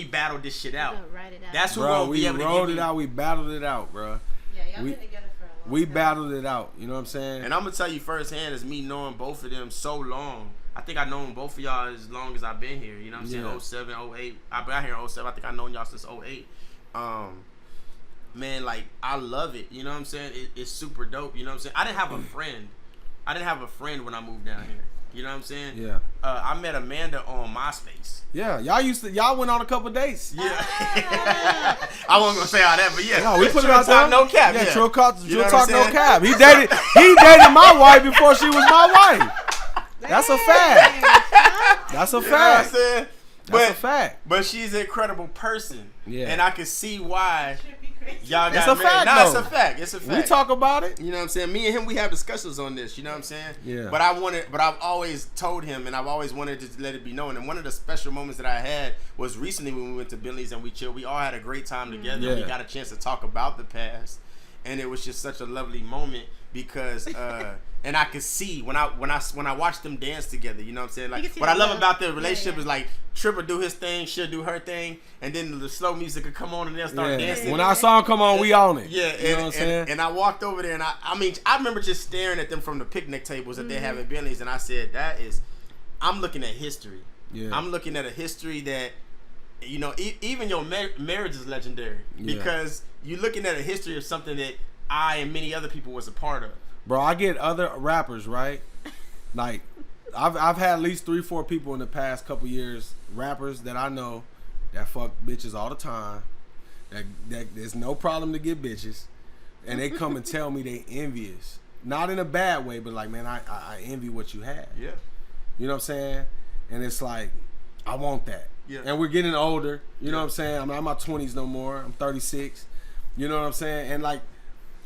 [SPEAKER 1] battled this shit out.
[SPEAKER 3] Write it out.
[SPEAKER 1] That's who gonna be able to
[SPEAKER 2] rolled it out. We battled it out, bro.
[SPEAKER 4] Yeah, y'all been together for a long time.
[SPEAKER 2] We battled it out. You know what I'm saying?
[SPEAKER 1] And I'm gonna tell you firsthand, is me knowing both of them so long. I think I've known both of y'all as long as I've been here. You know what I'm saying? 07, 08. I got here in 07. I think I've known y'all since 08. Man, like, I love it. You know what I'm saying? It's super dope. You know what I'm saying? I didn't have a friend. When I moved down here. You know what I'm saying? Yeah. I met Amanda on MySpace.
[SPEAKER 2] Yeah, y'all went on a couple dates.
[SPEAKER 1] Yeah. I wasn't gonna say all that, but yeah.
[SPEAKER 2] No, we put it out there.
[SPEAKER 1] No cap.
[SPEAKER 2] Yeah, Trill talk no cap. He dated my wife before she was my wife. That's a fact. That's a fact. You know what I'm saying? That's a fact.
[SPEAKER 1] But she's an incredible person. Yeah. And I can see why y'all got
[SPEAKER 2] it's a
[SPEAKER 1] married.
[SPEAKER 2] Fact,
[SPEAKER 1] no, it's a fact. It's a fact.
[SPEAKER 2] We talk about it.
[SPEAKER 1] You know what I'm saying? Me and him, we have discussions on this. You know what I'm saying? Yeah. But I've always told him, and I've always wanted to let it be known. And one of the special moments that I had was recently when we went to Billy's and we chilled. We all had a great time together. Yeah. We got a chance to talk about the past, and it was just such a lovely moment because. And I could see when I watch them dance together, you know what I'm saying? Like, what I love about their relationship is like Trill do his thing, she'll do her thing, and then the slow music could come on and they'll start dancing.
[SPEAKER 2] When our song come on, we on it.
[SPEAKER 1] Yeah, you know what I'm saying? And I walked over there and I remember just staring at them from the picnic tables that they have at Bentley's, and I said, I'm looking at history. Yeah. I'm looking at a history that, you know, even your marriage is legendary because you're looking at a history of something that I and many other people was a part of.
[SPEAKER 2] Bro, I get other rappers, right? Like, I've had at least 3-4 people in the past couple years, rappers that I know that fuck bitches all the time. That there's no problem to get bitches, and they come and tell me they envious, not in a bad way, but like, man, I envy what you have. Yeah, you know what I'm saying? And it's like, I want that. Yeah. And we're getting older. You know what I'm saying? I'm not in my 20s no more. I'm 36. You know what I'm saying? And like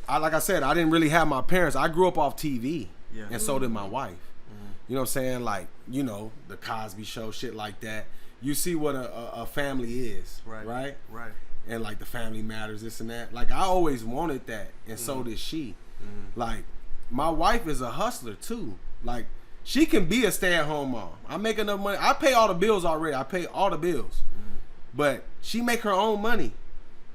[SPEAKER 2] I said, I didn't really have my parents. I grew up off TV, and so did my wife. Mm-hmm. You know what I'm saying? Like, you know, the Cosby Show, shit like that. You see what a family is, right? And like the Family Matters, this and that. Like, I always wanted that, and so did she. Mm-hmm. Like, my wife is a hustler too. Like, she can be a stay-at-home mom. I make enough money. I pay all the bills already. I pay all the bills, but she make her own money.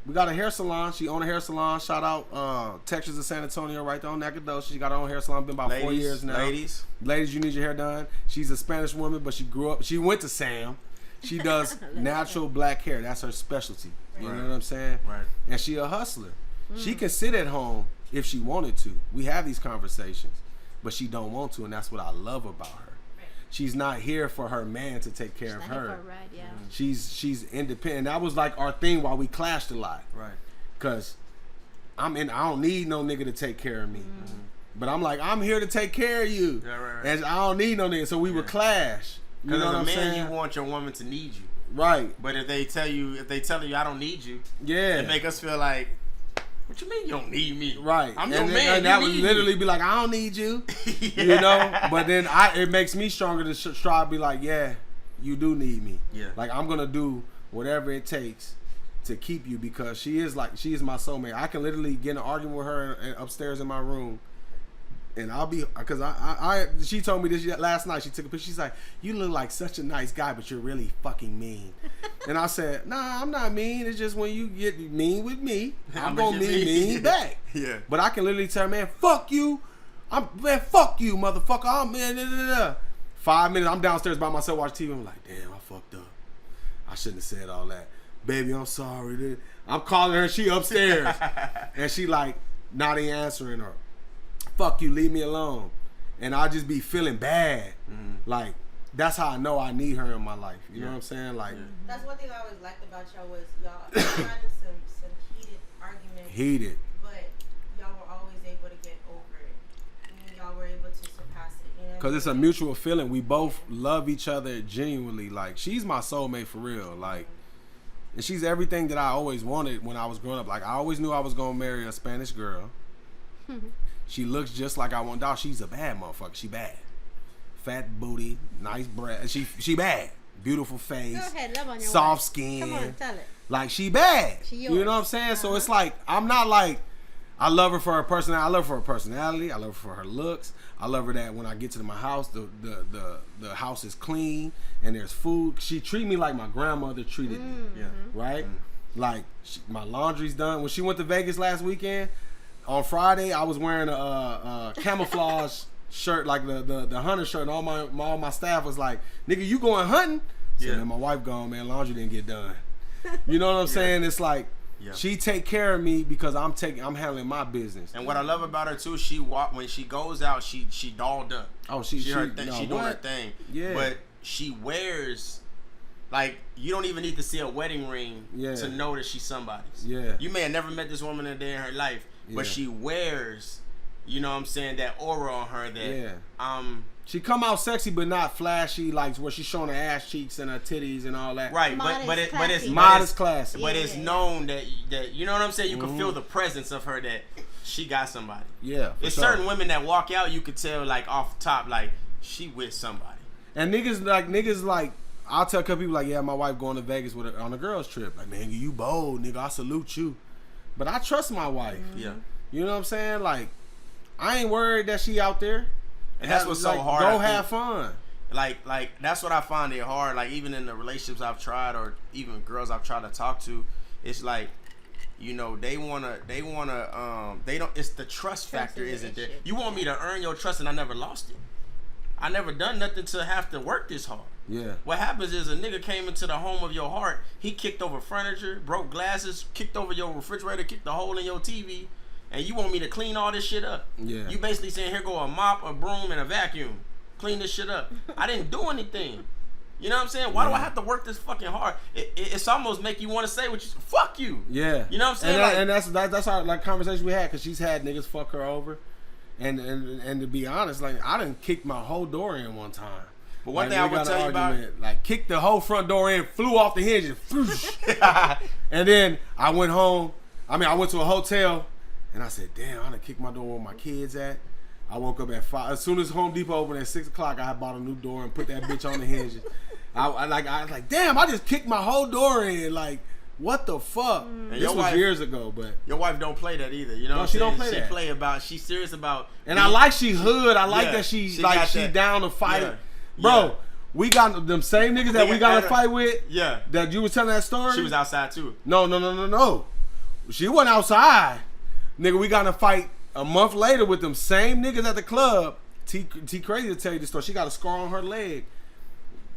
[SPEAKER 2] We got a hair salon. She own a hair salon. Shout out Texas and San Antonio right there on Nacogdoches. She got her own hair salon. Been about 4 years now. Ladies, you need your hair done. She's a Spanish woman, but she went to Sam. She does natural black hair. That's her specialty. You know what I'm saying? Right. And she a hustler. She can sit at home if she wanted to. We have these conversations, but she don't want to, and that's what I love about her. She's not here for her man to take care of her. She's independent. That was like our thing while we clashed a lot. Right. Cause I don't need no nigga to take care of me. Mm-hmm. But I'm like, I'm here to take care of you. Yeah, right. And I don't need no nigga. So we would clash.
[SPEAKER 1] Because as a man, you want your woman to need you.
[SPEAKER 2] Right.
[SPEAKER 1] But if they tell you I don't need you, it make us feel like, what you mean you don't need me?
[SPEAKER 2] Right.
[SPEAKER 1] I'm your man.
[SPEAKER 2] And that would literally be like, I don't need you. You know? But then it makes me stronger to strive to be like, yeah, you do need me. Yeah. Like, I'm going to do whatever it takes to keep you because she is my soulmate. I can literally get in an argument with her upstairs in my room. And I'll be, because she told me this last night. She took a picture. She's like, you look like such a nice guy, but you're really fucking mean. And I said, nah, I'm not mean. It's just when you get mean with me, I'm going to be mean back. Yeah. But I can literally tell her, man, fuck you. Man, fuck you, motherfucker. I'm man. 5 minutes, I'm downstairs by myself watching TV. I'm like, damn, I fucked up. I shouldn't have said all that. Baby, I'm sorry. I'm calling her. She upstairs, and she like not even answering her. Fuck you, leave me alone. And I just be feeling bad. Like that's how I know I need her in my life. You know what I'm saying? Like
[SPEAKER 4] that's one thing I always liked about y'all was y'all having some heated arguments.
[SPEAKER 2] Heated.
[SPEAKER 4] But y'all were always able to get over it. And y'all were able to surpass it. You know
[SPEAKER 2] Cause it's a mutual feeling. We both love each other genuinely. Like she's my soulmate for real. Like, and she's everything that I always wanted when I was growing up. Like I always knew I was gonna marry a Spanish girl. She looks just like I want. Dog, she's a bad motherfucker. She bad. Fat booty, nice breath. She bad. Beautiful face.
[SPEAKER 3] Go ahead, love on your
[SPEAKER 2] soft
[SPEAKER 3] wife.
[SPEAKER 2] skin.
[SPEAKER 3] Come on, tell it.
[SPEAKER 2] Like she bad.
[SPEAKER 3] She
[SPEAKER 2] you know what I'm saying? So it's like I'm not like I love her for her personality. I love her for her personality. I love her for her looks. I love her that when I get to my house, the house is clean and there's food. She treat me like my grandmother treated me.
[SPEAKER 1] Yeah.
[SPEAKER 2] Right? Like my laundry's done. When she went to Vegas last weekend, on Friday I was wearing a camouflage shirt, like the hunter shirt, and all my staff was like, "Nigga, you going hunting?" So man, my wife gone, man. Laundry didn't get done. You know what I'm saying? It's like she take care of me because I'm handling my business.
[SPEAKER 1] And what I love about her too, when she goes out, she dolled up.
[SPEAKER 2] Oh, she
[SPEAKER 1] doing her thing.
[SPEAKER 2] Yeah.
[SPEAKER 1] But she wears, like, you don't even need to see a wedding ring to know that she's somebody's.
[SPEAKER 2] Yeah.
[SPEAKER 1] You may have never met this woman a day in her life, but she wears, you know what I'm saying, that aura on her that
[SPEAKER 2] she come out sexy but not flashy, like where she's showing her ass cheeks and her titties and all that.
[SPEAKER 1] Right,
[SPEAKER 3] modest,
[SPEAKER 1] but it's
[SPEAKER 2] modest, classy.
[SPEAKER 1] But it's known that you know what I'm saying. You can feel the presence of her that she got somebody.
[SPEAKER 2] Yeah,
[SPEAKER 1] it's certain women that walk out, you could tell like off the top, like she with somebody.
[SPEAKER 2] And niggas like I'll tell a couple people like, yeah, my wife going to Vegas with her on a girls trip. Like, man, you bold, nigga. I salute you. But I trust my wife.
[SPEAKER 1] Yeah,
[SPEAKER 2] you know what I'm saying? Like, I ain't worried that she out there.
[SPEAKER 1] And that's what's so hard.
[SPEAKER 2] Go have fun.
[SPEAKER 1] Like that's what I find it hard. Like even in the relationships I've tried, or even girls I've tried to talk to, it's like, you know, they don't. It's the trust factor, isn't there? You want me to earn your trust, and I never lost it. I never done nothing to have to work this hard.
[SPEAKER 2] Yeah.
[SPEAKER 1] What happens is a nigga came into the home of your heart. He kicked over furniture, broke glasses, kicked over your refrigerator, kicked a hole in your TV. And you want me to clean all this shit up? Yeah. You basically saying, here go a mop, a broom, and a vacuum. Clean this shit up. I didn't do anything. You know what I'm saying? Why do I have to work this fucking hard? It's almost make you want to say fuck you.
[SPEAKER 2] Yeah.
[SPEAKER 1] You know what I'm saying?
[SPEAKER 2] And that's our like conversation we had, because she's had niggas fuck her over. And to be honest, like I done kicked my whole door in one time.
[SPEAKER 1] But one thing I want to tell you about,
[SPEAKER 2] like kicked the whole front door in, flew off the hinges, and then I went home. I went to a hotel. And I said, damn, I done kicked my door where my kids at. I woke up at 5. As soon as Home Depot opened at 6 o'clock, I had bought a new door and put that bitch on the hinges. I was like, damn, I just kicked my whole door in. Like, what the fuck? This was years ago, but
[SPEAKER 1] your wife don't play that either. You know,
[SPEAKER 2] no, she don't play that.
[SPEAKER 1] She's serious about.
[SPEAKER 2] And I like she hood. I like that she down to fight. Yeah. Bro, we got them same niggas that we got to fight with. Yeah. That you was telling that story.
[SPEAKER 1] She was outside too.
[SPEAKER 2] No. She wasn't outside. Nigga, we got in a fight a month later with them same niggas at the club. T Crazy to tell you the story. She got a scar on her leg.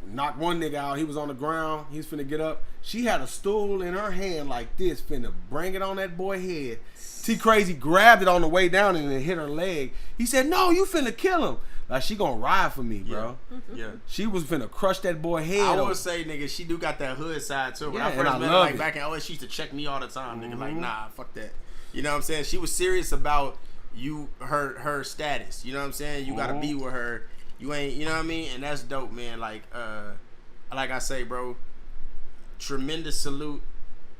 [SPEAKER 2] Knocked one nigga out. He was on the ground. He's finna get up. She had a stool in her hand like this, finna bring it on that boy head. T Crazy grabbed it on the way down and it hit her leg. He said, no, you finna kill him. Like, she gonna ride for me, bro. Yeah. She was finna crush that boy head.
[SPEAKER 1] I would say, nigga, she do got that hood side too. When I first met her, like back in LA, she used to check me all the time. Nigga, like, nah, fuck that. You know what I'm saying? She was serious about her status. You know what I'm saying? You gotta be with her. You ain't, you know what I mean? And that's dope, man. Like I say, bro, tremendous salute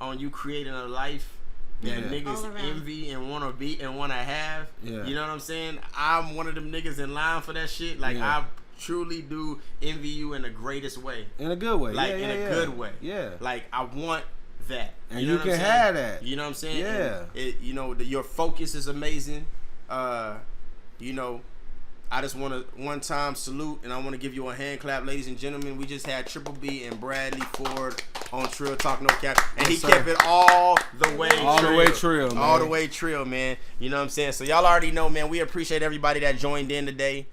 [SPEAKER 1] on you creating a life that niggas envy and wanna be and wanna have. Yeah. You know what I'm saying? I'm one of them niggas in line for that shit. Like I truly do envy you in the greatest way.
[SPEAKER 2] In a good way.
[SPEAKER 1] Like in a good way.
[SPEAKER 2] Yeah.
[SPEAKER 1] Like I want that.
[SPEAKER 2] And you can have that.
[SPEAKER 1] You know what I'm saying?
[SPEAKER 2] Yeah.
[SPEAKER 1] You know, your focus is amazing. You know, I just want to one time salute, and I want to give you a hand clap, ladies and gentlemen. We just had Triple B and Bradley Ford on Trill Talk No Cap, and he kept it all the way
[SPEAKER 2] Trill, man.
[SPEAKER 1] All the way Trill, man. You know what I'm saying? So y'all already know, man. We appreciate everybody that joined in today.